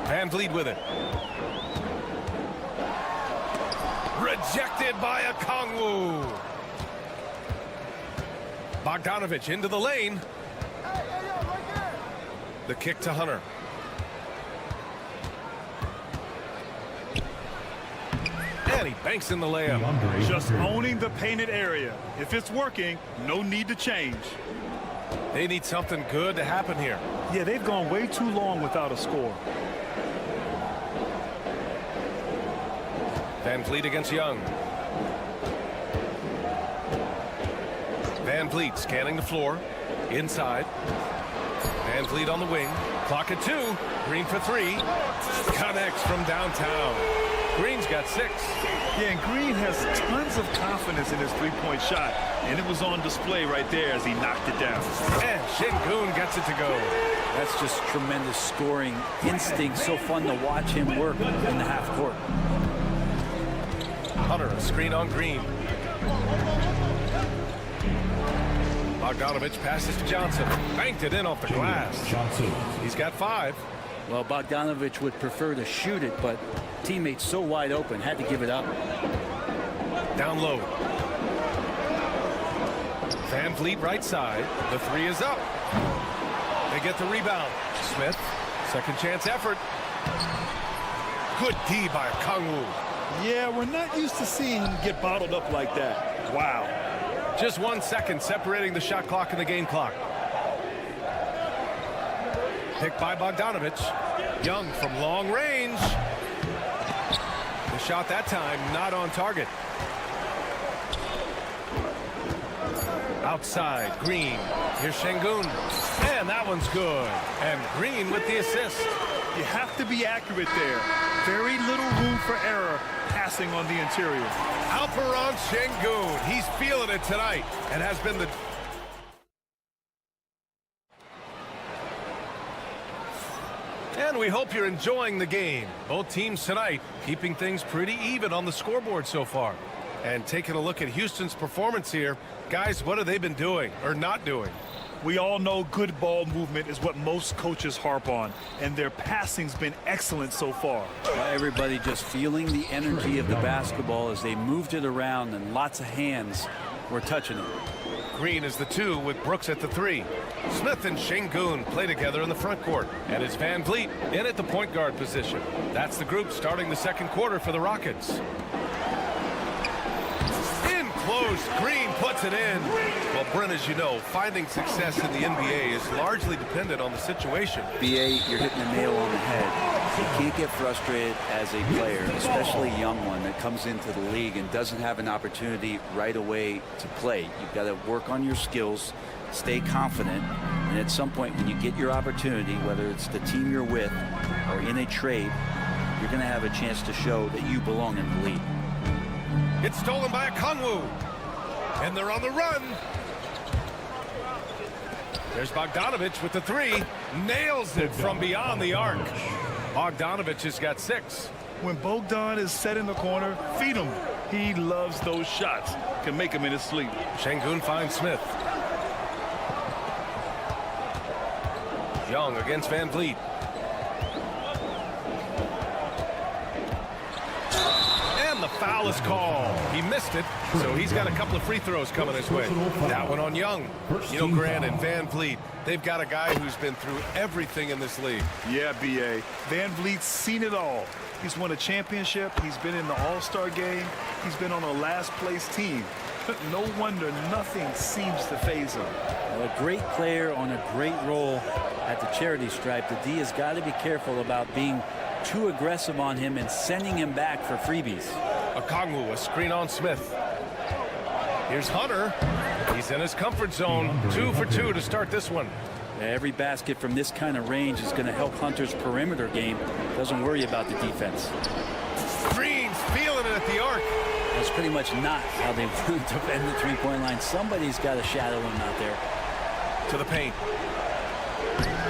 Van Vliet with it. Rejected by Okongwu. Bogdanovich into the lane. The kick to Hunter. And he banks in the layup. Just owning the painted area. If it's working, no need to change. They need something good to happen here. Yeah, they've gone way too long without a score. Van Vliet against Young. Van Vliet scanning the floor. Inside. Van Vliet on the wing. Clock at 2. Green for 3. Connects from downtown. Green's got 6. Yeah, and Green has tons of confidence in his three-point shot, and it was on display right there as he knocked it down. And Şengün gets it to go. That's just tremendous scoring instinct. So fun to watch him work in the half court. Hunter, a screen on Green. Bogdanović passes to Johnson. Banked it in off the glass. Johnson. He's got 5. Well, Bogdanović would prefer to shoot it, but teammates so wide open, had to give it up. Down low. Van Vliet right side. The 3 is up. They get the rebound. Smith, second chance effort. Good D by Kangwoo. Yeah, we're not used to seeing him get bottled up like that. Wow. Just 1 second separating the shot clock and the game clock. Picked by Bogdanović. Young from long range. The shot that time not on target. Outside, Green. Here's Şengün. And that one's good. And Green with the assist. You have to be accurate there. Very little room for error passing on the interior. Alperen Şengün. He's feeling it tonight and has been the... And we hope you're enjoying the game. Both teams tonight keeping things pretty even on the scoreboard so far. And taking a look at Houston's performance here, guys, what have they been doing or not doing? We all know good ball movement is what most coaches harp on, and their passing's been excellent so far. Everybody just feeling the energy of the basketball as they moved it around, and lots of hands were touching it. Green is the 2 with Brooks at the 3. Smith and Şengün play together in the front court. And it's Van Vliet in at the point guard position. That's the group starting the second quarter for the Rockets. In close, Green puts it in. Well, Brent, as you know, finding success in the NBA is largely dependent on the situation. BA, you're hitting the nail on the head. You can't get frustrated as a player, especially a young one that comes into the league and doesn't have an opportunity right away to play. You've got to work on your skills, stay confident, and at some point when you get your opportunity, whether it's the team you're with or in a trade, you're going to have a chance to show that you belong in the league. It's stolen by Kangwoo. And they're on the run. There's Bogdanović with the 3. Nails it from beyond the arc. Bogdanović has got 6. When Bogdan is set in the corner, feed him. He loves those shots. Can make him in his sleep. Şengün finds Smith. Young against Van Vliet. And the foul is called. He missed it, so he's got a couple of free throws coming his way. That one on Young. You know, Grant and Van Vliet, they've got a guy who's been through everything in this league. Yeah, B.A. Van Vliet's seen it all. He's won a championship. He's been in the All-Star game. He's been on a last-place team. No wonder nothing seems to faze him. Well, a great player on a great role at the charity stripe. The D has got to be careful about being too aggressive on him and sending him back for freebies. Okongwu, a screen on Smith. Here's Hunter. He's in his comfort zone. 2 for 2 to start this one. Every basket from this kind of range is going to help Hunter's perimeter game. Doesn't worry about the defense. Green's feeling it at the arc. That's pretty much not how they defend the three-point line. Somebody's got to shadow him out there. To the paint.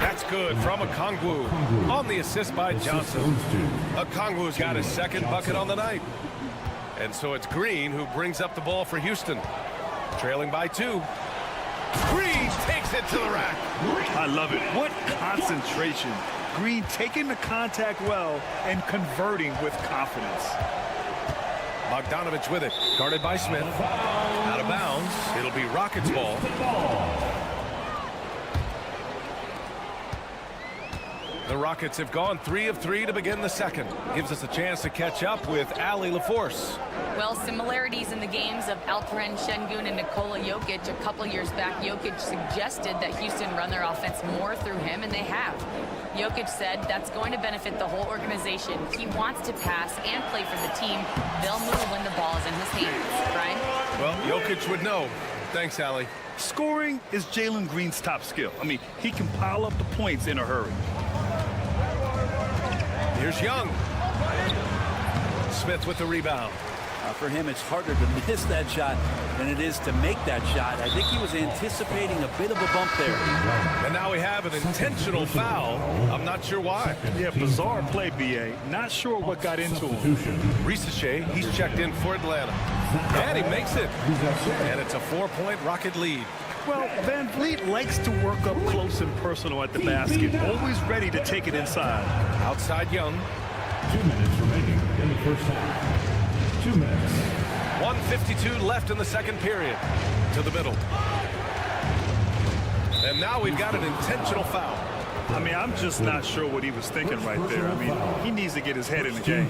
That's good from Okongwu on the assist by Johnson. Okongwu's got his second bucket on the night. And so it's Green who brings up the ball for Houston. Trailing by 2. Green takes it to the rack. I love it. What concentration. Green taking the contact well and converting with confidence. Bogdanović with it. Guarded by Smith. Out of bounds. It'll be Rockets ball. The Rockets have gone 3 of 3 to begin the second. Gives us a chance to catch up with Ali LaForce. Well, similarities in the games of Alperen Şengün and Nikola Jokic. A couple years back, Jokic suggested that Houston run their offense more through him, and they have. Jokic said that's going to benefit the whole organization. He wants to pass and play for the team. They'll move when the ball is in his hands. Brian? Well, Jokic would know. Thanks, Ali. Scoring is Jalen Green's top skill. I mean, he can pile up the points in a hurry. Here's Young. Smith with the rebound. For him, it's harder to miss that shot than it is to make that shot. I think he was anticipating a bit of a bump there. And now we have an intentional foul. I'm not sure why. Yeah, bizarre play, B.A. Not sure what got into him. Risacher, he's checked in for Atlanta. And he makes it. And it's a 4-point Rocket lead. Well, Van Vliet likes to work up close and personal at the basket. Always ready to take it inside. Outside Young. 2 minutes remaining in the first half. 2 minutes. 1:52 left in the second period. To the middle. And now we've got an intentional foul. I mean, I'm just not sure what he was thinking right there. I mean, he needs to get his head in the game.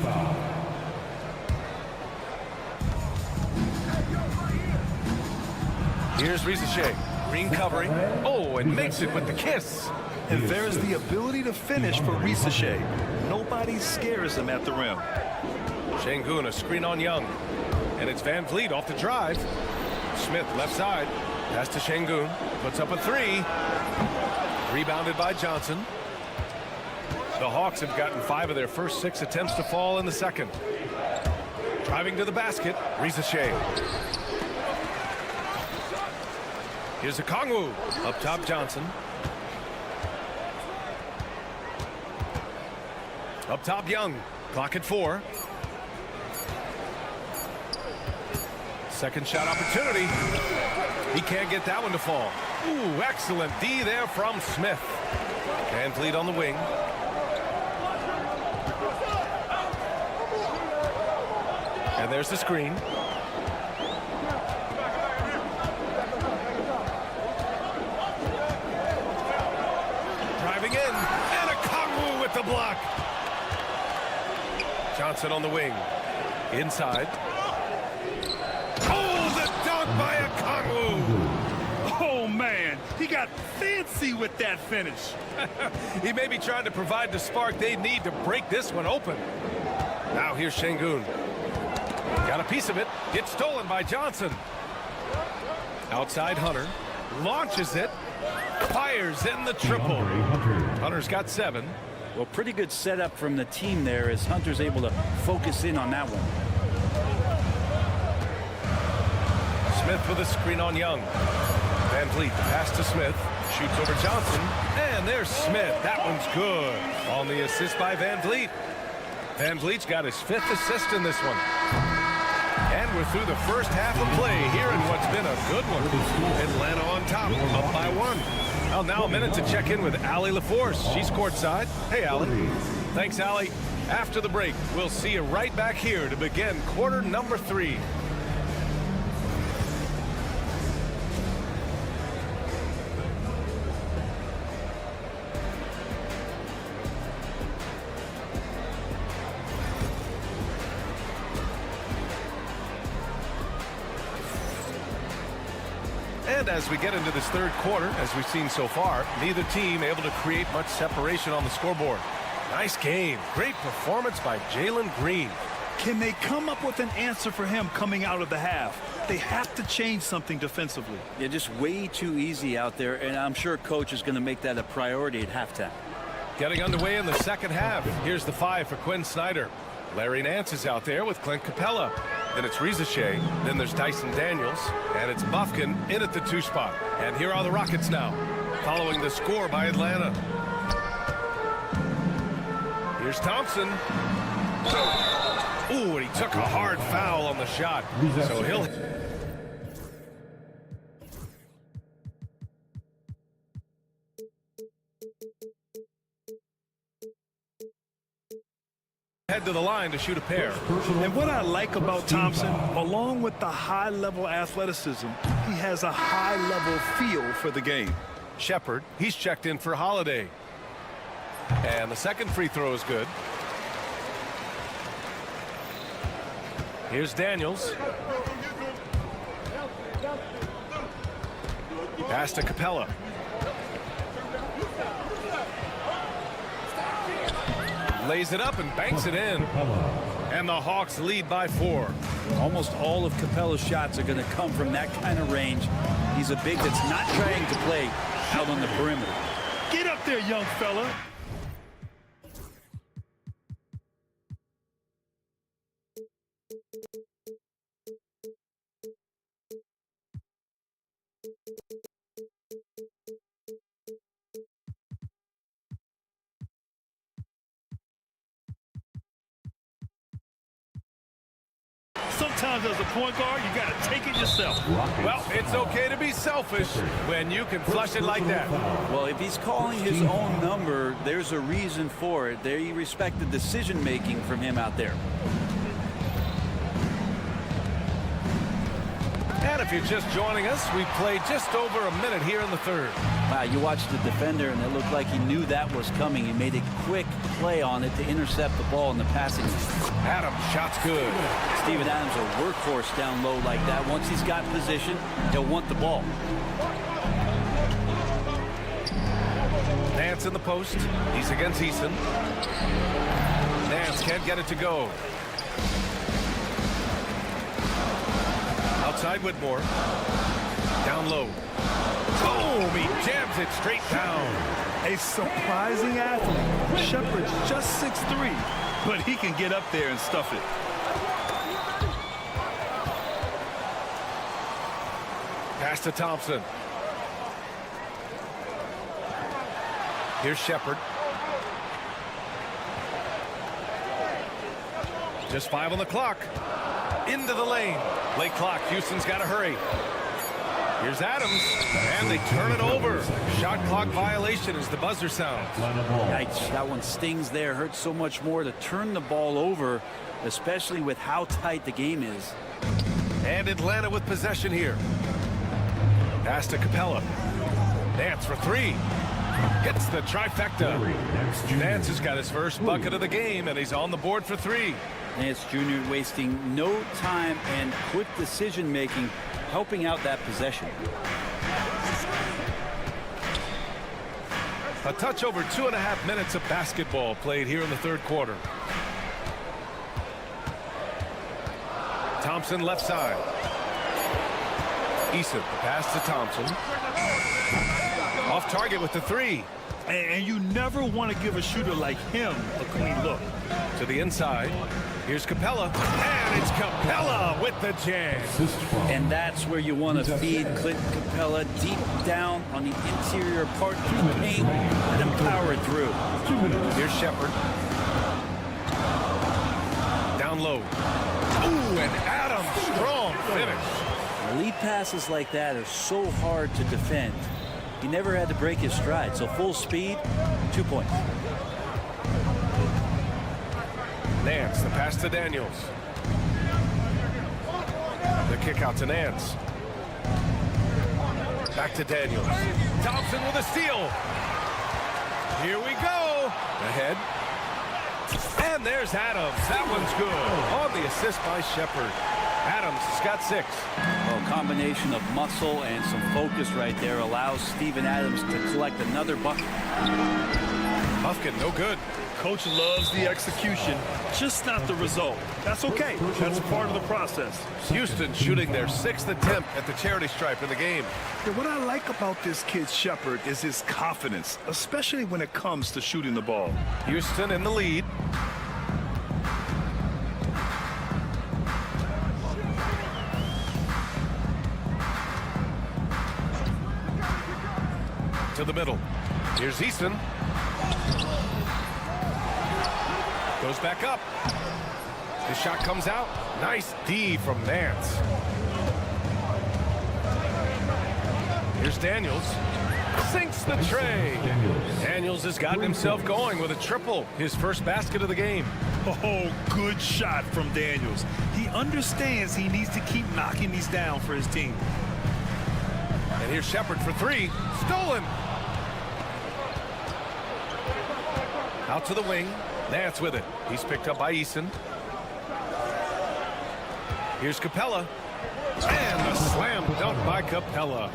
Here's Risacher. Green covering. Oh, and makes it with the kiss. And there's the ability to finish for Risacher. Nobody scares him at the rim. Şengün, a screen on Young. And it's Van Vliet off the drive. Smith left side. Pass to Şengün. Puts up a 3. Rebounded by Johnson. The Hawks have gotten 5 of their first 6 attempts to fall in the second. Driving to the basket. Risacher. Here's Okongwu. Up top, Johnson. Up top, Young. Clock at 4. Second shot opportunity. He can't get that one to fall. Ooh, excellent D there from Smith. Van Vliet on the wing. And there's the screen. Driving in. And Okongwu with the block. Johnson on the wing. Inside. Oh, the dunk by Okongwu. Oh, man. He got fancy with that finish. He may be trying to provide the spark they need to break this one open. Now here's Şengün. Got a piece of it. Gets stolen by Johnson. Outside Hunter. Launches it. Fires in the triple. Hunter's got 7. Well, pretty good setup from the team there as Hunter's able to focus in on that one. Smith with a screen on Young. Van Vliet, pass to Smith. Shoots over Johnson. And there's Smith. That one's good. On the assist by Van Vliet. Van Vliet's got his 5th assist in this one. And we're through the first half of play here in what's been a good one. Atlanta on top, up by 1. Well, now a minute to check in with Ali LaForce. She's courtside. Hey, Ali. Thanks, Ali. After the break, we'll see you right back here to begin quarter number 3. And as we get into this third quarter, as we've seen so far, neither team able to create much separation on the scoreboard. Nice game. Great performance by Jalen Green. Can they come up with an answer for him coming out of the half? They have to change something defensively. Yeah, just way too easy out there, and I'm sure coach is going to make that a priority at halftime. Getting underway in the second half. Here's the 5 for Quinn Snyder. Larry Nance is out there with Clint Capella. Then it's Risacher. Then there's Dyson Daniels. And it's Bufkin in at the 2 spot. And here are the Rockets now, following the score by Atlanta. Here's Thompson. Ooh, and he took a hard foul on the shot. So he'll... head to the line to shoot a pair. And what I like about Thompson, along with the high-level athleticism, he has a high-level feel for the game. Shepard, he's checked in for Holiday. And the second free throw is good. Here's Daniels. Pass to Capella. Lays it up and banks it in. And the Hawks lead by 4. Almost all of Capella's shots are going to come from that kind of range. He's a big that's not trying to play out on the perimeter. Get up there, young fella. Sometimes as a point guard, you got to take it yourself. Well, it's okay to be selfish when you can flush it like that. Well, if he's calling his own number, there's a reason for it. They respect the decision-making from him out there. And if you're just joining us, we played just over a minute here in the third. Wow, you watched the defender, and it looked like he knew that was coming. He made a quick play on it to intercept the ball in the passing. Adams, shot's good. Steven Adams, a workhorse down low like that. Once he's got position, he'll want the ball. Nance in the post. He's against Easton. Nance can't get it to go. Outside Whitmore. Down low. Boom! He jams it straight down. A surprising athlete. Shepard's just 6'3", but he can get up there and stuff it. Pass to Thompson. Here's Shepard. Just 5 on the clock. Into the lane. Late clock. Houston's got to hurry. Here's Adams, and they turn it over. Shot clock violation as the buzzer sounds. Yikes, that one stings there. Hurts so much more to turn the ball over, especially with how tight the game is. And Atlanta with possession here. Pass to Capella. Nance for 3. Hits the trifecta. Nance has got his first bucket of the game, and he's on the board for 3. Nance Jr. wasting no time and quick decision-making, helping out that possession. A touch over 2.5 minutes of basketball played here in the third quarter. Thompson left side. Eason, pass to Thompson. Off target with the 3. And you never want to give a shooter like him a clean look. To the inside. Here's Capella. And it's Capella with the jam. And that's where you want to feed Clint Capella, deep down on the interior part of the paint. Let him power it through. Here's Shepard. Down low. Ooh, and Adams, strong finish. Lead passes like that are so hard to defend. He never had to break his stride, so full speed, 2 points. Nance, the pass to Daniels. The kick out to Nance. Back to Daniels. Thompson with a steal. Here we go. Ahead. And there's Adams. That one's good. On the assist by Shepard. Adams has got 6. Well, a combination of muscle and some focus right there allows Steven Adams to collect another bucket. Bucket, no good. Coach loves the execution, just not the result. That's okay. That's part of the process. Houston shooting their 6th attempt at the charity stripe in the game. Yeah, what I like about this kid, Shepard, is his confidence, especially when it comes to shooting the ball. Houston in the lead. To the middle. Here's Easton. Goes back up. The shot comes out. Nice D from Nance. Here's Daniels. Sinks the tray. Daniels has gotten himself going with a triple. His first basket of the game. Oh, good shot from Daniels. He understands he needs to keep knocking these down for his team. And here's Shepard for 3. Stolen. Out to the wing. Nance with it. He's picked up by Eason. Here's Capella. And a slam dunk by Capella.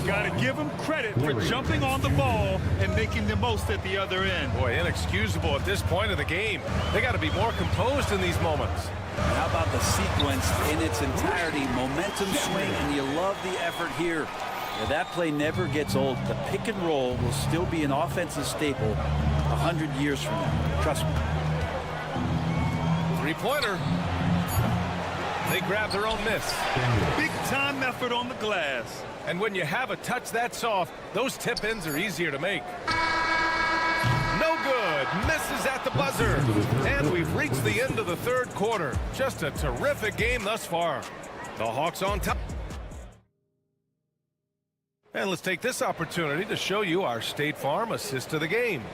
Got to give him credit for jumping on the ball and making the most at the other end. Boy, inexcusable at this point of the game. They got to be more composed in these moments. And how about the sequence in its entirety? Momentum swing, and you love the effort here. Yeah, that play never gets old. The pick and roll will still be an offensive staple 100 years from now. Trust me. Three-pointer. They grab their own miss. Big time effort on the glass. And when you have a touch that soft, those tip-ins are easier to make. No good. Misses at the buzzer. And we've reached the end of the third quarter. Just a terrific game thus far. The Hawks on top. And let's take this opportunity to show you our State Farm assist of the game.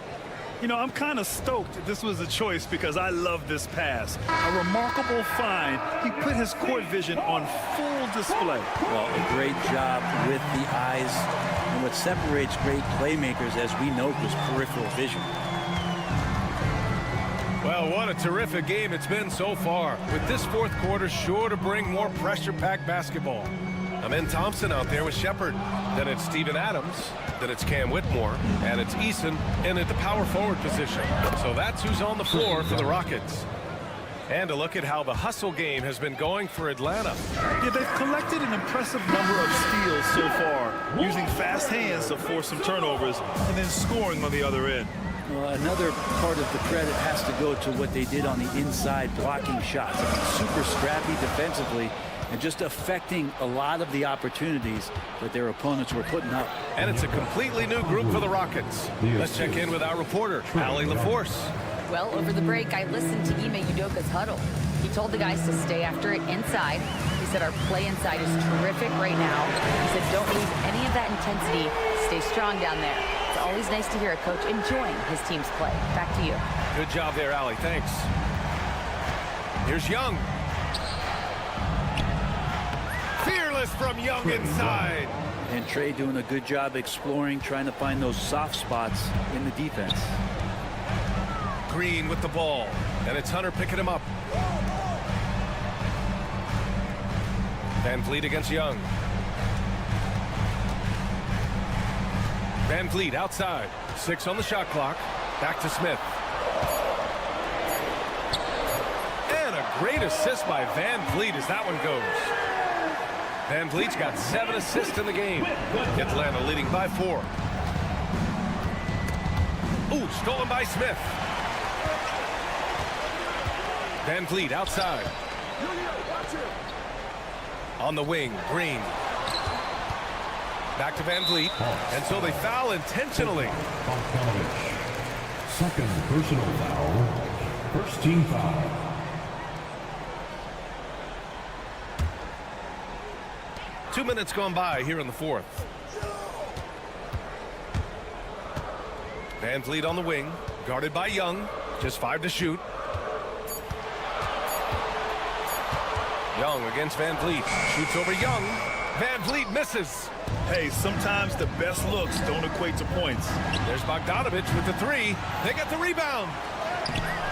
You know, I'm kind of stoked this was a choice because I love this pass. A remarkable find. He put his court vision on full display. Well, a great job with the eyes. And what separates great playmakers, as we know, is peripheral vision. Well, what a terrific game it's been so far. With this fourth quarter sure to bring more pressure-packed basketball. Amen Thompson out there with Shepard. Then it's Steven Adams. Then it's Cam Whitmore. And it's Eason in at the power forward position. So that's who's on the floor for the Rockets. And a look at how the hustle game has been going for Atlanta. Yeah, they've collected an impressive number of steals so far, using fast hands to force some turnovers and then scoring on the other end. Well, another part of the credit has to go to what they did on the inside blocking shots. Super scrappy defensively and just affecting a lot of the opportunities that their opponents were putting up. And it's a completely new group for the Rockets. Let's check in with our reporter, Allie LaForce. Well, over the break, I listened to Ime Udoka's huddle. He told the guys to stay after it inside. He said our play inside is terrific right now. He said don't lose any of that intensity. Stay strong down there. It's always nice to hear a coach enjoying his team's play. Back to you. Good job there, Allie. Thanks. Here's Young. Fearless from Young inside. And Trey doing a good job exploring, trying to find those soft spots in the defense. Green with the ball. And it's Hunter picking him up. Van Vliet against Young. Van Vliet outside. 6 on the shot clock. Back to Smith. And a great assist by Van Vliet as that one goes. Van Vliet's got 7 assists in the game. Atlanta leading by 4. Ooh, stolen by Smith. Van Vliet outside. On the wing, Green. Back to Van Vliet. And so they foul intentionally. Second personal foul. First team foul. Two minutes gone by here in the fourth. Van Vliet on the wing, guarded by Young. Just 5 to shoot. Young against Van Vliet. Shoots over Young. Van Vliet misses. Hey, sometimes the best looks don't equate to points. There's Bogdanovich with the 3. They get the rebound.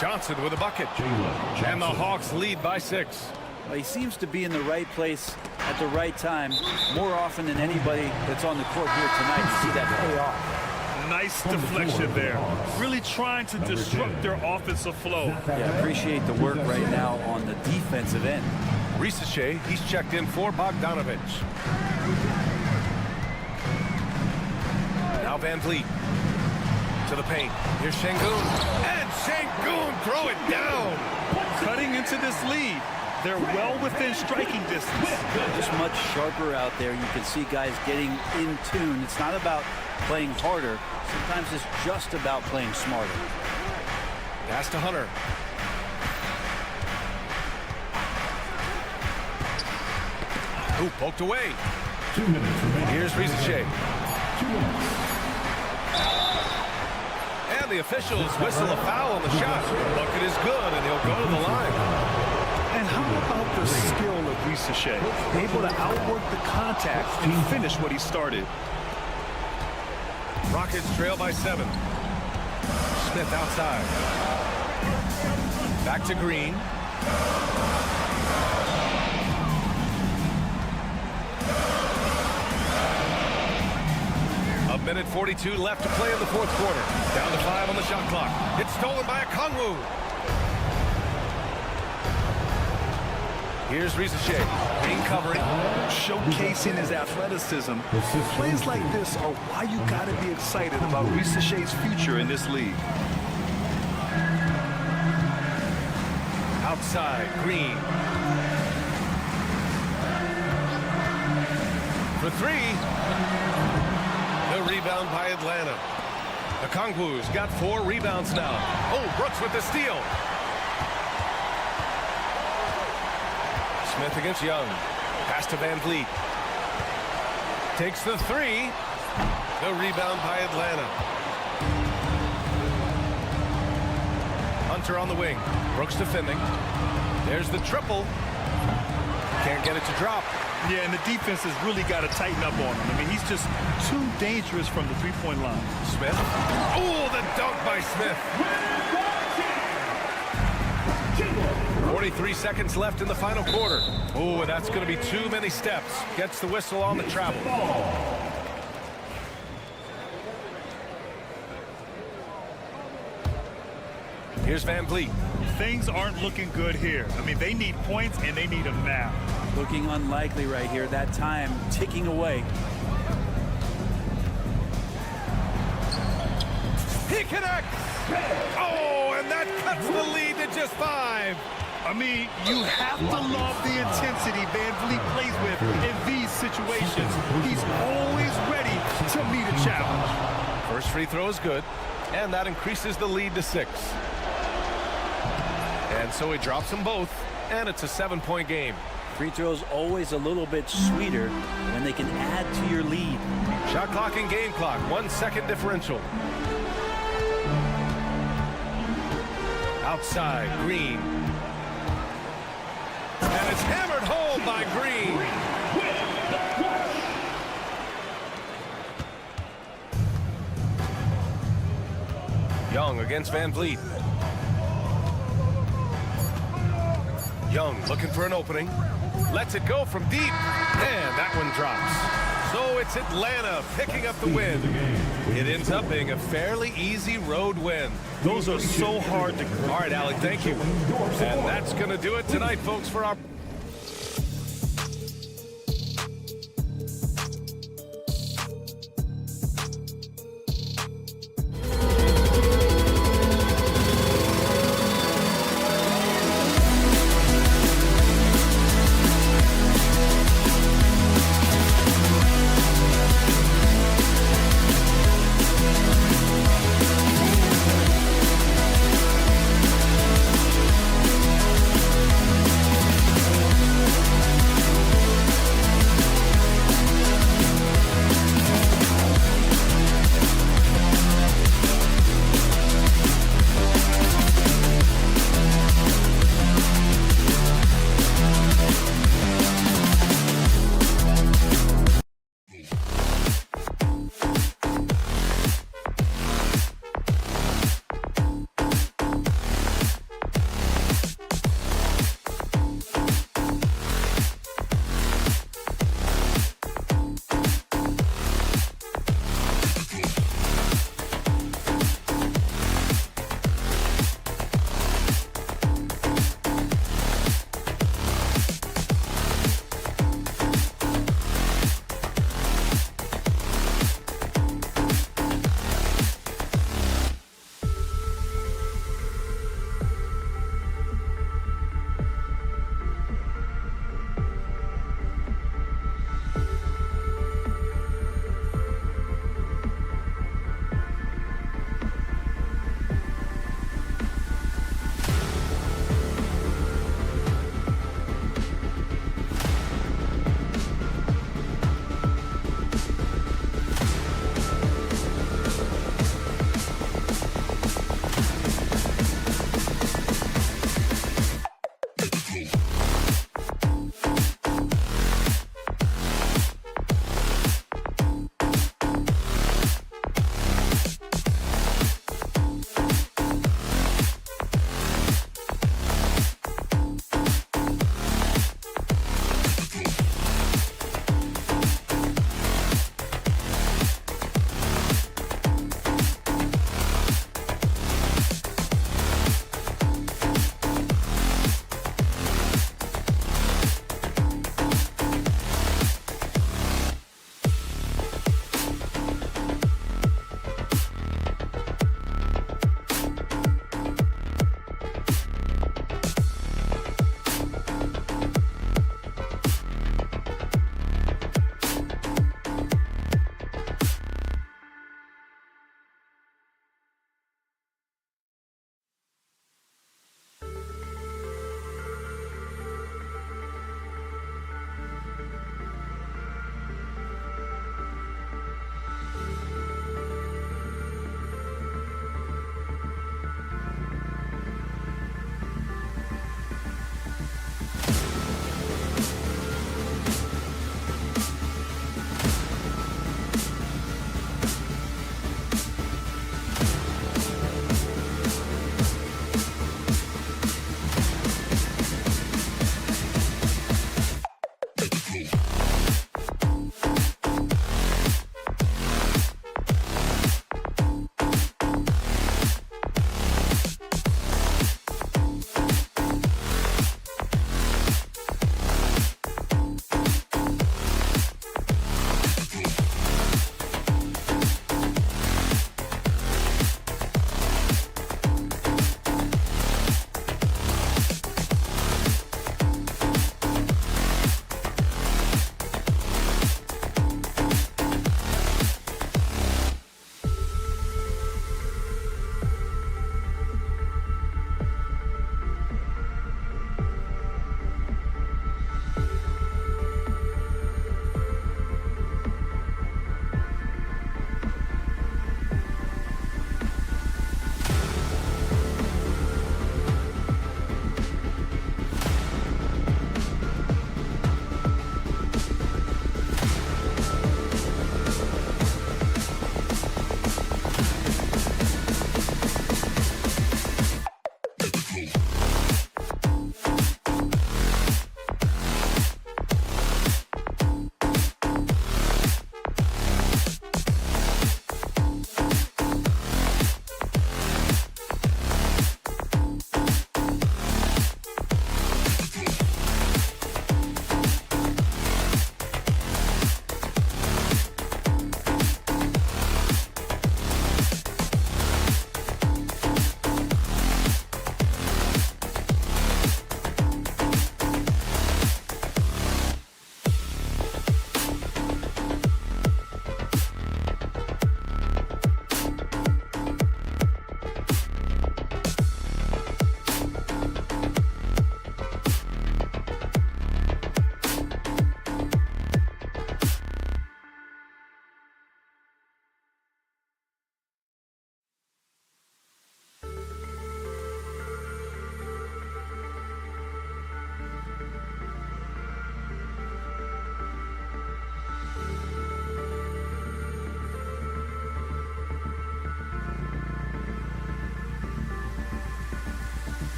Johnson with a bucket. And the Hawks lead by 6. Well, he seems to be in the right place at the right time more often than anybody that's on the court here tonight. You see that pay off. Nice deflection there. Really trying to disrupt their offensive flow. Yeah, appreciate the work right now on the defensive end. Risache, he's checked in for Bogdanovich. Now Van Vliet to the paint. Here's Şengün. And Şengün throw it down. Cutting into this lead. They're well within striking distance. Just much sharper out there. You can see guys getting in tune. It's not about playing harder. Sometimes it's just about playing smarter. Pass to Hunter. Ooh, poked away. 2 minutes remaining. Here's Risache. 2 minutes. And the officials whistle a foul on the shot. The bucket is good, and he'll go to the line. And how about the skill of Risache? Able to outwork the contact and finish what he started. Rockets trail by 7. Smith outside. Back to Green. A minute 42 left to play in the fourth quarter. Down to 5 on the shot clock. It's stolen by Okongwu. Here's Risache. Green covering. Showcasing his athleticism. Plays like this are why you got to be excited about Risache's future in this league. Outside, Green. For 3. The rebound by Atlanta. Okongwu's got 4 rebounds now. Oh, Brooks with the steal. Smith against Young. Pass to Van Vliet. Takes the 3. The rebound by Atlanta. Hunter on the wing. Brooks defending. There's the triple. Can't get it to drop. Yeah, and the defense has really got to tighten up on him. I mean, he's just too dangerous from the three-point line. Smith. Oh, the dunk by Smith. 43 seconds left in the final quarter. Oh, that's going to be too many steps. Gets the whistle on the travel. Here's Van Vliet. Things aren't looking good here. I mean, they need points, and they need them now. Looking unlikely right here. That time ticking away. He connects. Oh, and that cuts the lead to just 5. I mean, you have to love the intensity Van Vliet plays with in these situations. He's always ready to meet a challenge. First free throw is good, and that increases the lead to 6. And so he drops them both, and it's a 7-point game. Free throws always a little bit sweeter when they can add to your lead. Shot clock and game clock, 1 second differential. Outside, Green. And it's hammered home by Green. Young against Van Vliet. Young looking for an opening. Lets it go from deep. And that one drops. So it's Atlanta picking up the win. It ends up being a fairly easy road win. Those are so hard to... All right, Alec, thank you. And that's going to do it tonight, folks, for our...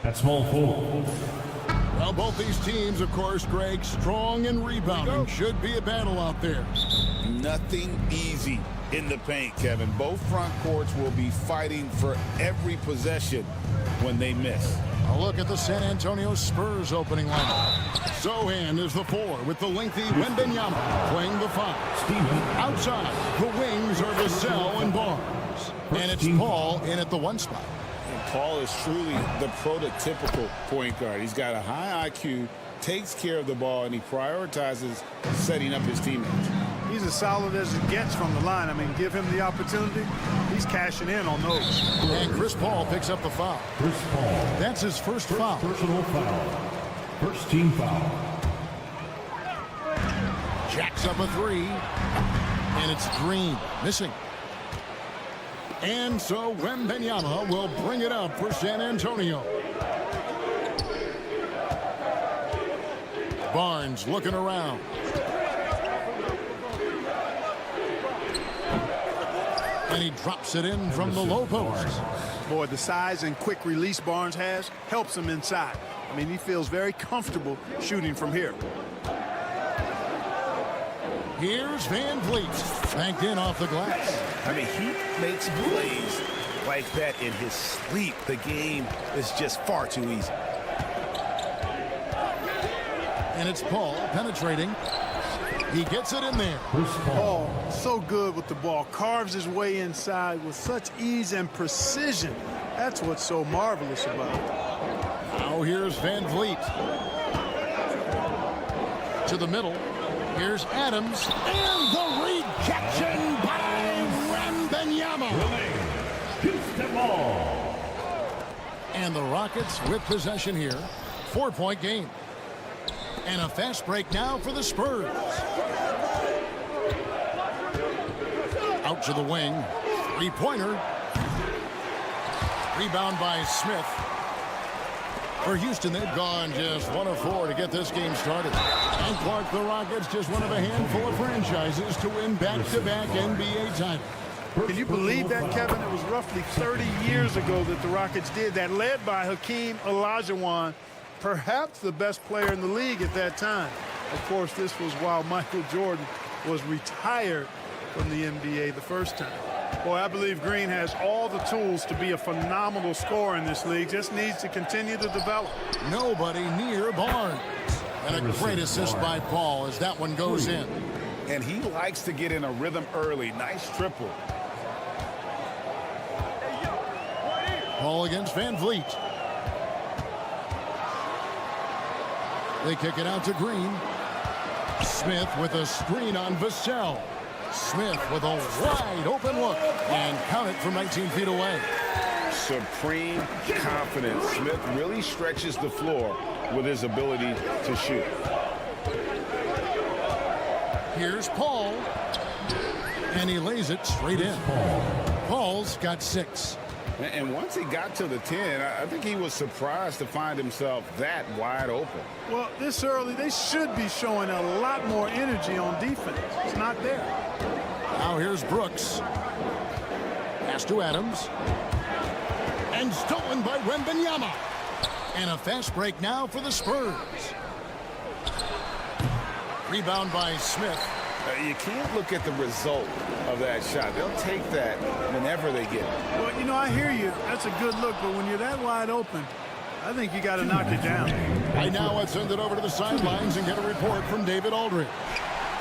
at small forward. Well, both these teams, of course, Greg, strong and rebounding. Should be a battle out there. Nothing easy in the paint, Kevin. Both front courts will be fighting for every possession when they miss. A look at the San Antonio Spurs opening lineup. Sohan is the 4 with the lengthy Wembanyama playing the 5. Outside, the wings are Vassell and Barnes. And it's Paul in at the 1 spot. And Paul is truly the prototypical point guard. He's got a high IQ, takes care of the ball, and he prioritizes setting up his teammates. He's as solid as it gets from the line. I mean, give him the opportunity. He's cashing in on those. And Chris Paul picks up the foul. Chris Paul. That's his first foul. Personal foul. First team foul. Jacks up a 3. And it's Green missing. And so Wembanyama will bring it up for San Antonio. Barnes looking around. And he drops it in from the low post. Boy, the size and quick release Barnes has helps him inside. I mean, he feels very comfortable shooting from here. Here's Van Vliet, banked in off the glass. I mean, he makes plays like that in his sleep. The game is just far too easy. And it's Paul penetrating. He gets it in there. Paul, so good with the ball. Carves his way inside with such ease and precision. That's what's so marvelous about it. Now here's Van Vliet. To the middle. Here's Adams. And the rejection by Wembanyama. Houston ball. And the Rockets with possession here. 4-point game. And a fast break now for the Spurs. Out to the wing. 3-pointer. Rebound by Smith. For Houston, they've gone just 1 of 4 to get this game started. And Clark, the Rockets, just one of a handful of franchises to win back-to-back NBA titles. Can you believe that, Kevin? It was roughly 30 years ago that the Rockets did that, led by Hakeem Olajuwon, perhaps the best player in the league at that time. Of course, this was while Michael Jordan was retired from the NBA the first time. Boy, I believe Green has all the tools to be a phenomenal scorer in this league. Just needs to continue to develop. Nobody near Barnes. And a great assist by Paul as that one goes in. And he likes to get in a rhythm early. Nice triple. Paul against Van Vliet. They kick it out to Green. Smith with a screen on Vassell. Smith with a wide open look and count it from 19 feet away. Supreme confidence. Smith really stretches the floor with his ability to shoot. Here's Paul. And he lays it straight in. Paul's got 6. And once he got to the 10, I think he was surprised to find himself that wide open. Well, this early, they should be showing a lot more energy on defense. It's not there. Now here's Brooks. Pass to Adams. And stolen by Wembanyama. And a fast break now for the Spurs. Rebound by Smith. You can't look at the result of that shot. They'll take that whenever they get it. Well, you know, I hear you. That's a good look, but when you're that wide open, I think you got to knock it down. Right now, let's send it over to the sidelines and get a report from David Aldridge.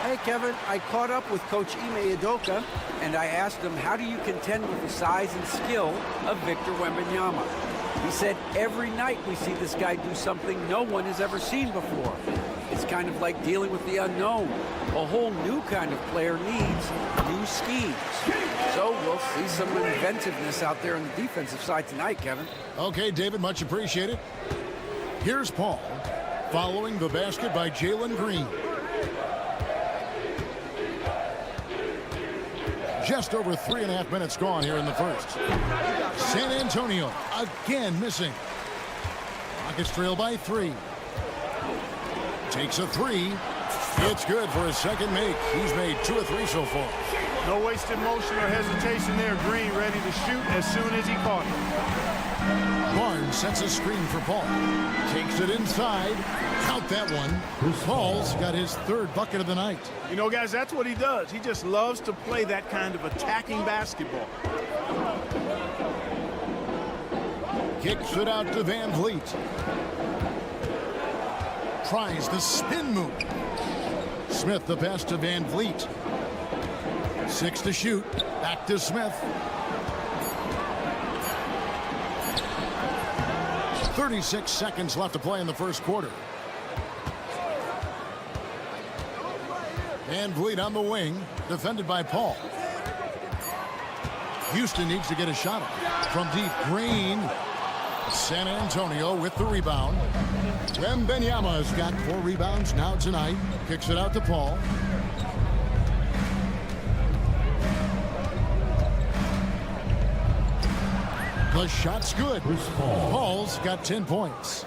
Hey, Kevin, I caught up with Coach Ime Udoka, and I asked him, how do you contend with the size and skill of Victor Wembanyama? He said, every night we see this guy do something no one has ever seen before. It's kind of like dealing with the unknown. A whole new kind of player needs new schemes. So we'll see some inventiveness out there on the defensive side tonight, Kevin. Okay, David, much appreciated. Here's Paul, following the basket by Jalen Green. Just over 3.5 minutes gone here in the first. San Antonio again missing. Rockets trail by 3. Takes a 3. It's good for his second make. He's made 2 of 3 so far. No wasted motion or hesitation there. Green ready to shoot as soon as he caught it. Barnes sets a screen for Paul. Takes it inside. Count that one. Paul's got his third bucket of the night. You know, guys, that's what he does. He just loves to play that kind of attacking basketball. Kicks it out to Van Vliet. Tries the spin move. Smith the pass to Van Vliet. 6 to shoot. Back to Smith. 36 seconds left to play in the first quarter. Van Vliet on the wing, defended by Paul. Houston needs to get a shot up. From deep, Green. San Antonio with the rebound. Wembanyama's got 4 rebounds now tonight. Kicks it out to Paul. The shot's good. Paul's got 10 points.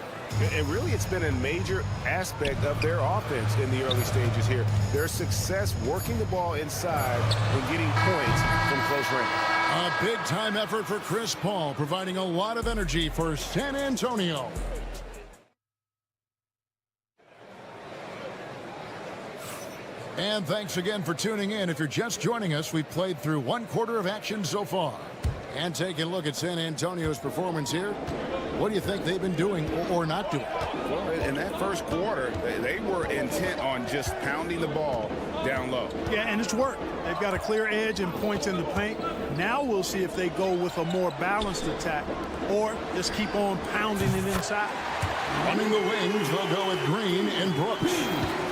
And really, it's been a major aspect of their offense in the early stages here. Their success working the ball inside and getting points from close range. A big-time effort for Chris Paul, providing a lot of energy for San Antonio. And thanks again for tuning in. If you're just joining us, we've played through 1 quarter of action so far. And taking a look at San Antonio's performance here. What do you think they've been doing or not doing? Well, in that first quarter, they were intent on just pounding the ball down low. Yeah, and it's worked. They've got a clear edge and points in the paint. Now we'll see if they go with a more balanced attack or just keep on pounding it inside. Running the wings, they'll go with Green and Brooks.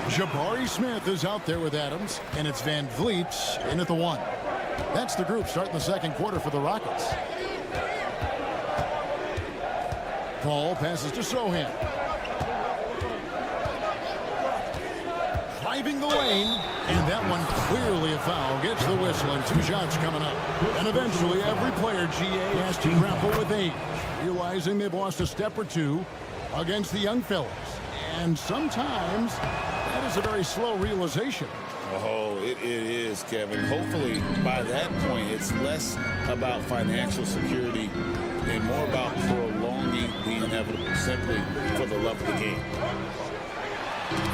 Jabari Smith is out there with Adams, and it's Van Vliet in at the 1. That's the group starting the second quarter for the Rockets. Paul passes to Sohan. Driving the lane, and that one clearly a foul. Gets the whistle, and 2 shots coming up. And eventually, every player GA has to grapple with age, realizing they've lost a step or 2 against the young fellas. And sometimes that is a very slow realization. Oh, it is, Kevin. Hopefully, by that point, it's less about financial security and more about prolonging the inevitable, simply for the love of the game.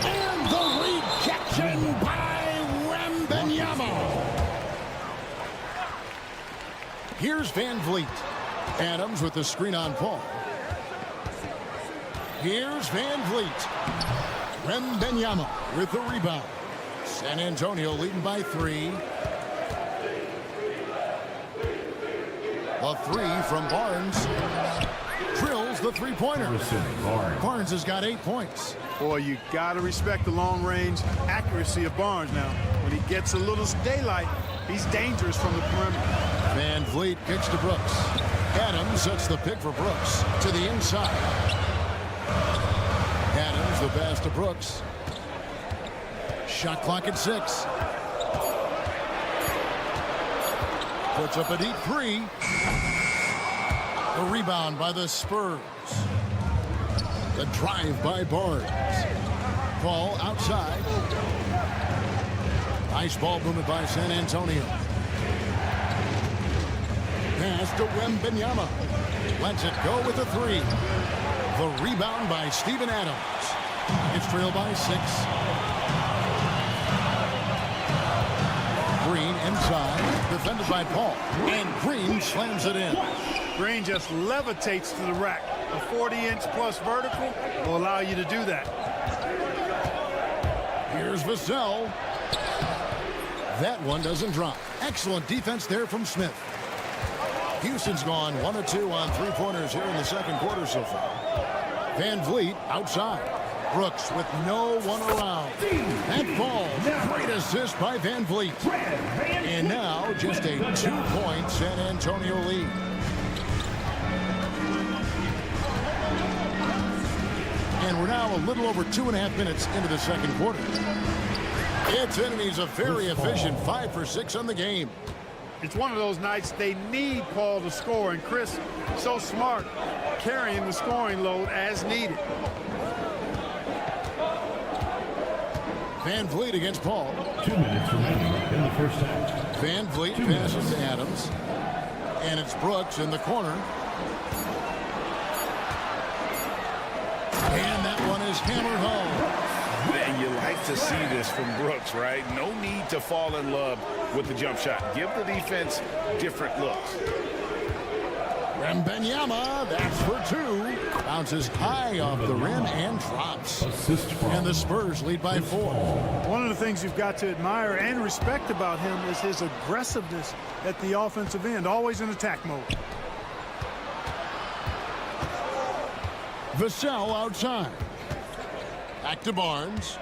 And the rejection by Wembanyama. Here's Van Vliet. Adams with the screen on Paul. Here's Van Vliet. Wembanyama with the rebound. San Antonio leading by 3. A 3 from Barnes. Drills the 3-pointer. Barnes has got 8 points. Boy, you got to respect the long-range accuracy of Barnes now. When he gets a little daylight, he's dangerous from the perimeter. Van Vliet kicks to Brooks. Adams sets the pick for Brooks to the inside. Adams the pass to Brooks. Shot clock at 6. Puts up a deep 3. The rebound by the Spurs. The drive by Barnes. Paul outside. Nice ball movement by San Antonio. Pass to Wembanyama. Lets it go with a 3. The rebound by Steven Adams. It's trailed by 6. Green inside, defended by Paul, and Green slams it in. Green just levitates to the rack. A 40-inch plus vertical will allow you to do that. Here's Vassell. That one doesn't drop. Excellent defense there from Smith. Houston's gone 1 of 2 on 3-pointers here in the second quarter so far. Van Vliet outside. Brooks with no one around. That ball, great assist by Van Vliet. And now just a 2-point San Antonio lead. And we're now a little over 2.5 minutes into the second quarter. Its enemies a very efficient 5 for 6 on the game. It's one of those nights they need Paul to score, and Chris, so smart, carrying the scoring load as needed. Van Vliet against Paul. 2 minutes remaining in the first half. Van Vliet passes to Adams. And it's Brooks in the corner. And that one is hammered home. And you like to see this from Brooks, right? No need to fall in love with the jump shot. Give the defense different looks. Wembanyama, that's for two. Bounces high off the rim and drops. And the Spurs lead by 4. One of the things you've got to admire and respect about him is his aggressiveness at the offensive end, always in attack mode. Vassell outside. Back to Barnes.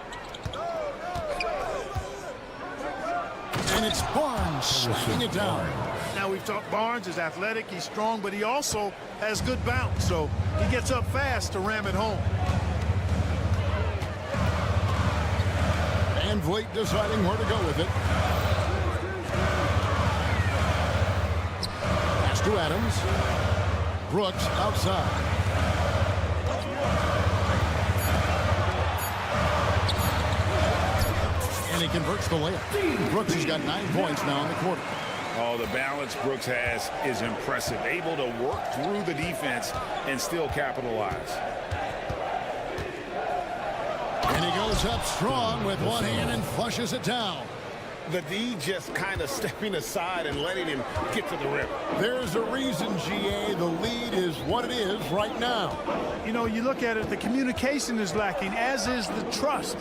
And it's Barnes sliding it down. Now, we've talked Barnes is athletic, he's strong, but he also has good bounce, so he gets up fast to ram it home. Van Vliet deciding where to go with it. Pass to Adams. Brooks outside. And he converts the layup. Brooks has got 9 points now in the quarter. Oh, the balance Brooks has is impressive. Able to work through the defense and still capitalize. And he goes up strong with one hand and flushes it down. The D just kind of stepping aside and letting him get to the rim. There's a reason, GA, the lead is what it is right now. You know, you look at it, the communication is lacking, as is the trust.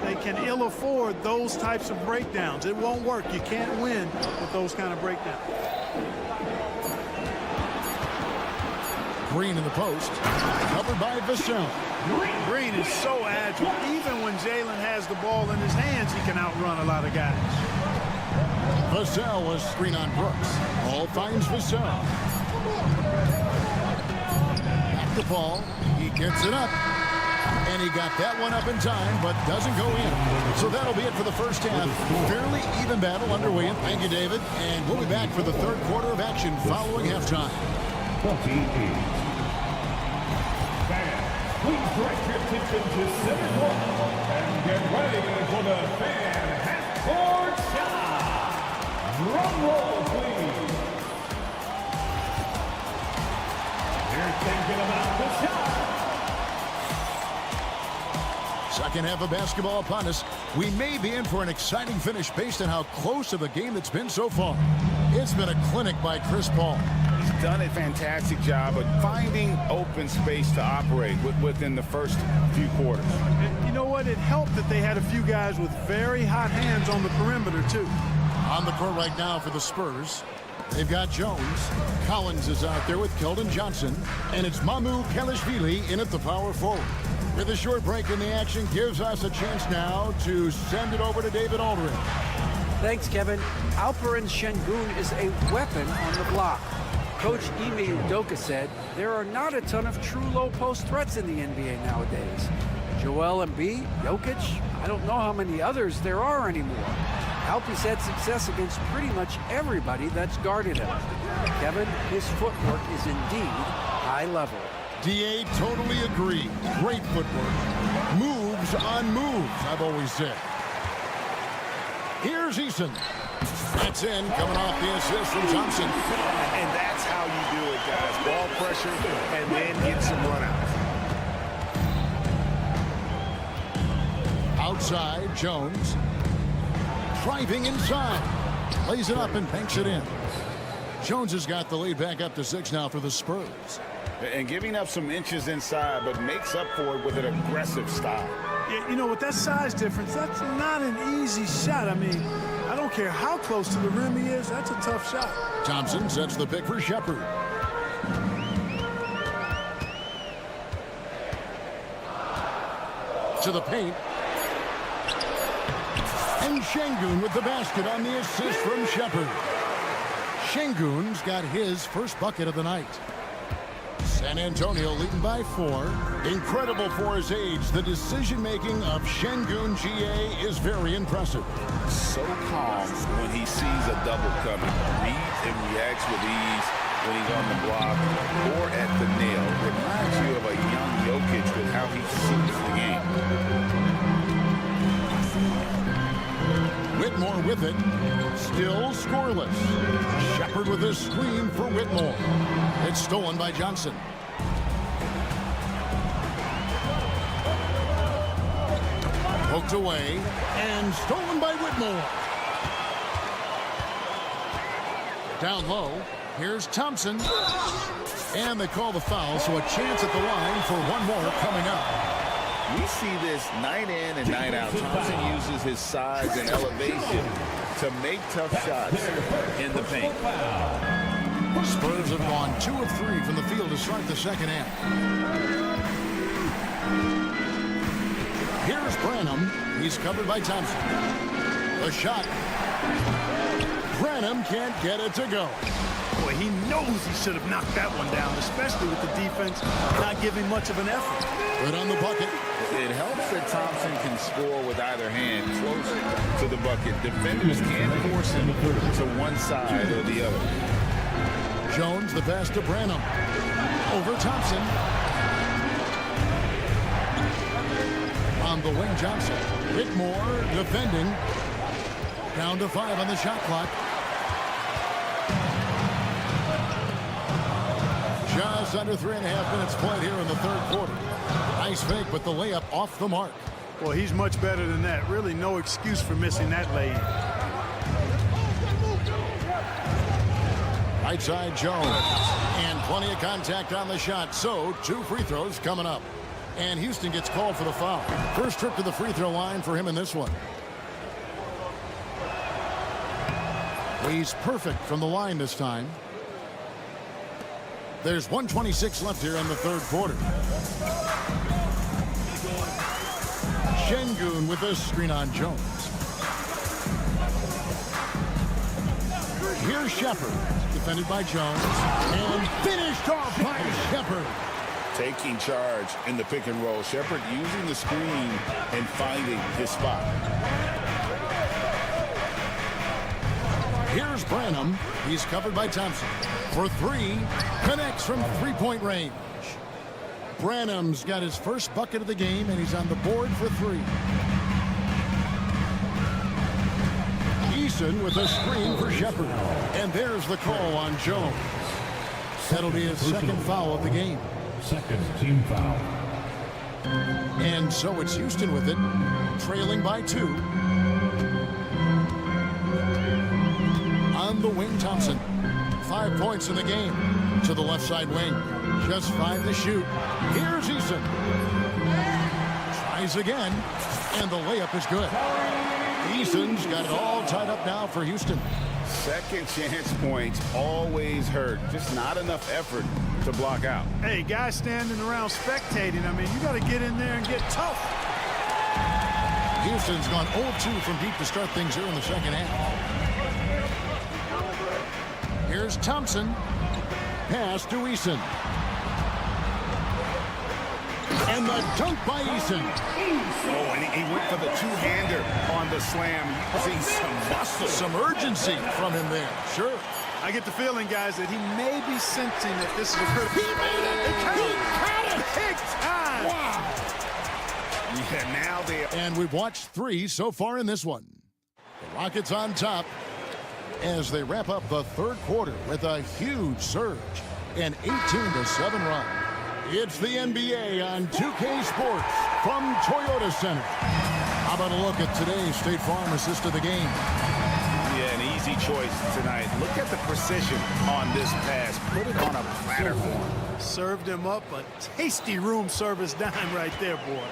They can ill afford those types of breakdowns. It won't work. You can't win with those kind of breakdowns. Green in the post. Covered by Vassell. Green is so agile. Even when Jalen has the ball in his hands, he can outrun a lot of guys. Vassell was screen on Brooks. Ball finds Vassell. Back to Paul. He gets it up. And he got that one up in time, but doesn't go in. So that'll be it for the first half. Fairly even battle underway. Thank you, David. And we'll be back for the third quarter of action following halftime. Please direct your attention to center court and get ready for the fan half-court shot. Drum roll, please. They're thinking about the shot. Second half of basketball upon us. We may be in for an exciting finish based on how close of a game it's been so far. It's been a clinic by Chris Paul. He's done a fantastic job of finding open space to operate within the first few quarters. You know what? It helped that they had a few guys with very hot hands on the perimeter, too. On the court right now for the Spurs, they've got Jones. Collins is out there with Keldon Johnson. And it's Mamu Kelishvili in at the power forward. With a short break in the action, gives us a chance now to send it over to David Aldridge. Thanks, Kevin. Alperen Şengün is a weapon on the block. Coach Ime Udoka said there are not a ton of true low-post threats in the NBA nowadays. Joel Embiid, Jokic, I don't know how many others there are anymore. Alpy's had success against pretty much everybody that's guarded him. Kevin, his footwork is indeed high level. DA totally agree. Great footwork. Moves on moves, I've always said. Here's Eason. That's in, coming off the assist from Thompson. And that's how you do it, guys. Ball pressure and then get some runouts. Outside, Jones. Driving inside. Lays it up and banks it in. Jones has got the lead back up to 6 now for the Spurs. And giving up some inches inside, but makes up for it with an aggressive style. Yeah, you know, with that size difference, that's not an easy shot. I mean, I don't care how close to the rim he is, that's a tough shot. Thompson sets the pick for Shepherd. To the paint. And Şengün with the basket on the assist from Shepherd. Şengün's got his first bucket of the night. San Antonio leading by 4. Incredible for his age. The decision-making of Şengün GA is very impressive. So calm when he sees a double coming. Reads and reacts with ease when he's on the block or at the nail. Reminds you of a young Jokic with how he sees the game. Whitmore with it. Still scoreless. Shepherd with a screen for Whitmore. It's stolen by Johnson. Poked away and stolen by Whitmore. Down low, here's Thompson. And they call the foul, so a chance at the line for one more coming up. We see this night in and night out. Thompson uses his size and elevation to make tough shots in the paint. Spurs have gone 2 of 3 from the field to start the second half. Here's Branham. He's covered by Thompson. The shot. Branham can't get it to go. Boy, he knows he should have knocked that one down, especially with the defense not giving much of an effort. Good on the bucket. It helps that Thompson can score with either hand closer to the bucket. Defenders can't force him to one side or the other. Jones, the pass to Branham. Over Thompson. On the wing, Johnson. Whitmore defending. Down to 5 on the shot clock. Just under 3.5 minutes played here in the third quarter. Nice fake, but the layup off the mark. Well, he's much better than that. Really no excuse for missing that lay-in. Right side, Jones. And plenty of contact on the shot. So, 2 free throws coming up. And Houston gets called for the foul. First trip to the free throw line for him in this one. He's perfect from the line this time. There's 1:26 left here in the third quarter. Şengün with a screen on Jones. Here's Shepherd, defended by Jones, and finished off by Shepherd. Taking charge in the pick and roll. Shepherd using the screen and finding his spot. Here's Branham. He's covered by Thompson. For 3, connects from three-point range. Branham's got his first bucket of the game, and he's on the board for 3. Eason with a screen for Shepherd. And there's the call on Jones. That'll be his second foul of the game. Second team foul. And so it's Houston with it, trailing by 2. On the wing, Thompson. 5 points in the game. To the left side wing. Just 5 to shoot. Here's Eason. Tries again. And the layup is good. Eason's got it all tied up now for Houston. Second chance points always hurt. Just not enough effort to block out. Hey, guys standing around spectating, I mean, you got to get in there and get tough. Houston's gone 0-2 from deep to start things here in the second half. Here's Thompson. Pass to Eason. And the dunk by Eason. Oh, and he went for the two-hander on the slam. Using some muscle. Some urgency from him there. Sure. I get the feeling, guys, that he may be sensing that this is a critical. He made it! He got it! Big time! Wow! Yeah, now they... And we've watched 3 so far in this one. The Rockets on top as they wrap up the third quarter with a huge surge. An 18-7 run. It's the NBA on 2K Sports from Toyota Center. How about a look at today's State Farm assist of the game? Yeah, an easy choice tonight. Look at the precision on this pass. Put it on a platter for him. Served him up a tasty room service dime right there, boy.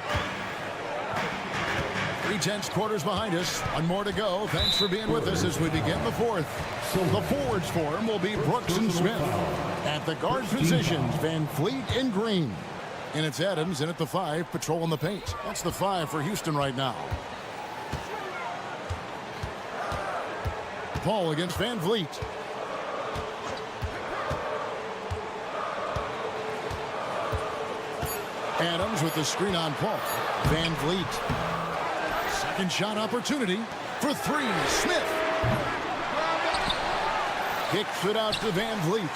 3/10 quarters behind us. One more to go. Thanks for being with us as we begin the fourth. So the forwards for him will be Brooks and Smith. At the guard positions, Van Fleet and Green. And it's Adams in at the 5, patrolling the paint. That's the 5 for Houston right now. Paul against Van Vliet. Adams with the screen on Paul. Van Vliet. Second shot opportunity for 3. Smith. Kicks it out to Van Vliet.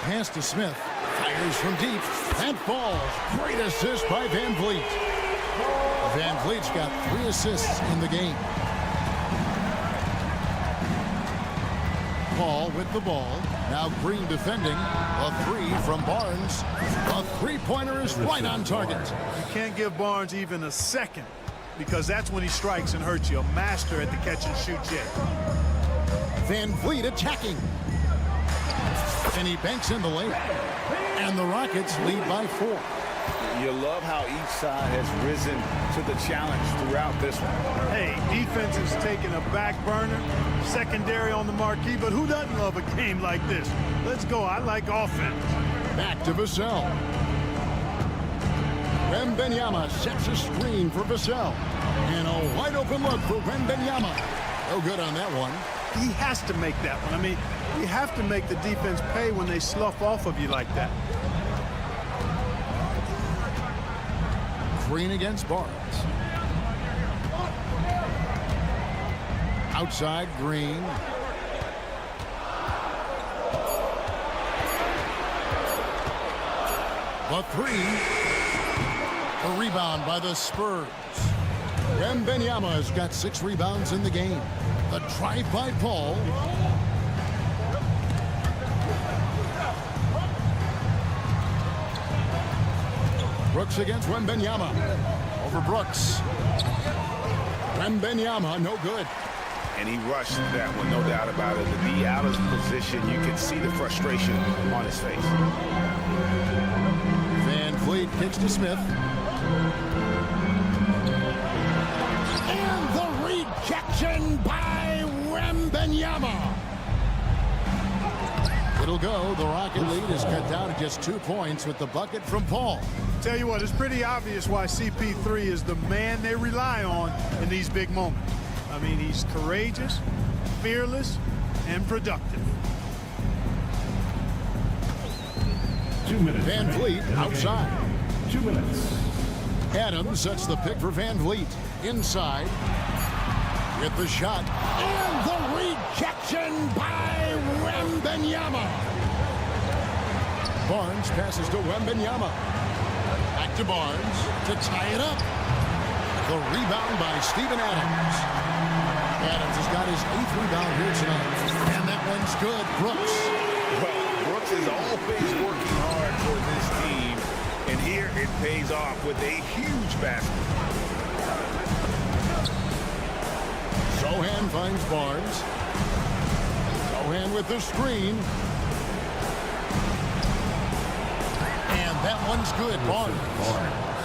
Pass to Smith. Fires from deep. And falls. Great assist by Van Vliet. Van Vliet's got 3 assists in the game. Paul with the ball. Now Green defending. A 3 from Barnes. A three-pointer is right on target. You can't give Barnes even a second because that's when he strikes and hurts you. A master at the catch and shoot jet. Van Vliet attacking. And he banks in the lane. And the Rockets lead by 4. You love how each side has risen to the challenge throughout this one. Hey, defense is taking a back burner, secondary on the marquee, but who doesn't love a game like this? Let's go. I like offense. Back to Vassell. Wembanyama sets a screen for Vassell. And a wide open look for Wembanyama. No good on that one. He has to make that one. I mean, you have to make the defense pay when they slough off of you like that. Green against Barnes. Outside Green. The 3. A rebound by the Spurs. Wembanyama has got 6 rebounds in the game. The drive by Paul. Brooks against Wembanyama. Over Brooks. Wembanyama, no good. And he rushed that one, no doubt about it. To be out of position, you can see the frustration on his face. Van Vliet kicks to Smith. And the rejection by Wembanyama. It'll go. The Rocket lead is cut down to just 2 points with the bucket from Paul. Tell you what, it's pretty obvious why CP3 is the man they rely on in these big moments. I mean, he's courageous, fearless, and productive. 2 minutes. Van Vliet outside. 2 minutes. Adams sets the pick for Van Vliet. Inside. With the shot. And the rejection by Wembanyama. Barnes passes to Wembanyama. Back to Barnes to tie it up. The rebound by Steven Adams. Adams has got his 8th rebound here tonight. And that one's good. Brooks. Well, Brooks is always working hard for this team. And here it pays off with a huge basket. Sohan finds Barnes. Sohan with the screen. And that one's good.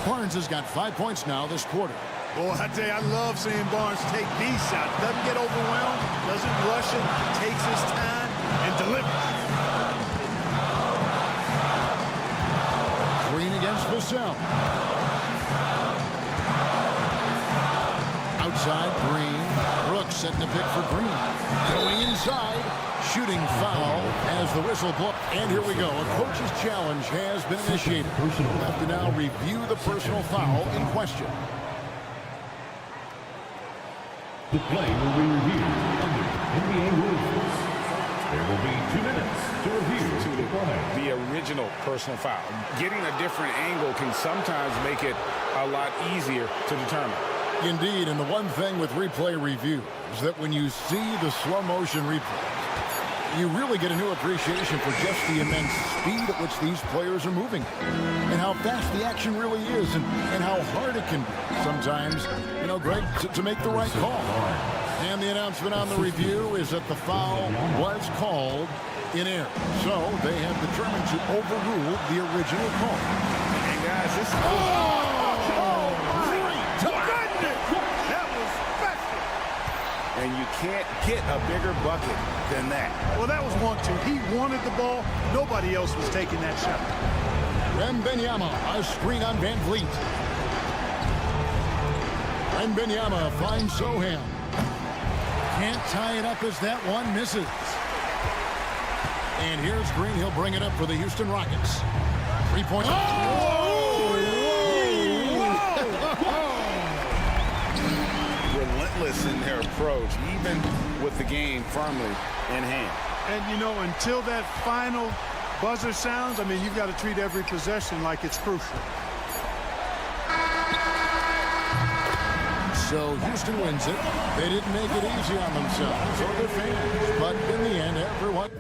Barnes has got 5 points now this quarter. Boy, I tell you, I love seeing Barnes take these shots. Doesn't get overwhelmed, doesn't rush it, takes his time, and delivers. Green against Vassell. Outside Green. Brooks setting the pick for Green. Going inside. Shooting foul as the whistle blows. And here we go. A coach's challenge has been initiated. We'll have to now review the personal foul in question. The play will be reviewed under NBA rules. There will be 2 minutes to review the play. The original personal foul. Getting a different angle can sometimes make it a lot easier to determine. Indeed, and the one thing with replay review is that when you see the slow motion replay, you really get a new appreciation for just the immense speed at which these players are moving and how fast the action really is and how hard it can be sometimes, you know, Greg, to make the right call. And the announcement on the review is that the foul was called in error. So they have determined to overrule the original call. And guys, this is... And you can't get a bigger bucket than that. Well, that was 1-2. He wanted the ball. Nobody else was taking that shot. Wembanyama, a screen on Van Vliet. Wembanyama finds Sohan. Can't tie it up as that one misses. And here's Green. He'll bring it up for the Houston Rockets. 3-point. Relentless in their approach, even with the game firmly in hand. And, you know, until that final buzzer sounds, I mean, you've got to treat every possession like it's crucial. So Houston wins it. They didn't make it easy on themselves or their fans, but in the end, everyone